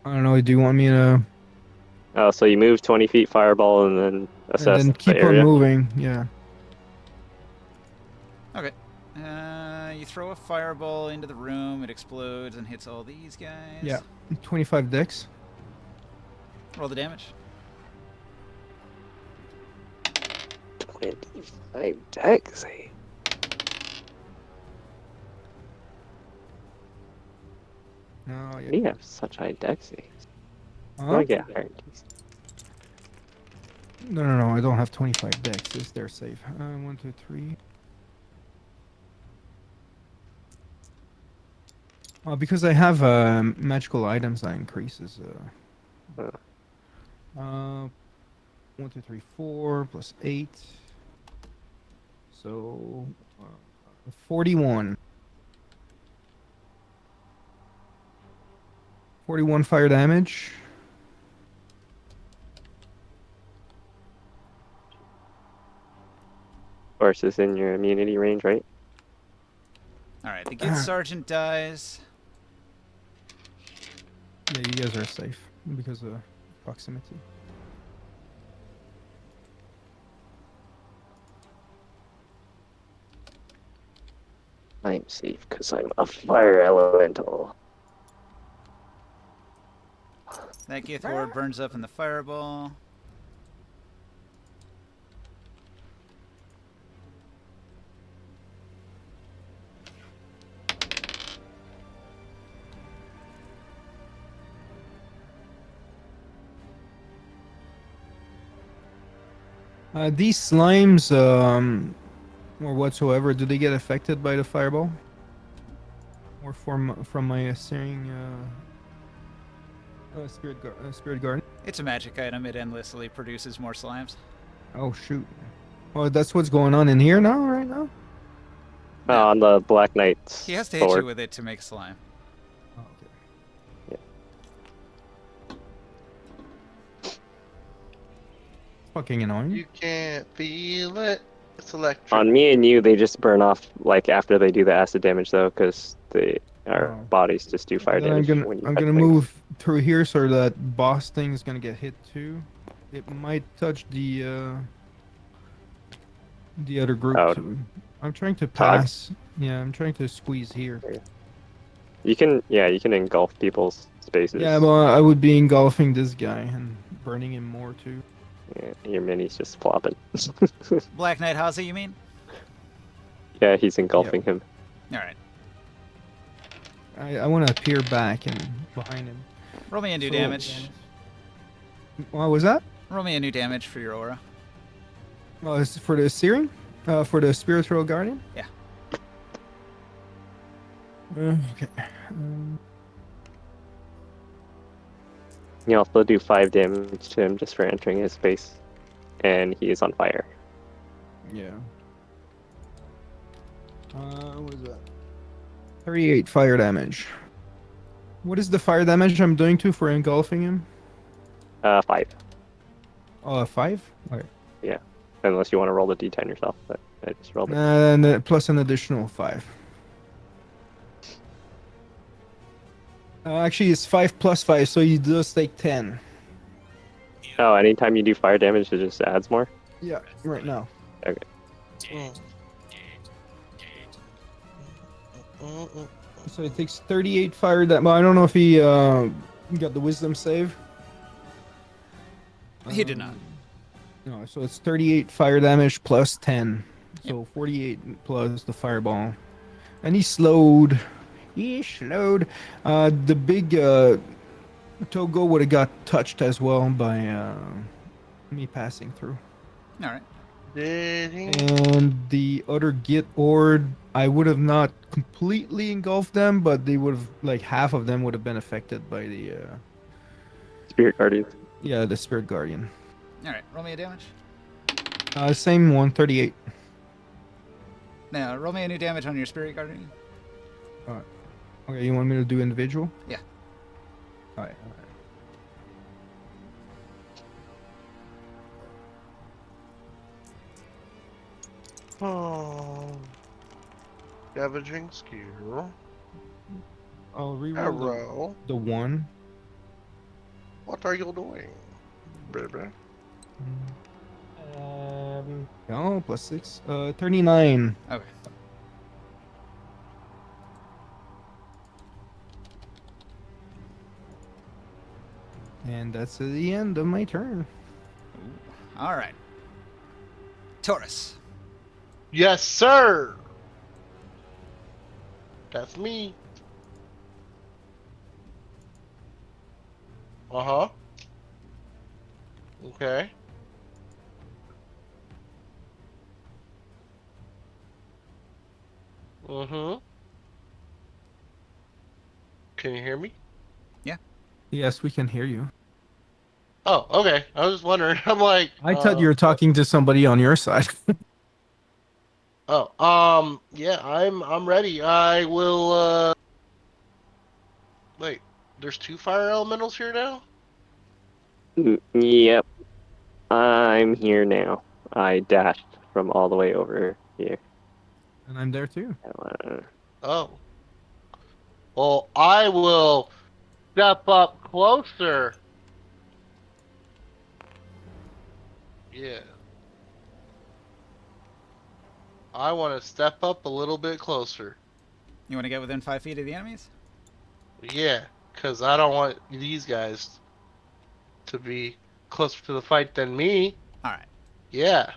Speaker 6: I don't know. Do you want me to
Speaker 3: Oh, so you move 20 feet fireball and then
Speaker 6: and
Speaker 3: assess
Speaker 6: then
Speaker 3: the
Speaker 6: keep on
Speaker 3: area?
Speaker 6: moving? Yeah.
Speaker 1: Okay. You throw a fireball into the room. It explodes and hits all these guys.
Speaker 6: Yeah. 25 dex.
Speaker 1: Roll the damage.
Speaker 3: 25 dex.
Speaker 6: No,
Speaker 3: How
Speaker 6: yeah.
Speaker 3: do you have such high dex?
Speaker 6: Huh?
Speaker 3: I get higher.
Speaker 6: No. I don't have 25 dex. Is they're safe. 1, 2, 3. Because I have magical items, that increases.
Speaker 3: Uh,
Speaker 6: 1, 2, 3, 4 plus 8. So 41. 41 fire damage.
Speaker 3: Of course, it's in your immunity range, right?
Speaker 1: All right. The Gith sergeant dies.
Speaker 6: Yeah, you guys are safe because of proximity.
Speaker 3: I'm safe because I'm a fire elemental.
Speaker 1: That Gith horde burns up in the fireball.
Speaker 6: These slimes, or whatsoever, do they get affected by the fireball? Or from my searing spirit garden?
Speaker 1: It's a magic item. It endlessly produces more slimes.
Speaker 6: Oh shoot! Oh, that's what's going on in here now, right now.
Speaker 1: No.
Speaker 3: On the Black Knight's
Speaker 1: He has to hit
Speaker 3: sword.
Speaker 1: you with it to make slime.
Speaker 6: Oh, okay. Fucking annoying.
Speaker 2: You can't feel it. It's electric.
Speaker 3: On me and you, they just burn off like after they do the acid damage, though, because our
Speaker 6: Oh.
Speaker 3: bodies just do fire
Speaker 6: Then
Speaker 3: damage when you
Speaker 6: I'm
Speaker 3: touch
Speaker 6: gonna
Speaker 3: things.
Speaker 6: move through here so that boss thing is gonna get hit too. It might touch the other group
Speaker 3: Oh.
Speaker 6: too. I'm trying to
Speaker 3: Tog?
Speaker 6: pass. Yeah, I'm trying to squeeze here.
Speaker 3: You can engulf people's spaces.
Speaker 6: Yeah, well, I would be engulfing this guy and burning him more too.
Speaker 3: Yeah, your mini's just flopping.
Speaker 1: Black Knight Haza, you mean?
Speaker 3: Yeah, he's engulfing him.
Speaker 1: All right.
Speaker 6: I want to appear back and behind him.
Speaker 1: Roll me a new
Speaker 6: So-
Speaker 1: damage.
Speaker 6: What was that?
Speaker 1: Roll me a new damage for your aura.
Speaker 6: Oh, is it for the searing? For the spiritual guardian?
Speaker 1: Yeah.
Speaker 6: Okay.
Speaker 3: You also do 5 damage to him just for entering his space, and he is on fire.
Speaker 6: Yeah. What is that? 38 fire damage. What is the fire damage I'm doing to for engulfing him?
Speaker 3: 5.
Speaker 6: Oh, 5? Okay.
Speaker 3: Unless you want to roll the d10 yourself, but I just rolled it.
Speaker 6: And plus an additional 5. Actually, it's 5 plus 5, so you just take 10.
Speaker 3: Oh, anytime you do fire damage, it just adds more?
Speaker 6: Yeah, right now. So it takes 38 fire damage. Well, I don't know if he got the wisdom save.
Speaker 1: He did not.
Speaker 6: No, so it's 38 fire damage plus 10. So 48 plus the fireball. And he's slowed. He's slowed. The big Togo would have got touched as well by me passing through.
Speaker 1: All right.
Speaker 2: Did he?
Speaker 6: And the other Git Ord, I would have not completely engulfed them, but they would have, like, half of them would have been affected by the,
Speaker 3: Spirit Guardian.
Speaker 6: yeah, the Spirit Guardian.
Speaker 1: All right. Roll me a damage.
Speaker 6: Same one, 38.
Speaker 1: Now, roll me a new damage on your spirit guardian.
Speaker 6: Okay, you want me to do individual?
Speaker 1: Yeah.
Speaker 6: Alright.
Speaker 2: Oh. Scavenging skill.
Speaker 6: I'll reroll
Speaker 2: Arrow.
Speaker 6: the 1.
Speaker 2: What are you doing, baby?
Speaker 6: No, plus 6. 39.
Speaker 1: Okay.
Speaker 6: And that's the end of my turn.
Speaker 1: Ooh. All right. Taurus.
Speaker 2: Yes, sir. That's me. Uh-huh. Okay. Mm-hmm. Can you hear me?
Speaker 6: Yes, we can hear you.
Speaker 2: Oh, okay. I was just wondering. I'm like,
Speaker 6: I thought you were
Speaker 2: what?
Speaker 6: talking to somebody on your side.
Speaker 2: Oh, yeah, I'm ready. I will, wait, there's 2 fire elementals here now?
Speaker 3: Yep, I'm here now. I dashed from all the way over here.
Speaker 6: And I'm there too.
Speaker 2: Oh. Well, I will step up closer. Yeah. I want to step up a little bit closer.
Speaker 1: You want to get within 5 feet of the enemies?
Speaker 2: Yeah, because I don't want these guys to be closer to the fight than me.
Speaker 1: All right.
Speaker 2: Yeah.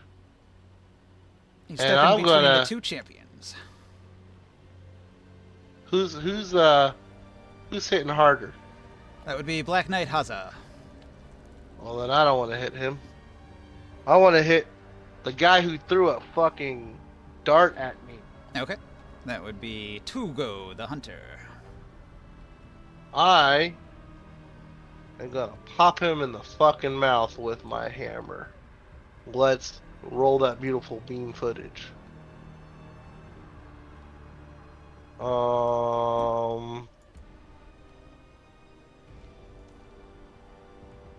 Speaker 1: You
Speaker 2: And
Speaker 1: step in
Speaker 2: I'm
Speaker 1: between the
Speaker 2: gonna,
Speaker 1: 2 champions.
Speaker 2: who's hitting harder?
Speaker 1: That would be Black Knight Haza.
Speaker 2: Well, then I don't want to hit him. I want to hit the guy who threw a fucking dart at me.
Speaker 1: Okay. That would be Tugo the Hunter.
Speaker 2: I am gonna pop him in the fucking mouth with my hammer. Let's roll that beautiful beam footage.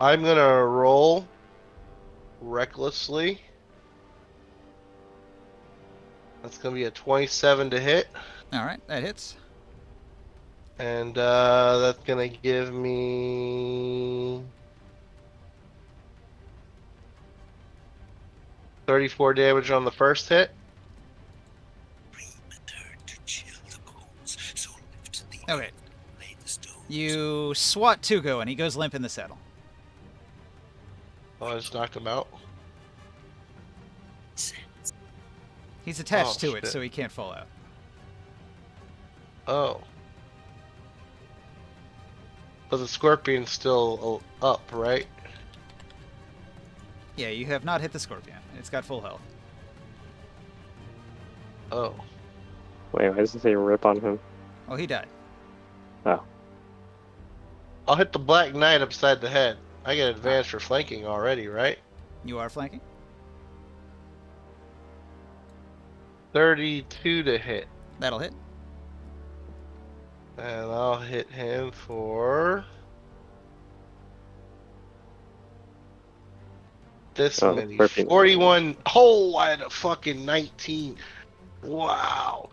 Speaker 2: I'm gonna roll recklessly. That's gonna be a 27 to hit.
Speaker 1: All right, that hits.
Speaker 2: And that's gonna give me 34 damage on the first hit.
Speaker 1: Okay. You swat Tugo and he goes limp in the saddle.
Speaker 2: Oh, I just knocked him out.
Speaker 1: He's attached
Speaker 2: Oh,
Speaker 1: to it,
Speaker 2: shit.
Speaker 1: so he can't fall out.
Speaker 2: Oh. But the scorpion's still up, right?
Speaker 1: Yeah, you have not hit the scorpion. It's got full health.
Speaker 2: Oh.
Speaker 3: Wait, why does it say rip on him?
Speaker 1: Oh, he died.
Speaker 3: Oh,
Speaker 2: I'll hit the Black Knight upside the head. I get advantage for flanking already, right?
Speaker 1: You are flanking?
Speaker 2: 32 to hit.
Speaker 1: That'll hit.
Speaker 2: And I'll hit him for this
Speaker 3: Oh,
Speaker 2: many.
Speaker 3: perfect.
Speaker 2: 41. Oh, I had a fucking 19. Wow.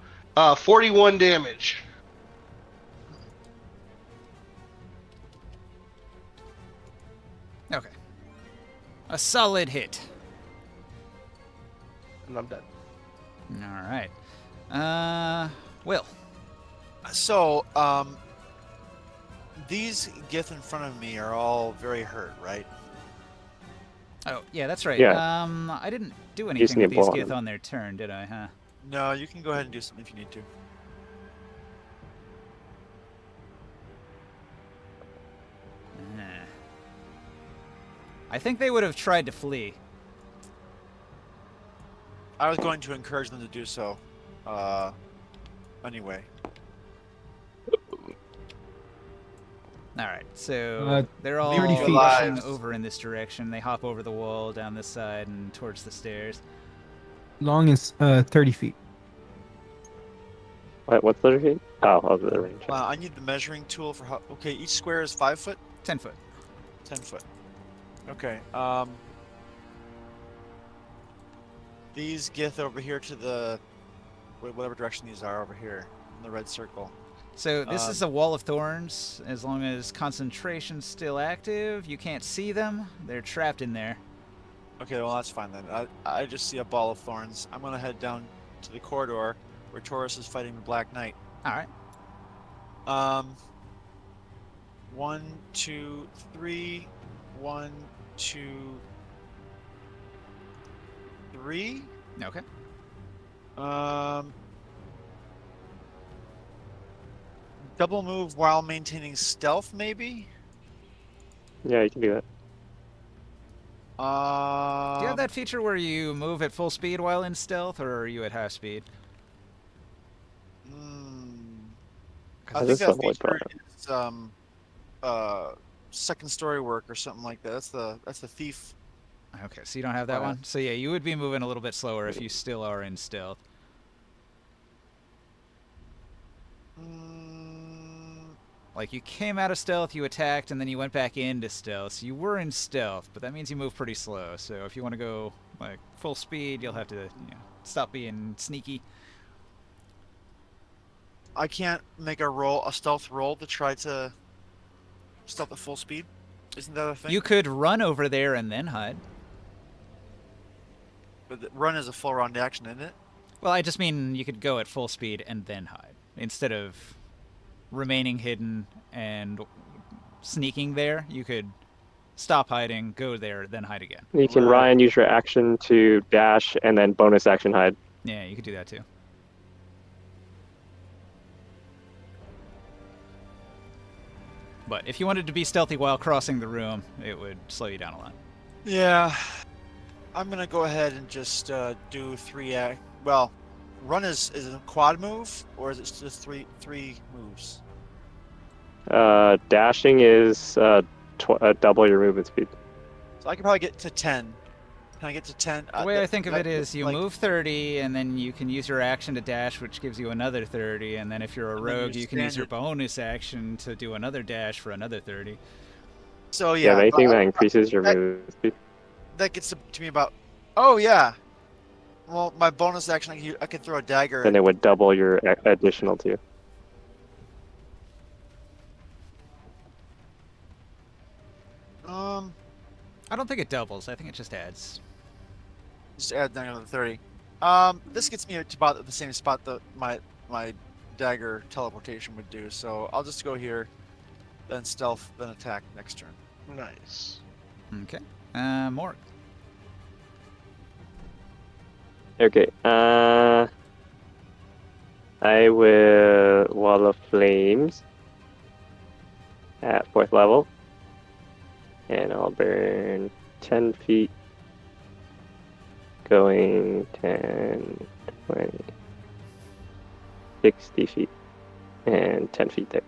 Speaker 2: 41 damage.
Speaker 1: Okay. A solid hit.
Speaker 2: And I'm dead.
Speaker 1: All right. Will.
Speaker 7: So, these Gith in front of me are all very hurt, right?
Speaker 1: Oh, yeah, that's right.
Speaker 3: Yeah.
Speaker 1: I didn't do
Speaker 3: just
Speaker 1: anything
Speaker 3: need
Speaker 1: with these
Speaker 3: blow on
Speaker 1: Gith
Speaker 3: them.
Speaker 1: on their turn, did I, huh?
Speaker 7: No, you can go ahead and do something if you need to.
Speaker 1: I think they would have tried to flee.
Speaker 7: I was going to encourage them to do so. Anyway.
Speaker 1: All right, so
Speaker 6: Uh,
Speaker 1: they're all
Speaker 6: 30 feet.
Speaker 1: rushing over in this direction. They hop over the wall, down this side, and towards the stairs.
Speaker 6: Long is 30 feet.
Speaker 3: what's the range? Oh, of the range.
Speaker 7: I need the measuring tool for how. Okay, each square is 5 foot,
Speaker 1: 10 foot.
Speaker 7: 10 foot. Okay. These Gith over here to the whatever direction these are over here in the red circle.
Speaker 1: So this is a wall of thorns. As long as concentration's still active, you can't see them. They're trapped in there.
Speaker 7: Okay, well that's fine then. I just see a ball of thorns. I'm gonna head down to the corridor where Taurus is fighting the Black Knight.
Speaker 1: All right.
Speaker 7: 1, 2, 3. 1, 2, 3.
Speaker 1: Okay.
Speaker 7: Double move while maintaining stealth, maybe.
Speaker 3: Yeah, you can do that.
Speaker 1: Do you have that feature where you move at full speed while in stealth, or are you at half speed?
Speaker 7: I
Speaker 3: Is
Speaker 7: think
Speaker 3: this
Speaker 7: that
Speaker 3: level
Speaker 7: feature is second story work or something like that. That's the thief.
Speaker 1: Okay, so you don't have that one? So yeah, you would be moving a little bit slower if you still are in stealth. Like, you came out of stealth, you attacked, and then you went back into stealth. So you were in stealth, but that means you move pretty slow. So if you want to go, like, full speed, you'll have to, stop being sneaky.
Speaker 7: I can't make a stealth roll to try to stealth at full speed. Isn't that a thing?
Speaker 1: You could run over there and then hide.
Speaker 7: But run is a full round action, isn't it?
Speaker 1: Well, I just mean you could go at full speed and then hide, instead of remaining hidden and sneaking there. You could stop hiding, go there, then hide again.
Speaker 3: You can Ryan use your action to dash and then bonus action hide.
Speaker 1: Yeah, you could do that too. But if you wanted to be stealthy while crossing the room, it would slow you down a lot.
Speaker 7: Yeah. I'm gonna go ahead and just do 3 well, run is a quad move, or is it just three moves?
Speaker 3: Dashing is double your movement speed.
Speaker 7: So I can probably get to 10. Can I get to 10?
Speaker 1: The way I think of it is you move 30, and then you can use your action to dash, which gives you another 30, and then if you're a rogue, you can use your bonus action to do another dash for another 30.
Speaker 7: So yeah,
Speaker 3: anything that increases your movement speed.
Speaker 7: That gets to me about. Oh yeah. Well, my bonus action, I can throw a dagger.
Speaker 3: Then it would double your additional 2.
Speaker 1: I don't think it doubles. I think it just adds.
Speaker 7: Just add another 30. This gets me to about the same spot that my dagger teleportation would do. So I'll just go here, then stealth, then attack next turn.
Speaker 2: Nice.
Speaker 1: Okay. Morg.
Speaker 3: Okay. I will Wall of Flames at 4th level. And I'll burn 10 feet. Going 10, 20, 60 feet. And 10 feet thick.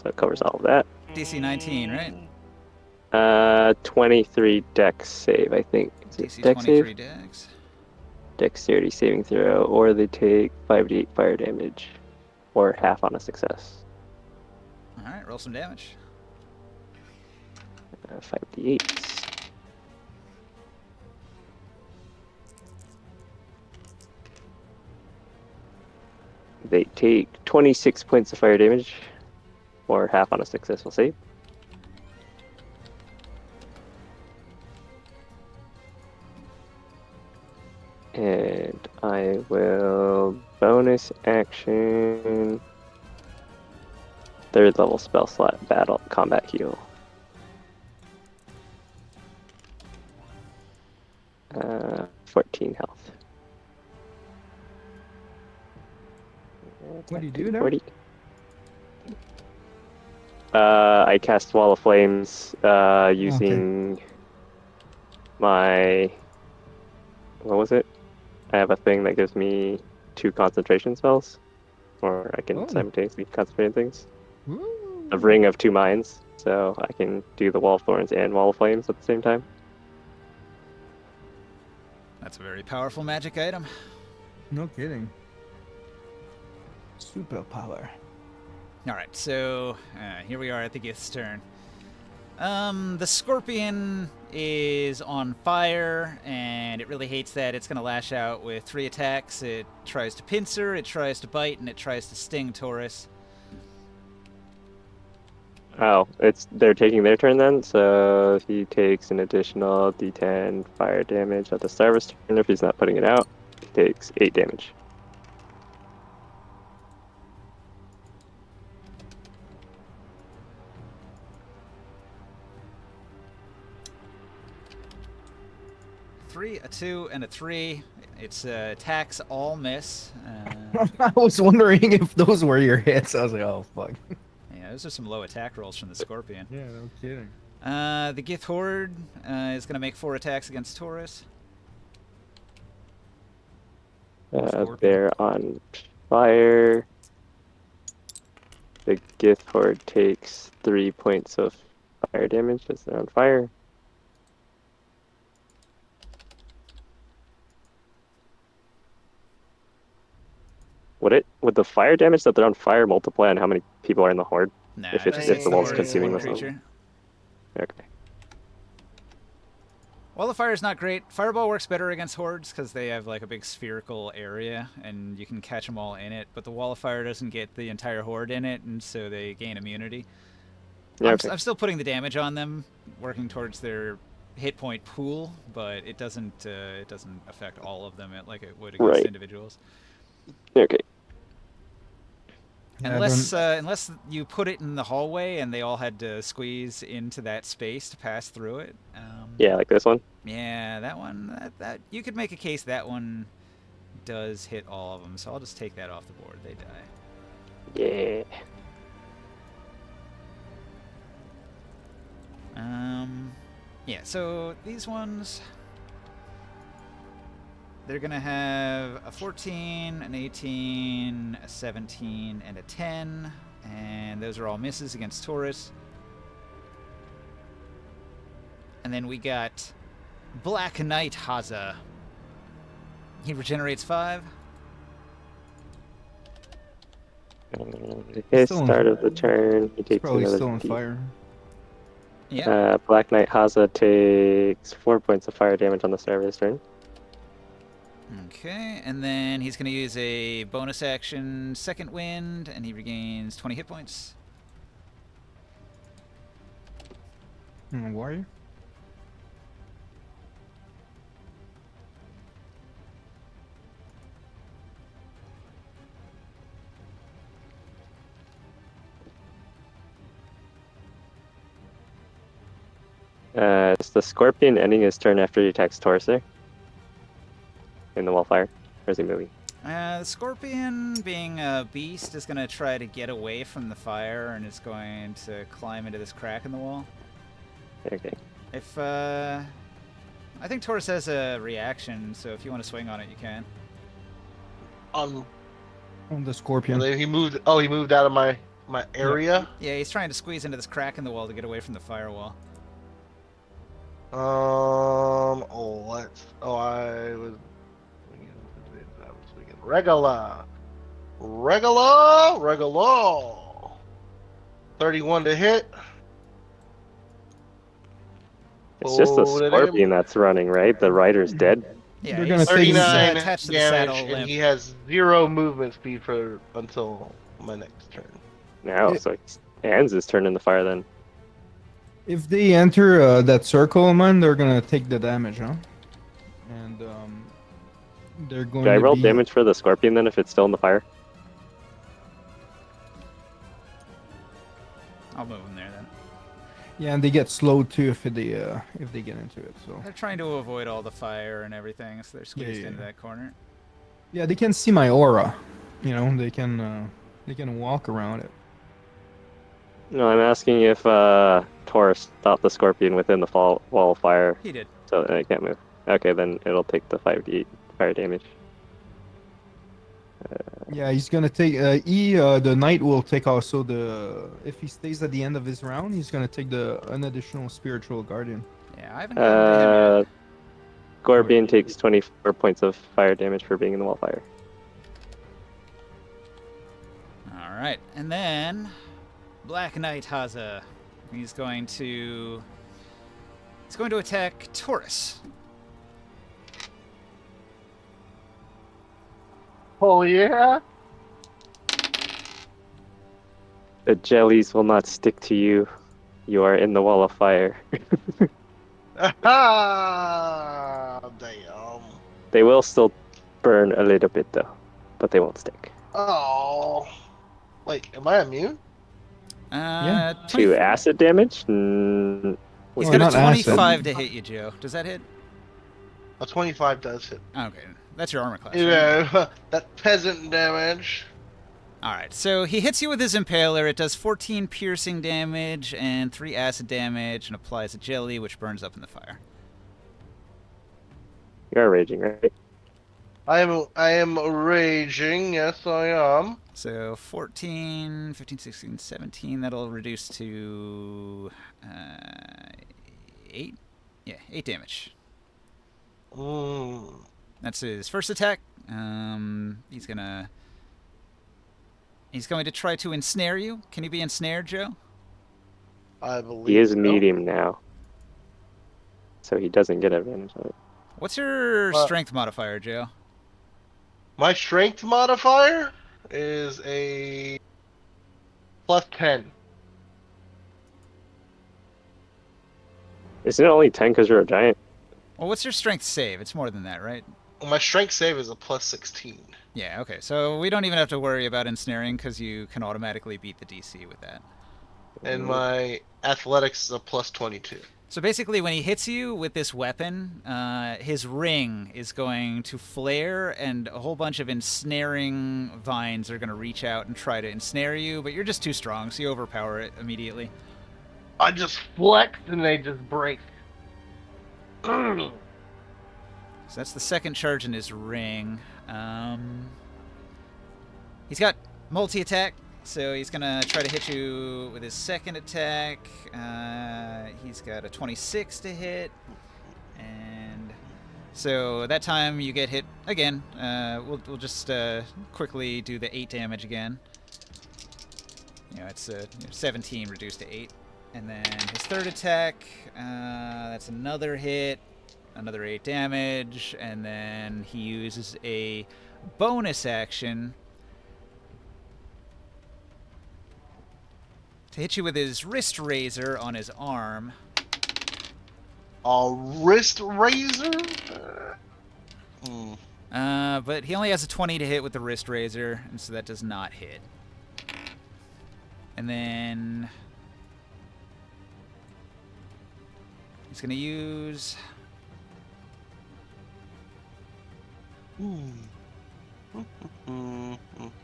Speaker 3: So it covers all of that.
Speaker 1: DC 19, right?
Speaker 3: 23 dex save, I think. Is it
Speaker 1: DC
Speaker 3: dex
Speaker 1: 23
Speaker 3: save?
Speaker 1: dex.
Speaker 3: Dexterity saving throw, or they take 5d8 fire damage, or half on a success.
Speaker 1: All right, roll some damage.
Speaker 3: 5d8s. They take 26 points of fire damage, or half on a successful save. And I will bonus action 3rd level spell slot battle combat heal. 14 health.
Speaker 6: What do you do there?
Speaker 3: 40. I cast Wall of Flames using my... What was it? I have a thing that gives me 2 concentration spells. Or I can simultaneously concentrate on things.
Speaker 6: Ooh.
Speaker 3: A Ring of 2 Minds, so I can do the Wall of Thorns and Wall of Flames at the same time.
Speaker 1: That's a very powerful magic item.
Speaker 6: No kidding. Superpower.
Speaker 1: All right, so here we are at the Gith's turn. The scorpion is on fire, and it really hates that. It's going to lash out with 3 attacks. It tries to pincer, it tries to bite, and it tries to sting Taurus.
Speaker 3: Oh, they're taking their turn then, so he takes an additional D10 fire damage at the start of his turn. If he's not putting it out, he takes 8 damage.
Speaker 1: Three, a 2, and a 3. Its attacks all miss.
Speaker 6: I was wondering if those were your hits. I was like, oh fuck.
Speaker 1: Yeah, those are some low attack rolls from the scorpion.
Speaker 6: Yeah, no kidding.
Speaker 1: The Gith Horde is going to make 4 attacks against Taurus.
Speaker 6: Scorpion.
Speaker 3: They're on fire. The Gith Horde takes 3 points of fire damage as they're on fire. Would the fire damage that they're on fire multiply on how many people are in the horde?
Speaker 1: Nah,
Speaker 3: If it's-
Speaker 1: just
Speaker 2: if
Speaker 1: hits
Speaker 2: the wall's
Speaker 1: horde as
Speaker 3: consuming
Speaker 1: one
Speaker 3: missiles.
Speaker 1: creature.
Speaker 3: Okay.
Speaker 1: Wall of Fire is not great. Fireball works better against hordes because they have like a big spherical area and you can catch them all in it. But the Wall of Fire doesn't get the entire horde in it, and so they gain immunity.
Speaker 3: Yeah,
Speaker 1: I'm,
Speaker 3: okay.
Speaker 1: I'm still putting the damage on them, working towards their hit point pool, but it doesn't affect all of them like it would against
Speaker 3: Right.
Speaker 1: individuals.
Speaker 3: Okay.
Speaker 6: Yeah,
Speaker 1: Unless you put it in the hallway and they all had to squeeze into that space to pass through it.
Speaker 3: Yeah, like this one.
Speaker 1: Yeah, that one. That you could make a case that one does hit all of them. So I'll just take that off the board. They die.
Speaker 3: Yeah.
Speaker 1: Yeah. So these ones, they're gonna have a 14, an 18, a 17, and a 10, and those are all misses against Taurus. And then we got Black Knight Haza. He regenerates 5.
Speaker 3: His
Speaker 6: Still on
Speaker 3: start
Speaker 6: fire.
Speaker 3: of the turn, he takes
Speaker 6: Probably
Speaker 3: another
Speaker 6: still on
Speaker 3: D-
Speaker 6: fire.
Speaker 1: Yeah.
Speaker 3: Black Knight Haza takes 4 points of fire damage on the start of his turn.
Speaker 1: Okay, and then he's going to use a bonus action Second Wind, and he regains 20 hit points.
Speaker 6: Warrior.
Speaker 3: Is the Scorpion ending his turn after he attacks Taurus there? In the wallfire? Or is he moving?
Speaker 1: The Scorpion, being a beast, is going to try to get away from the fire and is going to climb into this crack in the wall.
Speaker 3: Okay.
Speaker 1: If, I think Taurus has a reaction, so if you want to swing on it, you can.
Speaker 3: Um,
Speaker 6: On the Scorpion.
Speaker 2: He moved. Oh, he moved out of my area.
Speaker 1: Yeah, he's trying to squeeze into this crack in the wall to get away from the firewall.
Speaker 2: Oh, let's. Oh, I was thinking regular. 31 to hit.
Speaker 3: It's just the
Speaker 2: Hold it in.
Speaker 3: Scorpion that's running, right? The rider's dead.
Speaker 1: Yeah,
Speaker 6: They're
Speaker 1: he's
Speaker 6: gonna take
Speaker 2: 39
Speaker 1: attached to the
Speaker 2: damage,
Speaker 1: saddle
Speaker 2: and
Speaker 1: limp.
Speaker 2: he has 0 movement speed for until my next turn.
Speaker 3: Now,
Speaker 6: It-
Speaker 3: so he ends his turn in the fire then.
Speaker 6: If they enter that circle, man, they're gonna take the damage, huh? And they're going
Speaker 3: Do I
Speaker 6: to
Speaker 3: roll
Speaker 6: be...
Speaker 3: damage for the Scorpion then if it's still in the fire?
Speaker 1: I'll move him there then.
Speaker 6: Yeah, and they get slowed too if they get into it. So
Speaker 1: They're trying to avoid all the fire and everything, so they're squeezed
Speaker 6: yeah.
Speaker 1: into that corner.
Speaker 6: yeah, they can see my aura. You know, they can walk around it.
Speaker 3: No, I'm asking if Taurus stopped the Scorpion within the wall of fire,
Speaker 1: He did.
Speaker 3: so I can't move. Okay, then it'll take the 5d fire damage.
Speaker 6: Yeah, he's gonna take the knight will take also the if he stays at the end of his round, he's gonna take an additional spiritual guardian.
Speaker 1: Yeah, I haven't gotten to him yet.
Speaker 3: Scorpion takes 24 points of fire damage for being in the wall of fire.
Speaker 1: All right, and then Black Knight Haza He's going to attack Taurus.
Speaker 2: Oh yeah.
Speaker 3: The jellies will not stick to you. You are in the wall of fire.
Speaker 2: Ah, damn.
Speaker 3: They will still burn a little bit though, but they won't stick.
Speaker 2: Oh. Wait, am I immune?
Speaker 6: Yeah.
Speaker 1: 20
Speaker 3: To acid damage?
Speaker 1: He's
Speaker 6: Oh,
Speaker 1: got
Speaker 6: not
Speaker 1: a
Speaker 6: acid.
Speaker 1: 25 to hit you, Joe. Does that hit?
Speaker 2: A 25 does hit.
Speaker 1: Okay, that's your armor class, right?
Speaker 2: Yeah, that peasant damage.
Speaker 1: Alright, so he hits you with his impaler. It does 14 piercing damage and 3 acid damage and applies a jelly, which burns up in the fire.
Speaker 3: You're raging, right?
Speaker 2: I am raging. Yes, I am.
Speaker 1: So 14, 15, 16, 17, that'll reduce to 8? Yeah, 8 damage.
Speaker 2: Mm,
Speaker 1: That's his first attack. He's going to try to ensnare you. Can you be ensnared, Joe?
Speaker 2: I believe
Speaker 3: He is
Speaker 2: so.
Speaker 3: medium now, so he doesn't get advantage on it.
Speaker 1: What's your strength modifier, Joe?
Speaker 2: My strength modifier is a +10.
Speaker 3: Isn't it only 10 because you're a giant?
Speaker 1: Well, what's your strength save? It's more than that, right?
Speaker 2: My strength save is a +16.
Speaker 1: Yeah, okay. So we don't even have to worry about ensnaring because you can automatically beat the DC with that.
Speaker 2: And my athletics is a +22.
Speaker 1: So basically, when he hits you with this weapon, his ring is going to flare, and a whole bunch of ensnaring vines are going to reach out and try to ensnare you, but you're just too strong, so you overpower it immediately.
Speaker 2: I just flex and they just break.
Speaker 1: So that's the second charge in his ring. He's got multi-attack, so he's going to try to hit you with his second attack. He's got a 26 to hit. And so that time you get hit again. We'll just quickly do the 8 damage again. You know, it's 17 reduced to 8. And then his third attack, that's another hit. Another 8 damage, and then he uses a bonus action to hit you with his wrist razor on his arm.
Speaker 2: A wrist razor?
Speaker 1: But he only has a 20 to hit with the wrist razor, and so that does not hit. And then he's going to use... He's going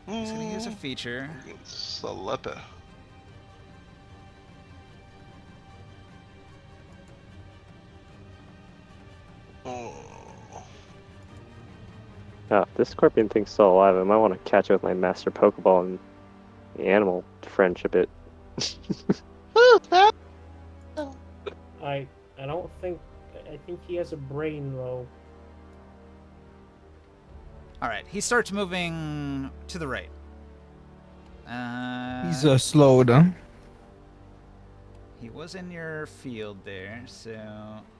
Speaker 1: to use a feature.
Speaker 2: Salepa.
Speaker 3: Oh, this scorpion thing's still alive. I might want to catch it with my master Pokeball and the animal friendship it.
Speaker 5: I don't think. I think he has a brain though.
Speaker 1: Alright, he starts moving to the right.
Speaker 6: He's slowed, huh?
Speaker 1: He was in your field there, so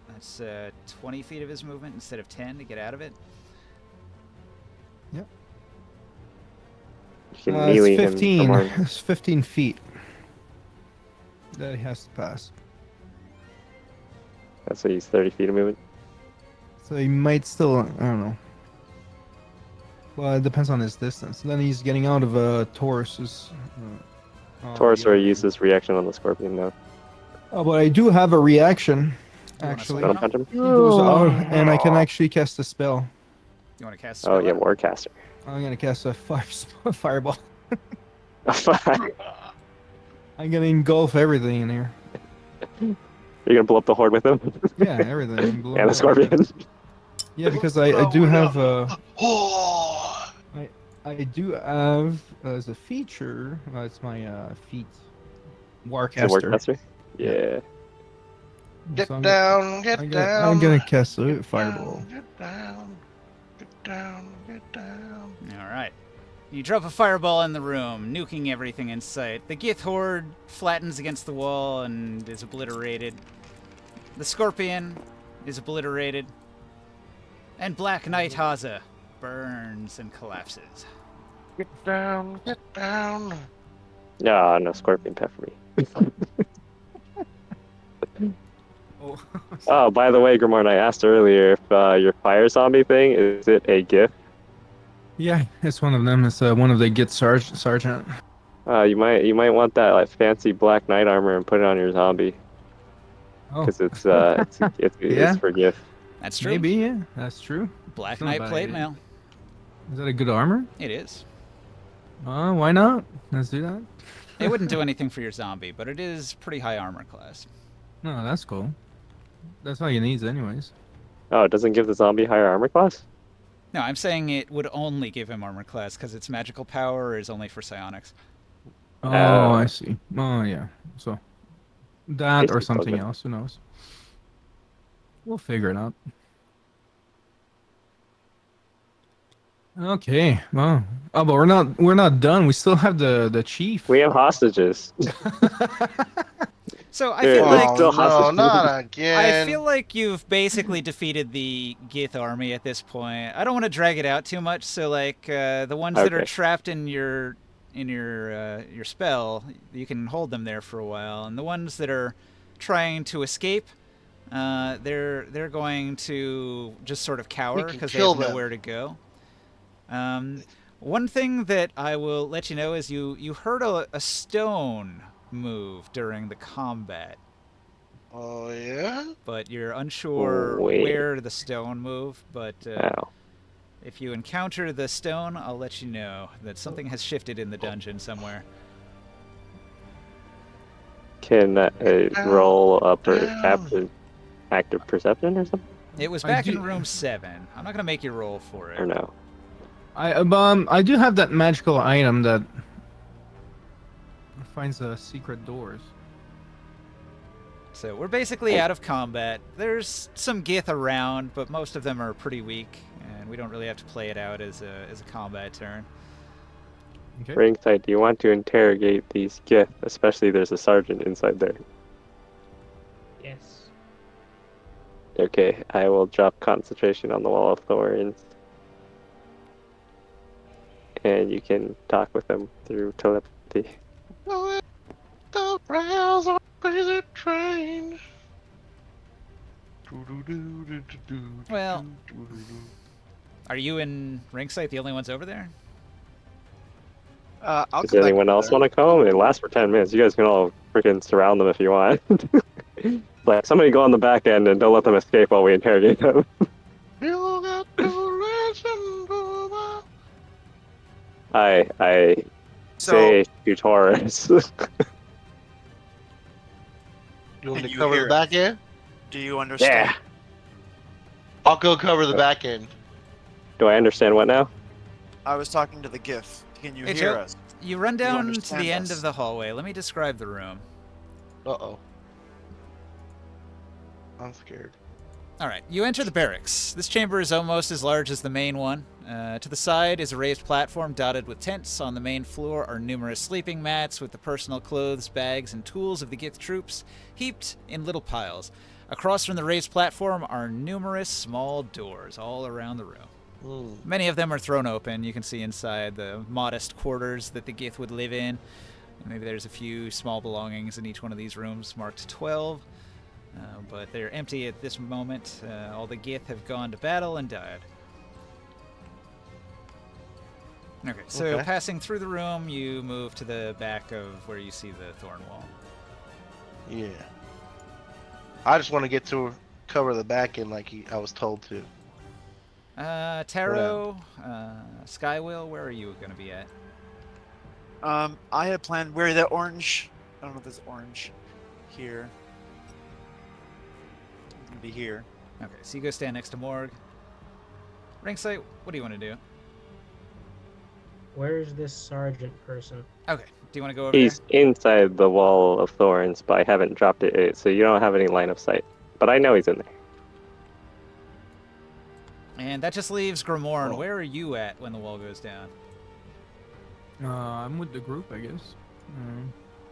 Speaker 1: that's 20 feet of his movement instead of 10 to get out of it.
Speaker 6: Yep.
Speaker 3: You can melee
Speaker 6: It's
Speaker 3: him
Speaker 6: 15.
Speaker 3: from
Speaker 6: It's 15 feet that he has to pass.
Speaker 3: That's why he's 30 feet of movement.
Speaker 6: So he might still, I don't know. Well, it depends on his distance. Then he's getting out of Taurus's.
Speaker 3: Taurus already used this reaction on the scorpion though.
Speaker 6: Oh, but I do have a reaction,
Speaker 1: You wanna
Speaker 6: actually.
Speaker 1: swing
Speaker 3: Don't punch him.
Speaker 6: He goes out, and I can actually cast a spell.
Speaker 1: You want to cast
Speaker 3: Oh yeah,
Speaker 1: Spell?
Speaker 3: Warcaster.
Speaker 6: I'm gonna cast a fireball.
Speaker 3: You're
Speaker 6: I'm gonna engulf everything in here.
Speaker 3: gonna blow up the horde with him?
Speaker 6: Yeah, everything. Blow
Speaker 3: And the
Speaker 6: up.
Speaker 3: scorpion.
Speaker 6: Yeah, because I do have
Speaker 2: Oh,
Speaker 6: I do have as a feature. It's my feat.
Speaker 3: Is it
Speaker 6: Warcaster.
Speaker 3: Warcaster? Yeah.
Speaker 2: get
Speaker 6: So
Speaker 2: down, get
Speaker 6: I'm
Speaker 2: down.
Speaker 6: I'm gonna cast a
Speaker 2: get
Speaker 6: fireball.
Speaker 2: down, get down, get down, get down.
Speaker 1: All right. You drop a fireball in the room, nuking everything in sight. The Gith horde flattens against the wall and is obliterated. The scorpion is obliterated. And Black Knight Haza burns and collapses.
Speaker 2: Get down, get down.
Speaker 3: No, no scorpion pet for me.
Speaker 6: Oh,
Speaker 3: Oh, by the way, Grimorn, I asked earlier if your fire zombie thing, is it a Gith?
Speaker 6: yeah, it's one of them. It's one of the Git sergeant.
Speaker 3: You might want that like fancy black knight armor and put it on your zombie
Speaker 6: Oh,
Speaker 3: because it's
Speaker 6: Yeah.
Speaker 3: for Gith.
Speaker 1: That's true.
Speaker 6: maybe, yeah, that's true.
Speaker 1: Black
Speaker 6: It's not
Speaker 1: Knight
Speaker 6: bad
Speaker 1: plate
Speaker 6: idea.
Speaker 1: mail.
Speaker 6: Is that a good armor?
Speaker 1: It is.
Speaker 6: Why not? Let's do that.
Speaker 1: It wouldn't do anything for your zombie, but it is pretty high armor class.
Speaker 6: No, that's cool. That's all you need, anyways.
Speaker 3: Oh, it doesn't give the zombie higher armor class?
Speaker 1: No, I'm saying it would only give him armor class because its magical power is only for psionics.
Speaker 6: Oh,
Speaker 3: Uh,
Speaker 6: I see. Oh, yeah. So that or
Speaker 3: Basically
Speaker 6: something
Speaker 3: okay.
Speaker 6: else. Who knows? We'll figure it out. Okay. Well, oh, but we're not done. We still have the chief.
Speaker 3: We have hostages.
Speaker 1: So I
Speaker 3: Dude,
Speaker 1: feel
Speaker 3: there's
Speaker 1: like
Speaker 2: Oh
Speaker 3: still
Speaker 2: no,
Speaker 3: hostages.
Speaker 2: not again.
Speaker 1: I feel like you've basically defeated the Gith army at this point. I don't want to drag it out too much, so like the ones that are
Speaker 3: Okay.
Speaker 1: trapped in your spell, you can hold them there for a while, and the ones that are trying to escape, they're going to just sort of cower
Speaker 2: can
Speaker 1: because they
Speaker 2: kill
Speaker 1: have
Speaker 2: them.
Speaker 1: nowhere to go. One thing that I will let you know is you heard a stone move during the combat,
Speaker 2: Oh yeah.
Speaker 1: but you're unsure
Speaker 3: Wait.
Speaker 1: where the stone moved. But
Speaker 3: Ow.
Speaker 1: if you encounter the stone, I'll let you know that something has shifted in the dungeon somewhere.
Speaker 3: Can
Speaker 2: Down,
Speaker 3: roll up
Speaker 2: down.
Speaker 3: active perception or something?
Speaker 1: It was
Speaker 6: I
Speaker 1: back in
Speaker 6: do-
Speaker 1: room 7. I'm not gonna make you roll for
Speaker 3: Or
Speaker 1: it.
Speaker 3: no?
Speaker 6: I do have that magical item that finds secret doors.
Speaker 1: So we're basically out of combat. There's some Gith around, but most of them are pretty weak, and we don't really have to play it out as a combat turn.
Speaker 6: Okay.
Speaker 3: Ringside, do you want to interrogate these Gith? Especially there's a sergeant inside there.
Speaker 5: Yes.
Speaker 3: Okay, I will drop concentration on the wall of thorns. And you can talk with them through telepathy.
Speaker 2: The rails on a crazy train.
Speaker 1: Well, are you and Ringside the only ones over there?
Speaker 7: I'll
Speaker 3: Does
Speaker 7: come back
Speaker 3: anyone
Speaker 7: over
Speaker 3: else
Speaker 7: there.
Speaker 3: want to come? It lasts for 10 minutes. You guys can all freaking surround them if you want. Like, somebody go on the back end and don't let them escape while we interrogate them.
Speaker 2: You got to listen to
Speaker 3: I
Speaker 7: So
Speaker 3: say to Taurus.
Speaker 2: You want me
Speaker 7: And
Speaker 2: to
Speaker 7: you
Speaker 2: cover
Speaker 7: hear
Speaker 2: the
Speaker 7: it.
Speaker 2: back end?
Speaker 7: do you understand?
Speaker 3: Yeah.
Speaker 2: I'll go cover the back end.
Speaker 3: Do I understand what now?
Speaker 7: I was talking to the Gith. Can you
Speaker 1: Hey,
Speaker 7: hear
Speaker 1: Joe.
Speaker 7: us?
Speaker 1: You run down to
Speaker 7: understand
Speaker 1: the end
Speaker 7: us.
Speaker 1: of the hallway. Let me describe the room.
Speaker 2: Uh-oh. I'm scared.
Speaker 1: All right, you enter the barracks. This chamber is almost as large as the main one. To the side is a raised platform dotted with tents. On the main floor are numerous sleeping mats with the personal clothes, bags, and tools of the Gith troops heaped in little piles. Across from the raised platform are numerous small doors all around the room. Many of them are thrown open. You can see inside the modest quarters that the Gith would live in. Maybe there's a few small belongings in each one of these rooms marked 12. But they're empty at this moment. All the Gith have gone to battle and died. Okay, so
Speaker 2: Okay.
Speaker 1: passing through the room, you move to the back of where you see the thorn wall.
Speaker 2: Yeah. I just want to get to cover the back end like I was told to.
Speaker 1: Taro, Skywill, where are you going to be at?
Speaker 7: I had planned where the orange. I don't know if there's orange here. It's gonna be here.
Speaker 1: Okay, so you go stand next to Morg. Ringside, what do you want to do?
Speaker 5: Where's this sergeant person?
Speaker 1: Okay, do you want to go over
Speaker 3: He's inside the wall of thorns, but I haven't dropped it, so you don't have any line of sight. But I know he's in there.
Speaker 1: there? And that just leaves Grimorn.
Speaker 2: Oh.
Speaker 1: Where are you at when the wall goes down?
Speaker 6: I'm with the group, I guess.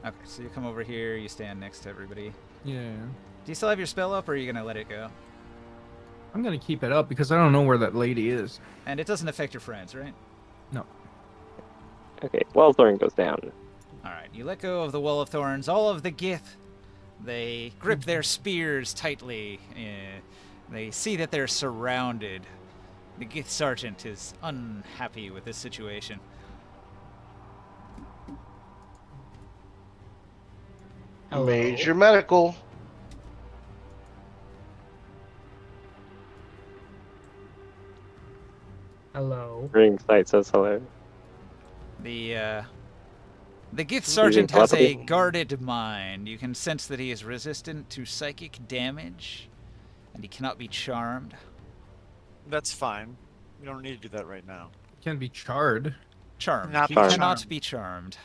Speaker 1: Okay, so you come over here, you stand next to everybody.
Speaker 6: Yeah.
Speaker 1: Do you still have your spell up, or are you gonna let it go?
Speaker 6: I'm gonna keep it up because I don't know where that lady is.
Speaker 1: And it doesn't affect your friends, right?
Speaker 6: No.
Speaker 3: Okay, well, Thorn goes down.
Speaker 1: Alright, you let go of the Wall of Thorns. All of the Gith, they grip their spears tightly. They see that they're surrounded. The Gith Sergeant is unhappy with this situation.
Speaker 5: Hello.
Speaker 2: Major medical.
Speaker 5: Hello.
Speaker 3: Ring sight says hello.
Speaker 1: The Gith Sergeant has
Speaker 3: telepathy?
Speaker 1: a guarded mind. You can sense that he is resistant to psychic damage, and he cannot be charmed.
Speaker 7: That's fine. We don't need to do that right now.
Speaker 6: Can be charred.
Speaker 1: Charmed.
Speaker 7: Not
Speaker 1: He
Speaker 3: be
Speaker 1: cannot
Speaker 7: charmed.
Speaker 1: be charmed.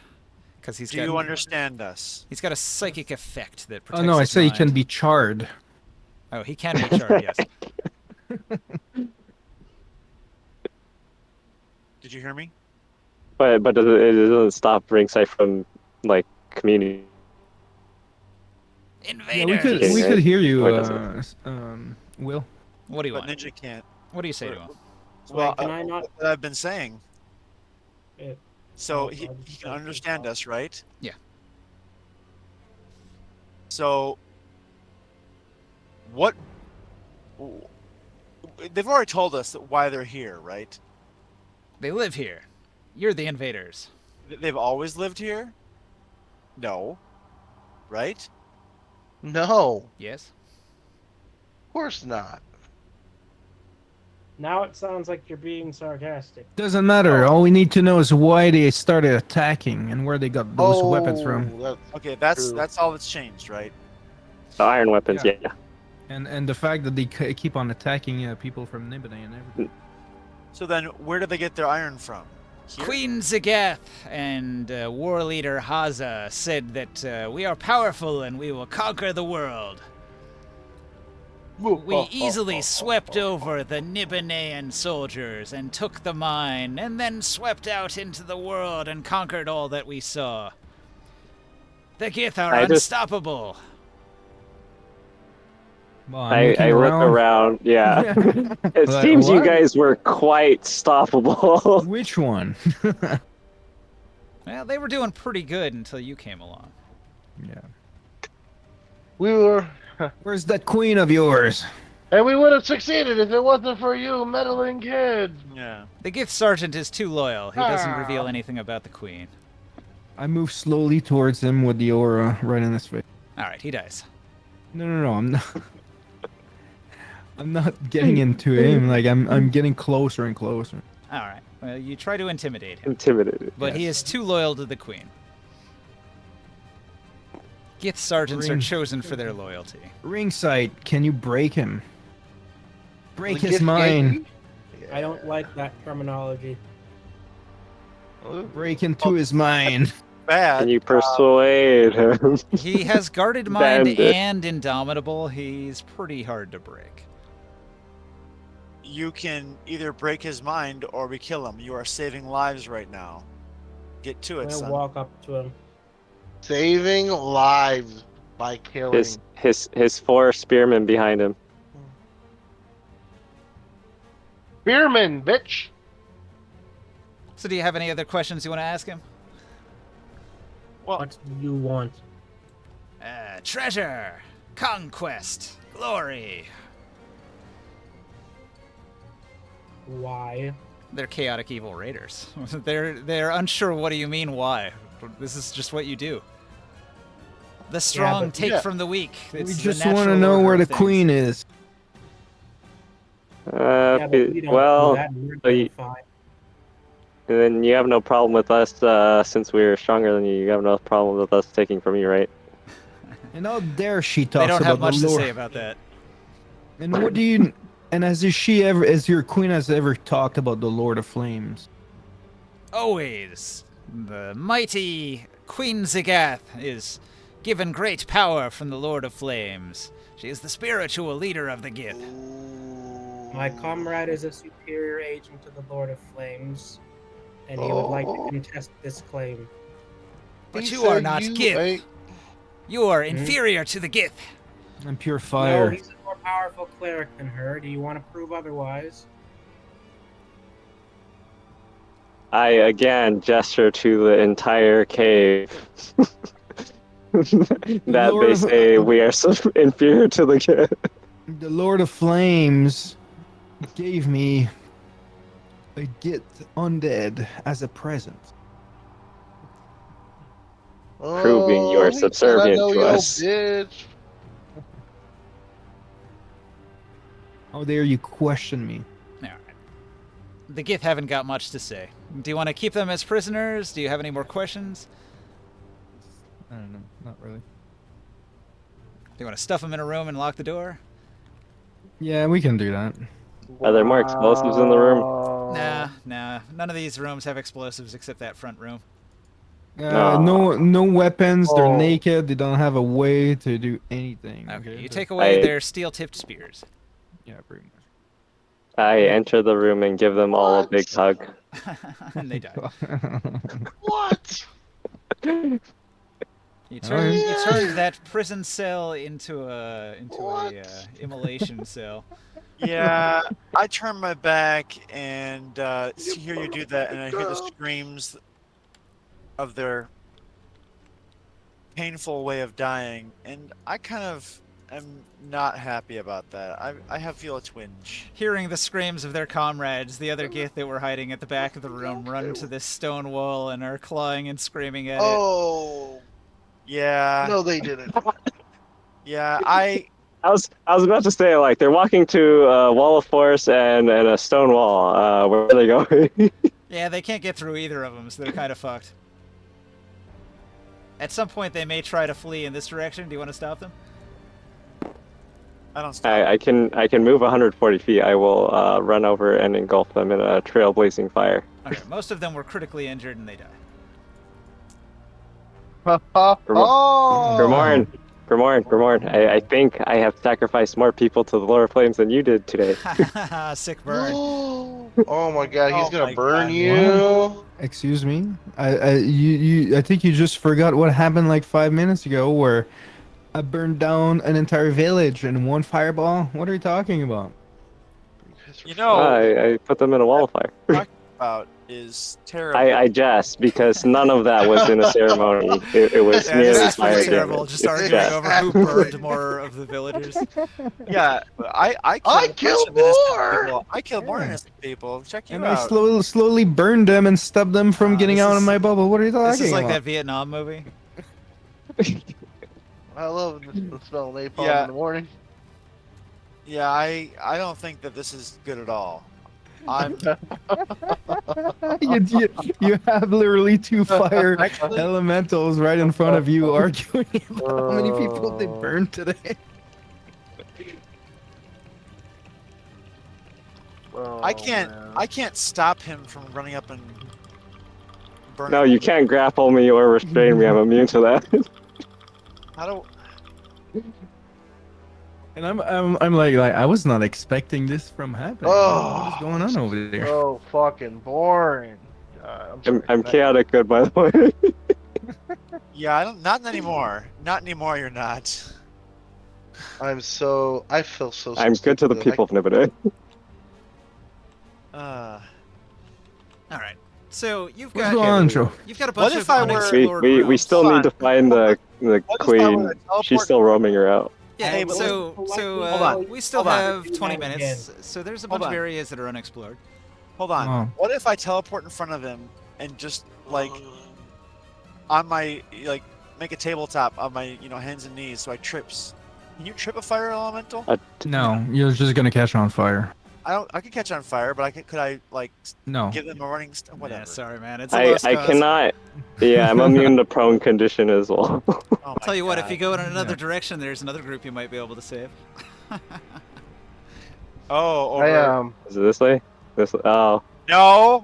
Speaker 1: Because
Speaker 7: Do you understand us?
Speaker 1: he's got a psychic effect that protects
Speaker 6: Oh no, I
Speaker 1: his
Speaker 6: say he
Speaker 1: mind.
Speaker 6: can be charred.
Speaker 1: Oh, he can be charmed, yes.
Speaker 7: Did you hear me?
Speaker 3: But it doesn't stop ring sight from like community.
Speaker 6: Yeah,
Speaker 1: Invaders!
Speaker 6: we could hear you,
Speaker 3: Or does
Speaker 6: Will.
Speaker 1: What do you
Speaker 7: But
Speaker 1: want?
Speaker 7: Ninja can't.
Speaker 1: What do you say to him?
Speaker 7: Well,
Speaker 5: can I not?
Speaker 7: what I've been saying.
Speaker 5: Yeah.
Speaker 7: So
Speaker 5: Oh,
Speaker 7: he
Speaker 5: I just
Speaker 7: can
Speaker 5: don't
Speaker 7: understand
Speaker 5: think
Speaker 7: us, right?
Speaker 1: Yeah.
Speaker 7: So, what? They've already told us that why they're here, right?
Speaker 1: They live here. You're the invaders.
Speaker 7: They've always lived here? No. Right?
Speaker 2: No,
Speaker 1: Yes?
Speaker 2: of course not.
Speaker 5: Now it sounds like you're being sarcastic.
Speaker 6: Doesn't matter.
Speaker 2: Oh.
Speaker 6: All we need to know is why they started attacking and where they got those weapons from.
Speaker 2: That's
Speaker 7: Okay, that's
Speaker 2: True.
Speaker 7: that's all that's changed, right?
Speaker 3: The iron weapons,
Speaker 6: Yeah.
Speaker 3: yeah.
Speaker 6: And the fact that they keep on attacking people from Nibene and everything.
Speaker 7: So then, where did they get their iron from? Here?
Speaker 1: Queen Zagath and war leader Haza said that we are powerful and we will conquer the world. We easily swept over the Nibenean soldiers and took the mine, and then swept out into the world and conquered all that we saw. The Gith are
Speaker 3: I just-
Speaker 1: unstoppable.
Speaker 6: Well, I'm looking
Speaker 3: I look around, yeah. It
Speaker 6: Like,
Speaker 3: seems you
Speaker 6: what?
Speaker 3: guys were quite stoppable.
Speaker 6: Which one?
Speaker 1: Well, they were doing pretty good until you came along.
Speaker 6: Yeah.
Speaker 2: we were,
Speaker 6: Where's that queen of yours?
Speaker 2: and we would have succeeded if it wasn't for you meddling kids.
Speaker 7: Yeah.
Speaker 1: The Gith Sergeant is too loyal. He doesn't
Speaker 2: Ah.
Speaker 1: reveal anything about the Queen.
Speaker 6: I move slowly towards him with the aura right in his face.
Speaker 1: Alright, he dies.
Speaker 6: No, I'm not. I'm not getting into him. Like I'm getting closer and closer.
Speaker 1: Alright, well, you try to intimidate him,
Speaker 3: Intimidated.
Speaker 1: but he is too loyal to the Queen. Gith Sergeants are
Speaker 6: Ring.
Speaker 1: chosen for their loyalty.
Speaker 6: Ringside, can you break him? Break
Speaker 2: Like,
Speaker 6: his
Speaker 2: get
Speaker 6: mind.
Speaker 2: Yankee?
Speaker 5: I don't like that terminology.
Speaker 6: Break into his mind.
Speaker 7: Bad.
Speaker 3: Can you persuade him?
Speaker 1: He has guarded mind
Speaker 3: Bandit.
Speaker 1: and indomitable. He's pretty hard to break.
Speaker 7: You can either break his mind or we kill him. You are saving lives right now. Get to
Speaker 5: I'm
Speaker 7: it,
Speaker 5: gonna
Speaker 7: son.
Speaker 5: walk up to him.
Speaker 2: Saving lives by killing.
Speaker 3: his four spearmen behind him.
Speaker 2: Spearman, bitch.
Speaker 1: So do you have any other questions you want to ask him?
Speaker 7: Well,
Speaker 5: What do you want?
Speaker 1: Treasure, conquest, glory.
Speaker 5: Why?
Speaker 1: They're chaotic evil raiders. they're unsure what do you mean why. This is just what you do. The strong
Speaker 5: but-
Speaker 1: take
Speaker 2: Yeah.
Speaker 1: from the weak.
Speaker 6: We
Speaker 1: It's the
Speaker 6: just want to
Speaker 1: natural
Speaker 6: know
Speaker 1: order
Speaker 6: where
Speaker 1: of
Speaker 6: the
Speaker 1: things.
Speaker 6: queen is.
Speaker 5: Yeah, but we don't
Speaker 3: Well,
Speaker 5: do that, and we're
Speaker 3: so
Speaker 5: doing
Speaker 3: you-
Speaker 5: fine.
Speaker 3: and then you have no problem with us, since we're stronger than you. You have no problem with us taking from you, right?
Speaker 6: And how dare she talks
Speaker 1: They don't
Speaker 6: about
Speaker 1: have much
Speaker 6: the
Speaker 1: to
Speaker 6: lord.
Speaker 1: say about that.
Speaker 6: And what do you? And has your queen has ever talked about the Lord of Flames?
Speaker 1: Always, the mighty Queen Zagath is given great power from the Lord of Flames. She is the spiritual leader of the Gith.
Speaker 5: My comrade is a superior agent to the Lord of Flames. and he would like to contest this claim.
Speaker 1: But
Speaker 2: He
Speaker 1: you are
Speaker 2: said
Speaker 1: not
Speaker 2: you
Speaker 1: Gith.
Speaker 2: ain't-
Speaker 1: You are inferior to the Gith.
Speaker 6: I'm pure
Speaker 5: No,
Speaker 6: fire.
Speaker 5: he's a more powerful cleric than her. Do you want to prove otherwise?
Speaker 3: I again gesture to the entire cave. that
Speaker 6: Lord
Speaker 3: they
Speaker 6: of-
Speaker 3: say we are so inferior to the kid.
Speaker 6: The Lord of Flames gave me a Git undead as a present.
Speaker 3: Proving you are
Speaker 2: he said, I
Speaker 3: subservient
Speaker 2: know
Speaker 3: to
Speaker 2: your
Speaker 3: us.
Speaker 2: bitch.
Speaker 6: How dare you question me?
Speaker 1: All right. The Gith haven't got much to say. Do you want to keep them as prisoners? Do you have any more questions?
Speaker 6: I don't know. Not really.
Speaker 1: Do you want to stuff them in a room and lock the door?
Speaker 6: Yeah, we can do that.
Speaker 3: Are there more explosives in the room?
Speaker 1: Nah. None of these rooms have explosives except that front room.
Speaker 6: No weapons. They're
Speaker 2: Oh.
Speaker 6: naked. They don't have a way to do anything.
Speaker 1: Okay, you
Speaker 6: So-
Speaker 1: take away
Speaker 3: I-
Speaker 1: their steel-tipped spears.
Speaker 6: Yeah, pretty much.
Speaker 3: I enter the room and give them all a big hug.
Speaker 1: And they die.
Speaker 2: What?
Speaker 1: You
Speaker 6: Alright.
Speaker 1: turned that prison cell into a
Speaker 2: What?
Speaker 1: immolation cell.
Speaker 7: Yeah, I turn my back and hear you do that, and I hear the screams of their painful way of dying, and I kind of am not happy about that. I feel a twinge.
Speaker 1: Hearing the screams of their comrades, the other Gith that were hiding at the back of the room run to this stone wall and are clawing and screaming at it.
Speaker 2: Oh.
Speaker 7: Yeah,
Speaker 2: No, they didn't.
Speaker 7: yeah, I
Speaker 3: I was about to say, like, they're walking to a wall of force and a stone wall. Where are they going?
Speaker 1: Yeah, they can't get through either of them, so they're kind of fucked. At some point, they may try to flee in this direction. Do you want to stop them?
Speaker 7: I don't stop.
Speaker 3: I can move 140 feet. I will run over and engulf them in a trailblazing fire.
Speaker 1: Okay, most of them were critically injured and they die.
Speaker 3: Grimorn, I think I have sacrificed more people to the lower flames than you did today.
Speaker 1: Sick burn.
Speaker 2: Oh my god, he's
Speaker 7: Oh
Speaker 2: gonna
Speaker 7: my
Speaker 2: burn
Speaker 7: God.
Speaker 2: you.
Speaker 6: Excuse me. I think you just forgot what happened like 5 minutes ago, where I burned down an entire village in one fireball. What are you talking about?
Speaker 7: You know,
Speaker 3: I put them in a wall of fire.
Speaker 7: about is terrible.
Speaker 3: I jest because none of that was in a ceremony. It was
Speaker 1: Yeah,
Speaker 3: merely
Speaker 1: this is
Speaker 3: fire
Speaker 1: pretty terrible.
Speaker 3: damage.
Speaker 1: Just
Speaker 3: It's
Speaker 1: arguing
Speaker 3: jest.
Speaker 1: over who burned more of the villagers.
Speaker 7: Yeah, I
Speaker 2: I
Speaker 7: killed, a
Speaker 2: killed
Speaker 7: bunch of innocent
Speaker 2: more!
Speaker 7: people. I killed more
Speaker 6: Yeah.
Speaker 7: innocent people. Check you
Speaker 6: And I
Speaker 7: out.
Speaker 6: slowly burned them and stopped them from getting
Speaker 1: this
Speaker 6: out
Speaker 1: is-
Speaker 6: of my bubble. What are you talking
Speaker 1: This is like
Speaker 6: about?
Speaker 1: that Vietnam movie.
Speaker 2: I love the smell of napalm
Speaker 7: Yeah.
Speaker 2: in the morning.
Speaker 7: Yeah, I don't think that this is good at all. I'm
Speaker 6: you have literally two fire
Speaker 7: Actually-
Speaker 6: elementals right in front of you arguing about how many people they burned today.
Speaker 2: Oh,
Speaker 7: I can't
Speaker 2: man.
Speaker 7: I can't stop him from running up and burning.
Speaker 3: No, you can't grapple me or restrain me. I'm immune to that.
Speaker 7: How do
Speaker 6: And I'm like I was not expecting this from happening.
Speaker 2: Oh,
Speaker 6: What's going on over there?
Speaker 2: So fucking boring.
Speaker 3: I'm chaotic good, by the way.
Speaker 7: Yeah, I don't. Not anymore. Not anymore. You're not.
Speaker 2: I feel so.
Speaker 3: I'm good to the
Speaker 2: stupid.
Speaker 3: people of Nibide.
Speaker 7: Uh,
Speaker 1: All right. So you've
Speaker 6: What's
Speaker 1: got
Speaker 6: going on, Joe?
Speaker 1: you've got a
Speaker 7: What
Speaker 1: bunch
Speaker 7: if
Speaker 1: of
Speaker 7: I were-
Speaker 1: unexplored
Speaker 3: We
Speaker 1: rooms.
Speaker 3: still
Speaker 7: Hold
Speaker 3: need to
Speaker 7: on.
Speaker 3: find the
Speaker 7: What if I were
Speaker 3: queen.
Speaker 7: to teleport-
Speaker 3: She's still roaming her out.
Speaker 1: Yeah,
Speaker 7: Hey, but
Speaker 1: so
Speaker 5: Hold
Speaker 7: on.
Speaker 1: we still
Speaker 7: Hold on.
Speaker 1: have 20
Speaker 5: Do that
Speaker 1: minutes. So there's a
Speaker 7: Hold
Speaker 1: bunch of
Speaker 7: on.
Speaker 1: areas that are unexplored.
Speaker 7: Hold on.
Speaker 6: Oh.
Speaker 7: What if I teleport in front of him and just like on my make a tabletop on my hands and knees so I trips? Can you trip a fire elemental?
Speaker 6: No, you're just gonna catch on fire.
Speaker 7: I could catch on fire, but could I
Speaker 6: No.
Speaker 7: give them a running whatever?
Speaker 1: Yeah, sorry, man. It's a lost
Speaker 3: I
Speaker 1: cause.
Speaker 3: cannot. Yeah, I'm immune to prone condition as well.
Speaker 7: Oh my
Speaker 1: Tell you what, if
Speaker 7: God.
Speaker 1: you go in another
Speaker 6: Yeah.
Speaker 1: direction, there's another group you might be able to save.
Speaker 7: Oh, over.
Speaker 2: I
Speaker 3: Is it this way? Oh.
Speaker 7: No,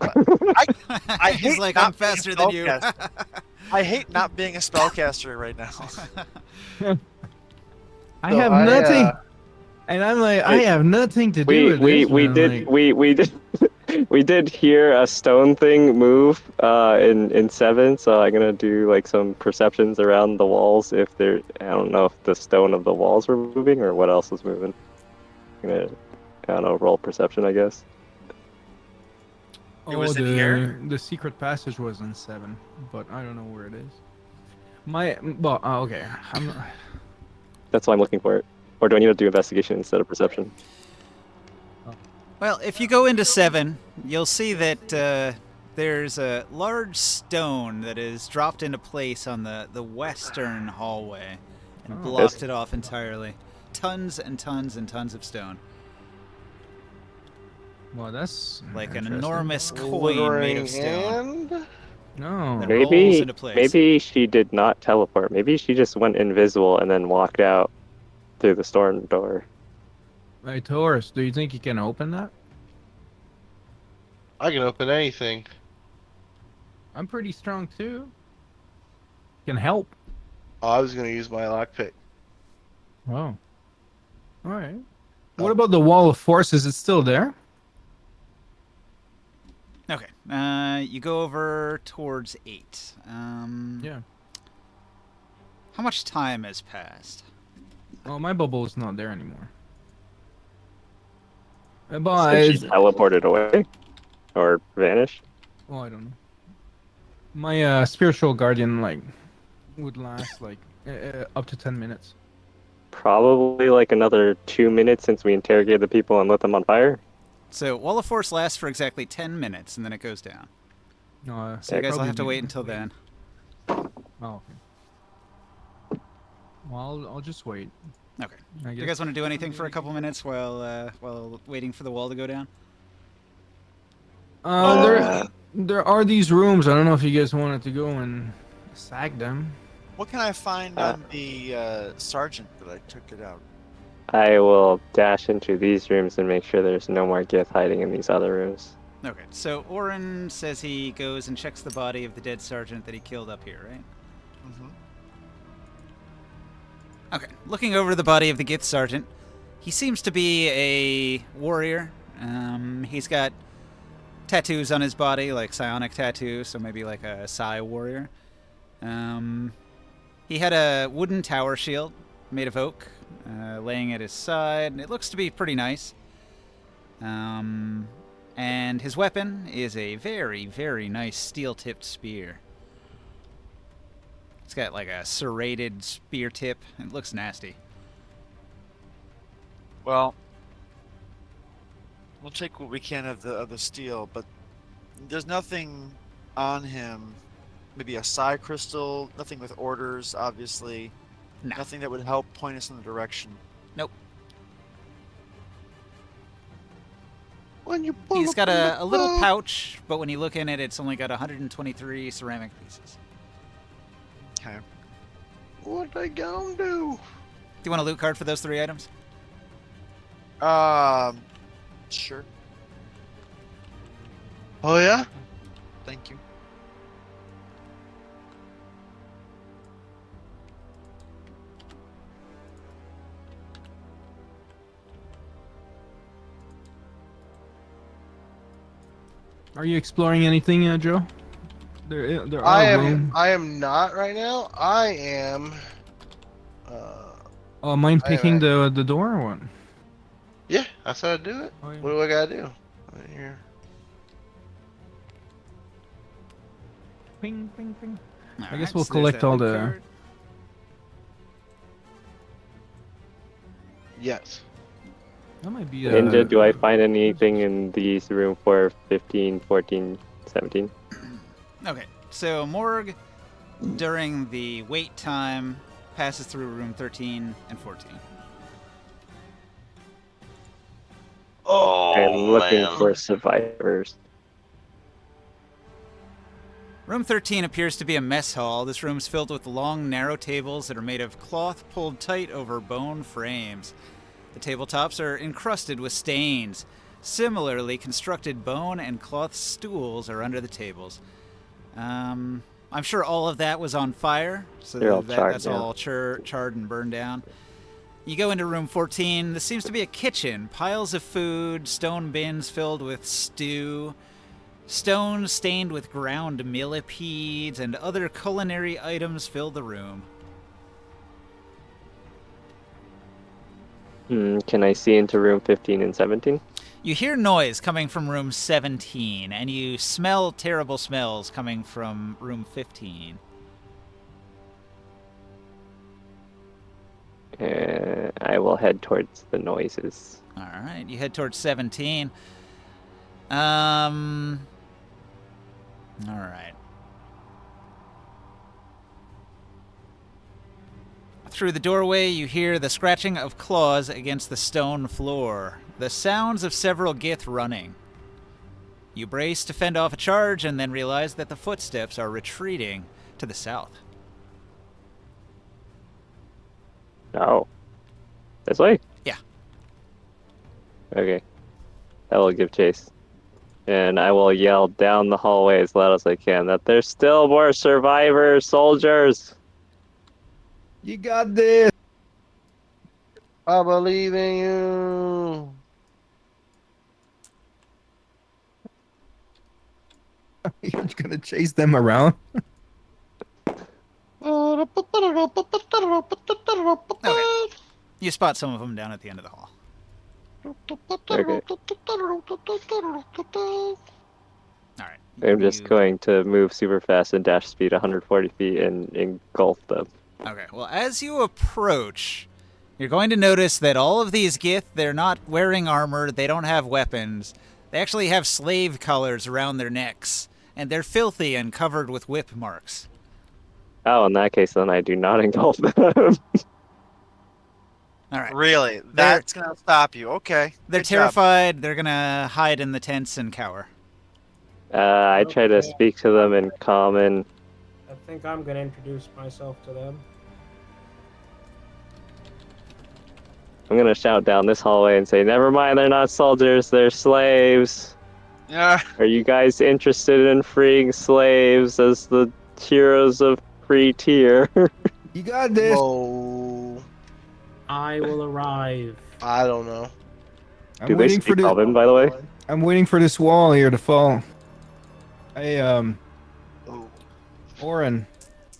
Speaker 1: I
Speaker 7: hate
Speaker 1: He's like,
Speaker 7: not
Speaker 1: I'm
Speaker 7: being a
Speaker 1: faster than you.
Speaker 7: spellcaster. I hate not being a spellcaster right now.
Speaker 6: I
Speaker 2: So
Speaker 6: have
Speaker 2: I,
Speaker 6: nothing. And I'm like, I have nothing to do with this.
Speaker 3: We
Speaker 6: man.
Speaker 3: did
Speaker 6: Like,
Speaker 3: we did we did hear a stone thing move in 7, so I'm gonna do like some perceptions around the walls if there. I don't know if the stone of the walls were moving or what else was moving. I'm gonna, I don't know, roll perception, I guess.
Speaker 7: It was in here?
Speaker 6: the secret passage was in 7, but I don't know where it is. Well, okay.
Speaker 3: That's why I'm looking for it. Or do I need to do investigation instead of perception?
Speaker 1: Well, if you go into 7, you'll see that there's a large stone that is dropped into place on the western hallway and
Speaker 6: Oh.
Speaker 1: blocked it off entirely. Tons and tons and tons of stone.
Speaker 6: Well, that's
Speaker 1: Like an
Speaker 6: interesting.
Speaker 1: enormous coin made of stone.
Speaker 2: And
Speaker 6: No.
Speaker 1: That rolls into place.
Speaker 3: Maybe she did not teleport. Maybe she just went invisible and then walked out through the storm door.
Speaker 6: Hey, Taurus, do you think you can open that?
Speaker 2: I can open anything.
Speaker 6: I'm pretty strong too. Can help.
Speaker 2: Oh, I was gonna use my lockpick.
Speaker 6: Oh. All right.
Speaker 2: Oh.
Speaker 6: What about the wall of force? Is it still there?
Speaker 1: Okay. You go over towards 8.
Speaker 6: Yeah.
Speaker 1: How much time has passed?
Speaker 6: Oh, my bubble is not there anymore.
Speaker 3: So
Speaker 6: But
Speaker 3: she teleported away or vanished.
Speaker 6: oh, I don't know. My spiritual guardian would last up to 10 minutes.
Speaker 3: Probably like another 2 minutes since we interrogated the people and lit them on fire.
Speaker 1: So, Wall of Force lasts for exactly 10 minutes, and then it goes down.
Speaker 6: No,
Speaker 1: So you guys will have to
Speaker 6: probably-
Speaker 1: wait until then.
Speaker 6: Oh, okay. Well, I'll just wait.
Speaker 1: Okay.
Speaker 6: I
Speaker 1: You
Speaker 6: guess.
Speaker 1: guys want to do anything for a couple minutes while waiting for the wall to go down?
Speaker 6: There are these rooms. I don't know if you guys wanted to go and sag them.
Speaker 7: What can I find on the sergeant that I took it out?
Speaker 3: I will dash into these rooms and make sure there's no more Gith hiding in these other rooms.
Speaker 1: Okay. So Orin says he goes and checks the body of the dead sergeant that he killed up here, right?
Speaker 7: Mm-hmm.
Speaker 1: Okay. Looking over the body of the Gith sergeant, he seems to be a warrior. He's got tattoos on his body, like psionic tattoos, so maybe like a psi warrior. He had a wooden tower shield made of oak, laying at his side. It looks to be pretty nice. And his weapon is a very, very nice steel-tipped spear. It's got like a serrated spear tip. It looks nasty.
Speaker 7: Well, we'll take what we can of the steel, but there's nothing on him. Maybe a psi crystal, nothing with orders, obviously.
Speaker 1: No.
Speaker 7: Nothing that would help point us in the direction.
Speaker 1: Nope.
Speaker 2: When you pull
Speaker 1: He's
Speaker 2: up
Speaker 1: got
Speaker 2: on
Speaker 1: a
Speaker 2: the
Speaker 1: little
Speaker 2: boat.
Speaker 1: pouch, but when you look in it, it's only got 123 ceramic pieces.
Speaker 7: Okay.
Speaker 2: What I gonna do?
Speaker 1: Do you want a loot card for those 3 items?
Speaker 7: Sure.
Speaker 2: Oh yeah?
Speaker 7: Thank you.
Speaker 6: Are you exploring anything, Joe? There are
Speaker 2: I
Speaker 6: rooms.
Speaker 2: am not right now. I am.
Speaker 6: Oh, mind
Speaker 2: I am
Speaker 6: picking
Speaker 2: at-
Speaker 6: the door or what?
Speaker 2: Yeah, I said I'd do it.
Speaker 6: Oh, yeah.
Speaker 2: What do I gotta do? Right here.
Speaker 6: Ping, ping, ping.
Speaker 1: Alright,
Speaker 6: guess we'll
Speaker 1: so there's
Speaker 6: collect
Speaker 1: that
Speaker 6: all
Speaker 1: loot
Speaker 6: the-
Speaker 1: card.
Speaker 2: Yes.
Speaker 6: That might be.
Speaker 3: Ninja, do I find anything in these room 4, 15, 14, 17?
Speaker 1: Okay, so Morg, during the wait time, passes through room 13 and 14.
Speaker 2: Oh
Speaker 3: I'm looking for survivors.
Speaker 1: Room 13 appears to be a mess hall. This room's filled with long, narrow tables that are made of cloth pulled tight over bone frames. The tabletops are encrusted with stains. Similarly constructed bone and cloth stools are under the tables. I'm sure all of that was on fire, so
Speaker 3: They're all charred
Speaker 1: that's
Speaker 3: now.
Speaker 1: all charred and burned down. You go into room 14. This seems to be a kitchen. Piles of food, stone bins filled with stew, stones stained with ground millipedes, and other culinary items fill the room.
Speaker 3: Can I see into room 15 and 17?
Speaker 1: You hear noise coming from room 17, and you smell terrible smells coming from room 15.
Speaker 3: I will head towards the noises.
Speaker 1: All right, you head towards 17. All right. Through the doorway, you hear the scratching of claws against the stone floor, the sounds of several Gith running. You brace to fend off a charge and then realize that the footsteps are retreating to the south.
Speaker 3: Oh. This way?
Speaker 1: Yeah.
Speaker 3: Okay. I will give chase. And I will yell down the hallway as loud as I can that there's still more survivors, soldiers!
Speaker 6: You got this!
Speaker 2: I believe in you.
Speaker 6: You're gonna chase them around?
Speaker 1: You spot some of them down at the end of the hall.
Speaker 3: Okay.
Speaker 1: All right.
Speaker 3: I'm just
Speaker 1: You-
Speaker 3: going to move super fast and dash speed 140 feet and engulf them.
Speaker 1: Okay, well, as you approach, you're going to notice that all of these Gith, they're not wearing armor, they don't have weapons. They actually have slave collars around their necks, and they're filthy and covered with whip marks.
Speaker 3: Oh, in that case, then I do not engulf them.
Speaker 1: All right.
Speaker 7: Really? That's gonna stop you. Okay.
Speaker 1: They're
Speaker 7: Good job.
Speaker 1: terrified. They're going to hide in the tents and cower.
Speaker 3: I try to speak to them in common.
Speaker 5: I think I'm gonna introduce myself to them.
Speaker 3: I'm gonna shout down this hallway and say, "Never mind, they're not soldiers, they're slaves.
Speaker 7: Yeah.
Speaker 3: Are you guys interested in freeing slaves as the heroes of free tier?"
Speaker 6: You got this!
Speaker 2: Whoa.
Speaker 5: I will arrive.
Speaker 2: I don't know.
Speaker 6: I'm
Speaker 3: Do they
Speaker 6: waiting for
Speaker 3: speak
Speaker 6: the
Speaker 3: Common, by the way?
Speaker 6: I'm waiting for this wall here to fall. Hey,
Speaker 2: Oh.
Speaker 6: Oren.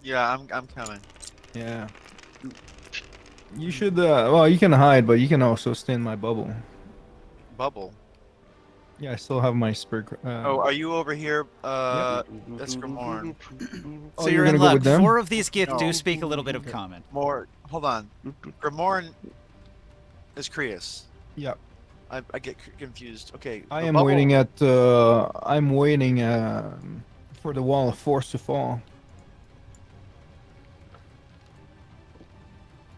Speaker 7: Yeah, I'm coming.
Speaker 6: Yeah. You should, well, you can hide, but you can also stay in my bubble.
Speaker 7: Bubble.
Speaker 6: Yeah, I still have my spirit.
Speaker 7: Oh, are you over here? That's Grimorn.
Speaker 6: Oh,
Speaker 1: So
Speaker 6: you're
Speaker 1: you're in
Speaker 6: gonna go
Speaker 1: luck.
Speaker 6: with them?
Speaker 1: 4 of these Gith
Speaker 7: No.
Speaker 1: do speak a little bit of common.
Speaker 7: More. Hold on. Grimorn is Krius.
Speaker 6: Yeah.
Speaker 7: I get confused. Okay.
Speaker 6: I
Speaker 7: the
Speaker 6: am
Speaker 7: bubble-
Speaker 6: waiting at, I'm waiting, for the wall of force to fall.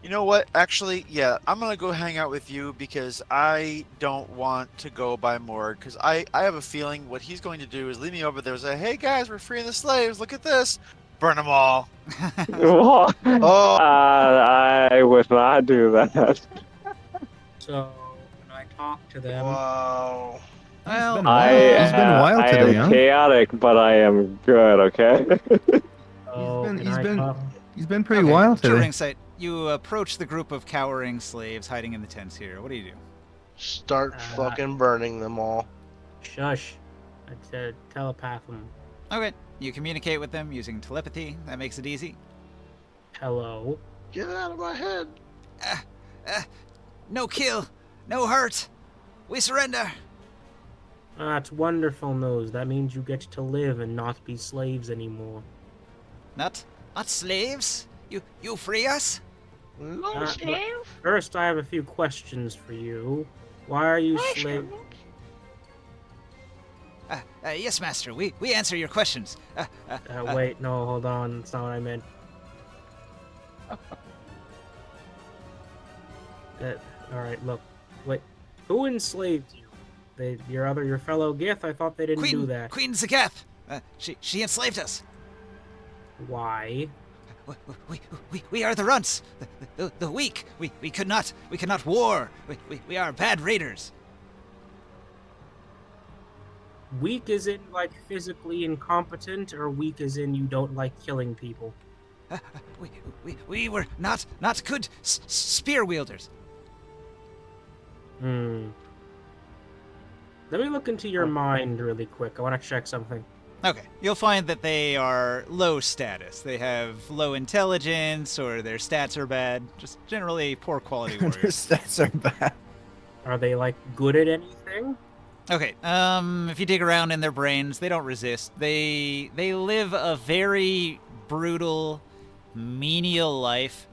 Speaker 7: You know what? Actually, yeah, I'm gonna go hang out with you because I don't want to go by Morg because I have a feeling what he's going to do is lead me over there and say, "Hey guys, we're freeing the slaves. Look at this. Burn them all."
Speaker 3: Oh,
Speaker 2: Oh.
Speaker 3: I would not do that.
Speaker 5: So when I talk to them,
Speaker 2: Wow.
Speaker 1: Well,
Speaker 6: been wild. He's been wild
Speaker 3: I
Speaker 6: today,
Speaker 3: am
Speaker 6: huh?
Speaker 3: chaotic, but I am good, okay?
Speaker 6: He's been pretty
Speaker 1: okay,
Speaker 6: wild
Speaker 1: to
Speaker 6: today.
Speaker 1: ring sight. You approach the group of cowering slaves hiding in the tents here. What do you do?
Speaker 2: Start fucking burning them all.
Speaker 5: shush. I said telepath them.
Speaker 1: Okay, you communicate with them using telepathy. That makes it easy.
Speaker 5: Hello.
Speaker 2: Get out of my head.
Speaker 1: No kill, no hurt. We surrender.
Speaker 5: That's wonderful news. That means you get to live and not be slaves anymore.
Speaker 1: Not slaves. You free us?
Speaker 2: No,
Speaker 5: but
Speaker 2: slave.
Speaker 5: First, I have a few questions for you. Why are you slave?
Speaker 1: Yes, master. We answer your questions.
Speaker 5: Wait, no, hold on. That's not what I meant. All right, look. Wait, who enslaved you? Your fellow Gith? I thought they didn't do that.
Speaker 1: Queen Zagath. She enslaved us.
Speaker 5: Why?
Speaker 1: We are the runts, the weak. We cannot war. We are bad raiders.
Speaker 5: Weak as in like physically incompetent, or weak as in you don't like killing people?
Speaker 1: We were not good spear wielders.
Speaker 5: Hmm. Let me look into your mind really quick. I want to check something.
Speaker 1: Okay, you'll find that they are low status. They have low intelligence, or their stats are bad. Just generally poor quality
Speaker 6: Their
Speaker 1: warriors.
Speaker 6: stats are bad.
Speaker 5: Are they like good at anything?
Speaker 1: Okay, if you dig around in their brains, they don't resist. They live a very brutal, menial life.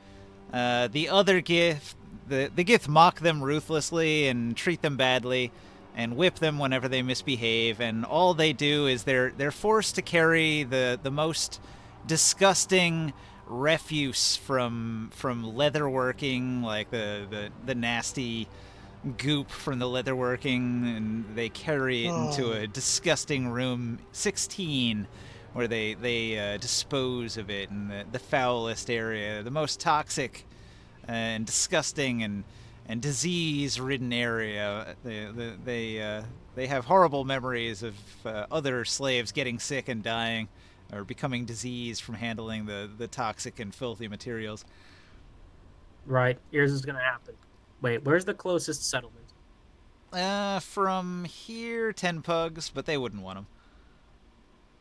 Speaker 1: The other Gith, the Gith mock them ruthlessly and treat them badly, and whip them whenever they misbehave. And all they do is they're forced to carry the most disgusting refuse from leatherworking, like the nasty goop from the leatherworking, and they carry it into a disgusting room 16 where they dispose of it in the foulest area, the most toxic and disgusting and disease-ridden area. They have horrible memories of other slaves getting sick and dying or becoming diseased from handling the toxic and filthy materials.
Speaker 5: Right. Here's what's gonna happen. Wait, where's the closest settlement?
Speaker 1: From here, 10 pugs, but they wouldn't want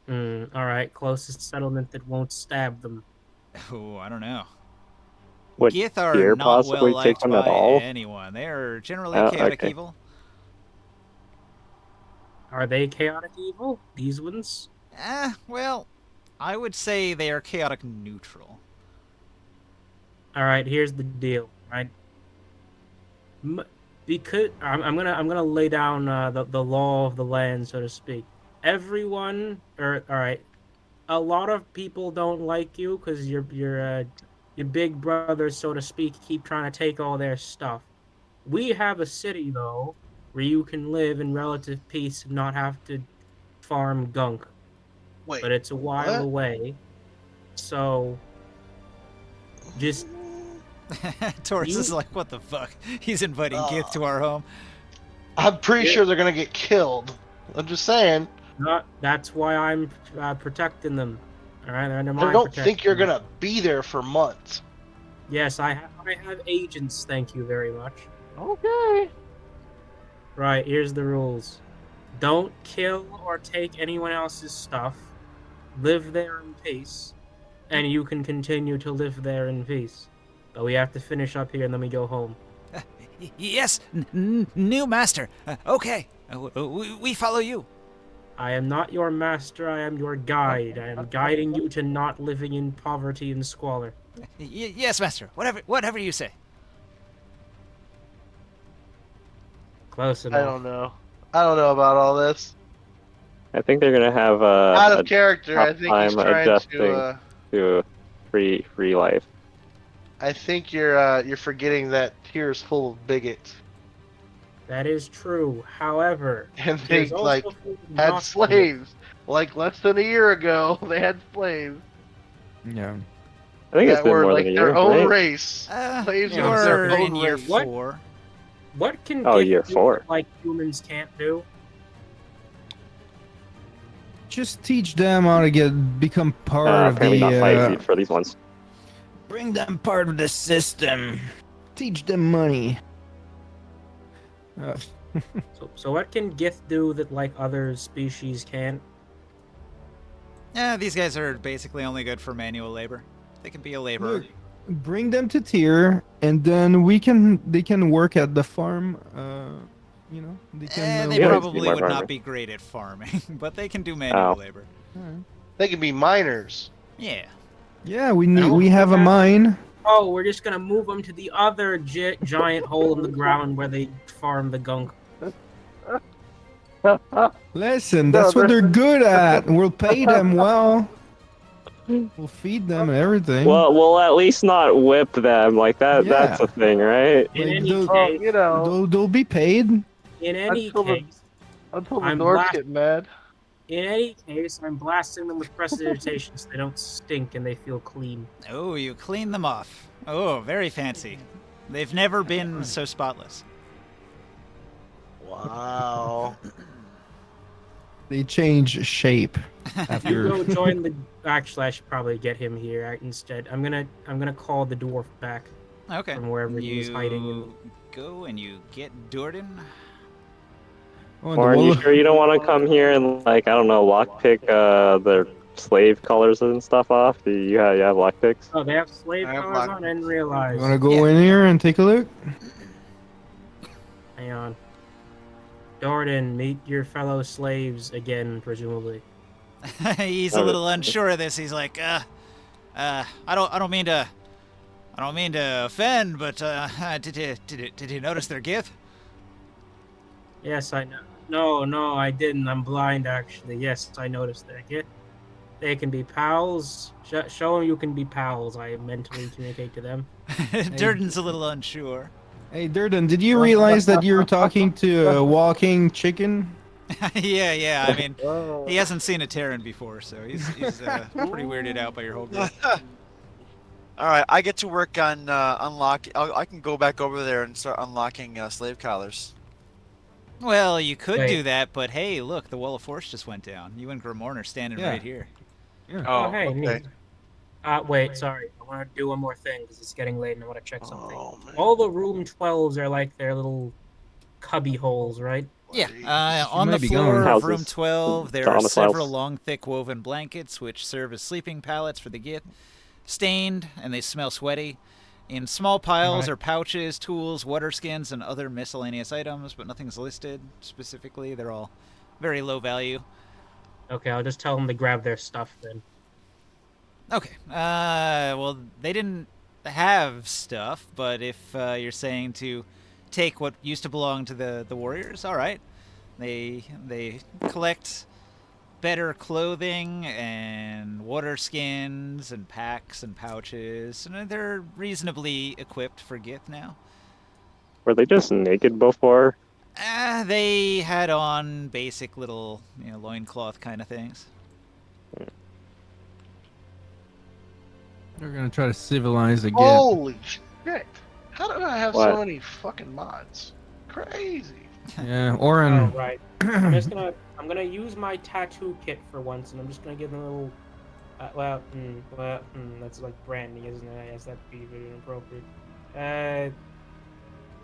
Speaker 1: them.
Speaker 5: All right. Closest settlement that won't stab them.
Speaker 1: Oh, I don't know.
Speaker 3: Would
Speaker 1: Gith are
Speaker 3: Tyr
Speaker 1: not well
Speaker 3: possibly take
Speaker 1: liked
Speaker 3: them at
Speaker 1: by
Speaker 3: all?
Speaker 1: anyone. They are generally
Speaker 3: Oh,
Speaker 1: chaotic
Speaker 3: okay.
Speaker 1: evil.
Speaker 5: Are they chaotic evil? These ones?
Speaker 1: Well, I would say they are chaotic neutral.
Speaker 5: All right. Here's the deal. Right. Because I'm gonna lay down the law of the land, so to speak. Everyone, or all right, a lot of people don't like you because your big brothers, so to speak, keep trying to take all their stuff. We have a city though where you can live in relative peace and not have to farm gunk,
Speaker 2: Wait,
Speaker 5: but it's a while
Speaker 2: what?
Speaker 5: away. So just
Speaker 1: Taurus
Speaker 5: You-
Speaker 1: is like, what the fuck? He's inviting Gith to our home.
Speaker 2: I'm pretty
Speaker 5: Yeah.
Speaker 2: sure they're gonna get killed. I'm just saying.
Speaker 5: not. That's why I'm protecting them. All right, they're under
Speaker 2: I
Speaker 5: my
Speaker 2: don't
Speaker 5: protection.
Speaker 2: think you're gonna be there for months.
Speaker 5: Yes, I have agents. Thank you very much.
Speaker 2: Okay.
Speaker 5: Right, here's the rules. Don't kill or take anyone else's stuff. Live there in peace. And you can continue to live there in peace. But we have to finish up here and then we go home.
Speaker 1: Yes, new master. Okay, we follow you.
Speaker 5: I am not your master, I am your guide. I am guiding you to not living in poverty and squalor.
Speaker 1: Yes, master. Whatever you say.
Speaker 5: Close
Speaker 2: I
Speaker 5: enough.
Speaker 2: don't know. I don't know about all this.
Speaker 3: I think they're gonna have
Speaker 2: Out
Speaker 3: a
Speaker 2: of character. I
Speaker 3: tough
Speaker 2: think he's
Speaker 3: time
Speaker 2: trying
Speaker 3: adjusting
Speaker 2: to.
Speaker 3: to free life.
Speaker 2: I think you're forgetting that Tyr's full of bigots,
Speaker 5: That is true. However,
Speaker 2: and they
Speaker 5: there's also
Speaker 2: like
Speaker 5: food
Speaker 2: had
Speaker 5: not
Speaker 2: slaves. Like less than a year ago, they had slaves
Speaker 6: Yeah.
Speaker 3: I think it's
Speaker 2: that
Speaker 3: been
Speaker 2: were
Speaker 3: more
Speaker 2: like
Speaker 3: than a
Speaker 2: their
Speaker 3: year,
Speaker 2: own
Speaker 3: right?
Speaker 2: race. Slaves of
Speaker 1: You're
Speaker 2: their own
Speaker 1: in year
Speaker 2: race.
Speaker 5: What?
Speaker 1: 4.
Speaker 5: What can
Speaker 3: Oh,
Speaker 5: Gith
Speaker 3: year
Speaker 5: do
Speaker 3: 4.
Speaker 5: that, like humans can't do?
Speaker 6: Just teach them how to become part of
Speaker 3: Apparently not fight
Speaker 6: the.
Speaker 3: for these ones.
Speaker 6: Bring them part of the system. Teach them money.
Speaker 5: So what can Gith do that like other species can't?
Speaker 1: Yeah, these guys are basically only good for manual labor. They can be a laborer.
Speaker 6: Look, bring them to Tyr, and then they can work at the farm. You know, they can.
Speaker 1: They
Speaker 3: Yeah,
Speaker 6: work-
Speaker 1: probably
Speaker 3: more
Speaker 1: would not
Speaker 3: farming.
Speaker 1: be great at farming, but they can do manual
Speaker 3: Oh.
Speaker 1: labor.
Speaker 6: Alright.
Speaker 2: They can be miners.
Speaker 1: Yeah.
Speaker 6: Yeah, we have a mine.
Speaker 5: Oh, we're just gonna move them to the other giant hole in the ground where they farm the gunk.
Speaker 6: Listen,
Speaker 2: No,
Speaker 6: that's what
Speaker 2: they're-
Speaker 6: they're good at. We'll pay them well. We'll feed them and everything.
Speaker 3: Well, we'll at least not whip them like that.
Speaker 6: Yeah.
Speaker 3: That's a thing, right?
Speaker 5: In
Speaker 6: Like,
Speaker 5: any
Speaker 6: they'll-
Speaker 2: Well,
Speaker 5: case,
Speaker 2: you know,
Speaker 6: they'll be paid.
Speaker 5: in any
Speaker 2: until the-
Speaker 5: case,
Speaker 2: until the
Speaker 5: I'm
Speaker 2: North
Speaker 5: blast-
Speaker 2: get mad.
Speaker 5: I'm blasting them with prestidigitation so they don't stink and they feel clean.
Speaker 1: Oh, you clean them off. Oh, very fancy. They've never been so spotless.
Speaker 2: Wow.
Speaker 6: They change shape
Speaker 5: You
Speaker 6: after.
Speaker 5: go join the. Actually, I should probably get him here instead. I'm gonna call the dwarf back.
Speaker 1: Okay.
Speaker 5: from wherever he was hiding.
Speaker 1: You go and you get Durden.
Speaker 6: Oh, and the
Speaker 3: Warren, you
Speaker 6: wall.
Speaker 3: sure you don't want to come here and, like, I don't know, lockpick the slave collars and stuff off? You have lockpicks?
Speaker 5: Oh, they have slave
Speaker 7: I have
Speaker 5: collars on? I didn't
Speaker 6: You
Speaker 5: realize.
Speaker 6: want to go in here and take a look?
Speaker 5: Hang on. Jordan, meet your fellow slaves again, presumably.
Speaker 1: He's a little unsure of this. He's like, I don't mean to offend, but did you notice their Gith?
Speaker 5: Yes, I know. No, I didn't. I'm blind, actually. Yes, I noticed that. They can be pals. Show them you can be pals. I mentally communicate to them.
Speaker 1: Durden's a little unsure.
Speaker 6: Hey, Durden, did you realize that you're talking to a walking chicken?
Speaker 1: yeah. I mean, he hasn't seen a Terran before, so he's pretty weirded out by your whole group.
Speaker 7: All right, I get to work on unlocking. I can go back over there and start unlocking slave collars.
Speaker 1: Well, you could
Speaker 5: Wait.
Speaker 1: do that, but hey, look, the wall of force just went down. You and Grimorn are standing
Speaker 6: Yeah.
Speaker 1: right here.
Speaker 5: Oh, hey,
Speaker 7: okay.
Speaker 5: neat. Wait, sorry. I want to do one more thing because it's getting late and I want to check something.
Speaker 2: Oh, man.
Speaker 5: All the room 12s are like their little cubby holes, right?
Speaker 1: Yeah,
Speaker 6: She
Speaker 1: on the
Speaker 6: might be
Speaker 1: floor
Speaker 6: gone.
Speaker 1: of room
Speaker 3: Houses.
Speaker 1: 12, there are
Speaker 3: Domiciles.
Speaker 1: several long, thick woven blankets which serve as sleeping pallets for the Gith. Stained, and they smell sweaty. In small piles
Speaker 5: Right.
Speaker 1: are pouches, tools, water skins, and other miscellaneous items, but nothing's listed specifically. They're all very low value.
Speaker 5: Okay, I'll just tell them to grab their stuff then.
Speaker 1: Okay. Well, they didn't have stuff, but if you're saying to take what used to belong to the warriors, all right. They collect better clothing and water skins and packs and pouches, and they're reasonably equipped for Gith now.
Speaker 3: Were they just naked before?
Speaker 1: They had on basic little, loincloth kind of things.
Speaker 6: They're gonna try to civilize again.
Speaker 2: Holy shit! How did I have so
Speaker 3: What?
Speaker 2: many fucking mods? Crazy.
Speaker 6: Yeah,
Speaker 5: Oh,
Speaker 6: Oren.
Speaker 5: right. I'm gonna use my tattoo kit for once, and I'm just gonna give them a little. That's like branding, isn't it? I guess that'd be very inappropriate.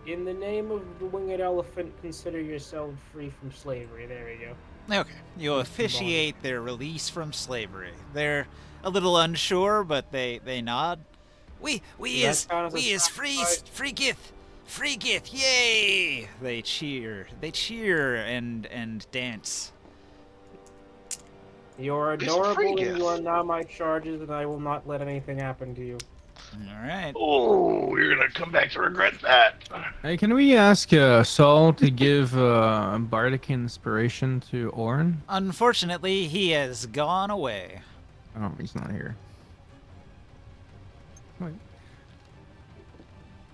Speaker 5: In the name of the winged elephant, consider yourself free from slavery. There we go.
Speaker 1: Okay, you officiate their release from slavery. They're a little unsure, but they nod. We
Speaker 5: Does that count as a
Speaker 1: is
Speaker 5: sacrifice?
Speaker 1: free Gith, yay! They cheer and dance.
Speaker 5: You're
Speaker 2: Piece of free
Speaker 5: adorable, and
Speaker 2: gift.
Speaker 5: you are now my charges, and I will not let anything happen to you.
Speaker 1: All right.
Speaker 2: Oh, you're gonna come back to regret that.
Speaker 6: Hey, can we ask Saul to give bardic inspiration to Oren?
Speaker 1: Unfortunately, he has gone away.
Speaker 6: Oh, he's not here. Wait.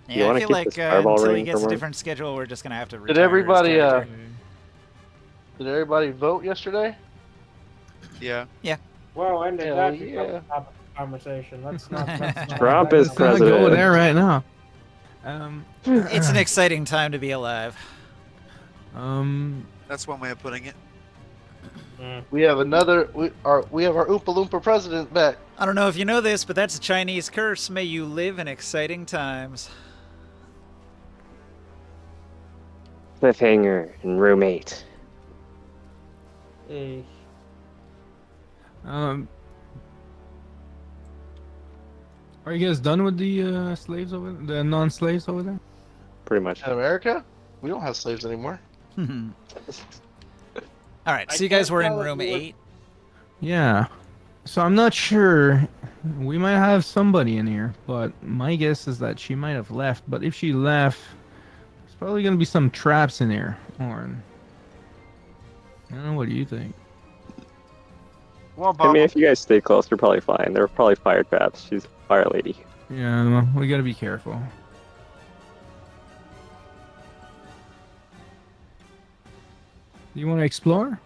Speaker 3: You
Speaker 1: Yeah, I
Speaker 3: wanna
Speaker 1: feel
Speaker 3: keep
Speaker 1: like
Speaker 3: this fireball
Speaker 1: until he
Speaker 3: ring
Speaker 1: gets a
Speaker 3: from her?
Speaker 1: different schedule, we're just gonna have to retire
Speaker 2: Did everybody
Speaker 1: his character.
Speaker 2: did everybody vote yesterday?
Speaker 7: Yeah.
Speaker 5: Well, and
Speaker 2: Hell
Speaker 5: that
Speaker 2: yeah.
Speaker 5: becomes a topic of conversation. Let's not.
Speaker 3: Trump is
Speaker 6: Let's not go
Speaker 3: president.
Speaker 6: there right now.
Speaker 1: It's an exciting time to be alive.
Speaker 7: That's one way of putting it.
Speaker 2: We have we have our Oompa Loompa president back.
Speaker 1: I don't know if you know this, but that's a Chinese curse. May you live in exciting times.
Speaker 3: Cliffhanger and room 8.
Speaker 5: Hey,
Speaker 6: Are you guys done with the slaves over there? The non-slaves over there?
Speaker 3: Pretty much.
Speaker 2: In America, we don't have slaves anymore.
Speaker 1: All right,
Speaker 5: I
Speaker 1: so you guys
Speaker 5: can't
Speaker 1: were in
Speaker 5: tell if
Speaker 1: room
Speaker 5: you were-
Speaker 1: 8.
Speaker 6: Yeah. So I'm not sure. We might have somebody in here, but my guess is that she might have left. But if she left, there's probably gonna be some traps in here, Oren. I don't know. What do you think?
Speaker 7: Well,
Speaker 3: I
Speaker 7: Bob,
Speaker 3: mean, if you guys stay close, you're probably fine. There were probably fire traps. She's a fire lady.
Speaker 6: Yeah, well, we gotta be careful. Do you want to explore,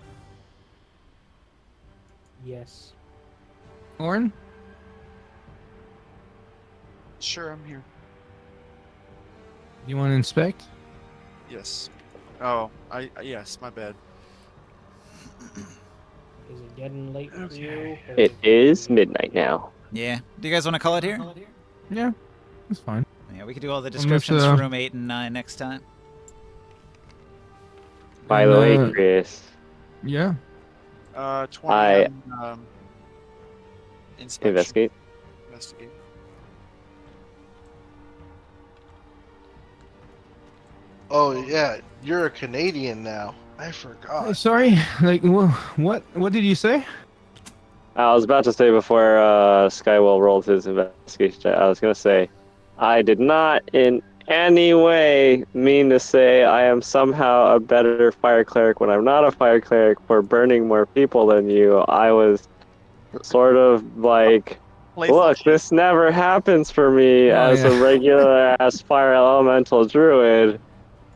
Speaker 5: yes.
Speaker 6: Oren?
Speaker 7: sure, I'm here.
Speaker 6: Do you want to inspect?
Speaker 7: Yes. Oh, yes, my bad.
Speaker 5: Is it getting late for you?
Speaker 3: It is midnight now.
Speaker 1: Yeah. Do you guys want to call it here?
Speaker 6: Yeah, that's fine.
Speaker 1: Yeah, we could do all the descriptions for room 8 and 9 next time.
Speaker 3: By the way,
Speaker 6: And,
Speaker 3: Chris,
Speaker 6: yeah.
Speaker 7: 20
Speaker 3: I-
Speaker 7: on inspection.
Speaker 3: investigate.
Speaker 7: Investigate.
Speaker 2: Oh yeah, you're a Canadian now. I forgot.
Speaker 6: Sorry, like what did you say?
Speaker 3: I was about to say before Skywell rolled his investigation check, I was gonna say, I did not in any way mean to say I am somehow a better fire cleric when I'm not a fire cleric for burning more people than you. I was sort of like,
Speaker 7: Playful.
Speaker 3: look, this never happens for me
Speaker 6: Oh,
Speaker 3: as
Speaker 6: yeah.
Speaker 3: a regular ass fire elemental druid.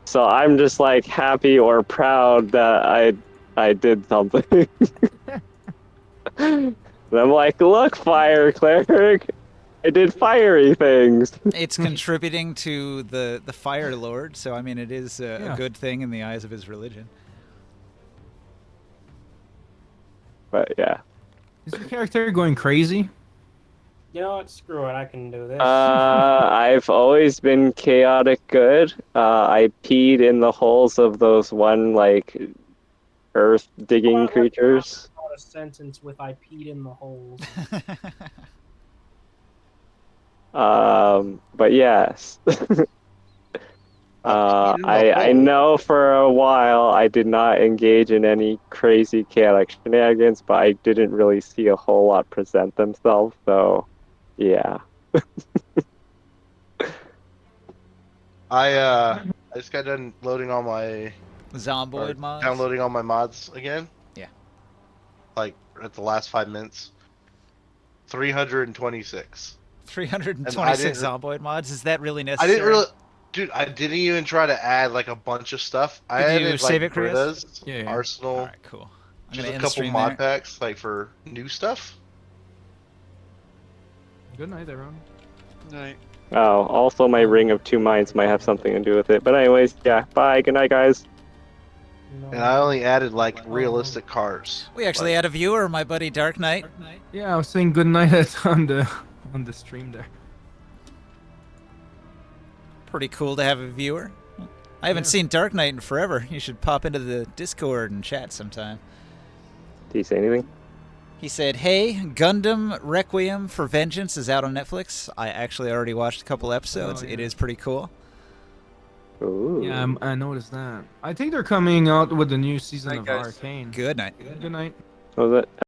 Speaker 3: So I'm just like happy or proud that I did something. And I'm like, look, fire cleric, I did fiery things.
Speaker 1: It's contributing to the Fire Lord, so I mean, it is a
Speaker 6: Yeah.
Speaker 1: good thing in the eyes of his religion.
Speaker 3: But yeah.
Speaker 6: Is your character going crazy?
Speaker 5: You know what? Screw it. I can do this.
Speaker 3: I've always been chaotic good. I peed in the holes of those one like earth digging creatures.
Speaker 5: Not a sentence with "I peed in the holes."
Speaker 3: But yes. I know for a while I did not engage in any crazy chaotic shenanigans, but I didn't really see a whole lot present themselves, so yeah.
Speaker 2: I just got done loading all my or
Speaker 1: Zomboid mods.
Speaker 2: downloading all my mods again.
Speaker 1: Yeah.
Speaker 2: Like at the last 5 minutes. 326.
Speaker 1: 326 Zomboid mods. Is that really necessary?
Speaker 2: I didn't really, dude. I didn't even try to add like a bunch of stuff. I
Speaker 1: Did you
Speaker 2: added
Speaker 1: save
Speaker 2: like
Speaker 1: it, Chris?
Speaker 2: Britta's,
Speaker 6: Yeah.
Speaker 2: Arsenal,
Speaker 1: All right, cool. I'm
Speaker 2: just
Speaker 1: gonna
Speaker 2: a
Speaker 1: end the
Speaker 2: couple
Speaker 1: stream
Speaker 2: mod
Speaker 1: there.
Speaker 2: packs like for new stuff.
Speaker 6: Good night, everyone.
Speaker 7: Night.
Speaker 3: Oh, also my Ring of Two Minds might have something to do with it. But anyways, yeah, bye, good night guys.
Speaker 2: And I only added like realistic cars.
Speaker 1: We actually
Speaker 2: Like,
Speaker 1: had a viewer, my buddy Dark Knight.
Speaker 6: Yeah, I was saying good night on the stream there.
Speaker 1: Pretty cool to have a viewer. I haven't
Speaker 6: Yeah.
Speaker 1: seen Dark Knight in forever. You should pop into the Discord and chat sometime.
Speaker 3: Do you say anything?
Speaker 1: He said, "Hey, Gundam Requiem for Vengeance is out on Netflix. I actually already watched a couple episodes.
Speaker 6: Oh,
Speaker 1: It
Speaker 6: yeah.
Speaker 1: is pretty cool."
Speaker 3: Ooh.
Speaker 6: Yeah, I noticed that. I think they're coming out with the new season
Speaker 7: Night,
Speaker 6: of
Speaker 7: guys.
Speaker 6: Arcane.
Speaker 1: Good night.
Speaker 6: Good night.
Speaker 3: What was it?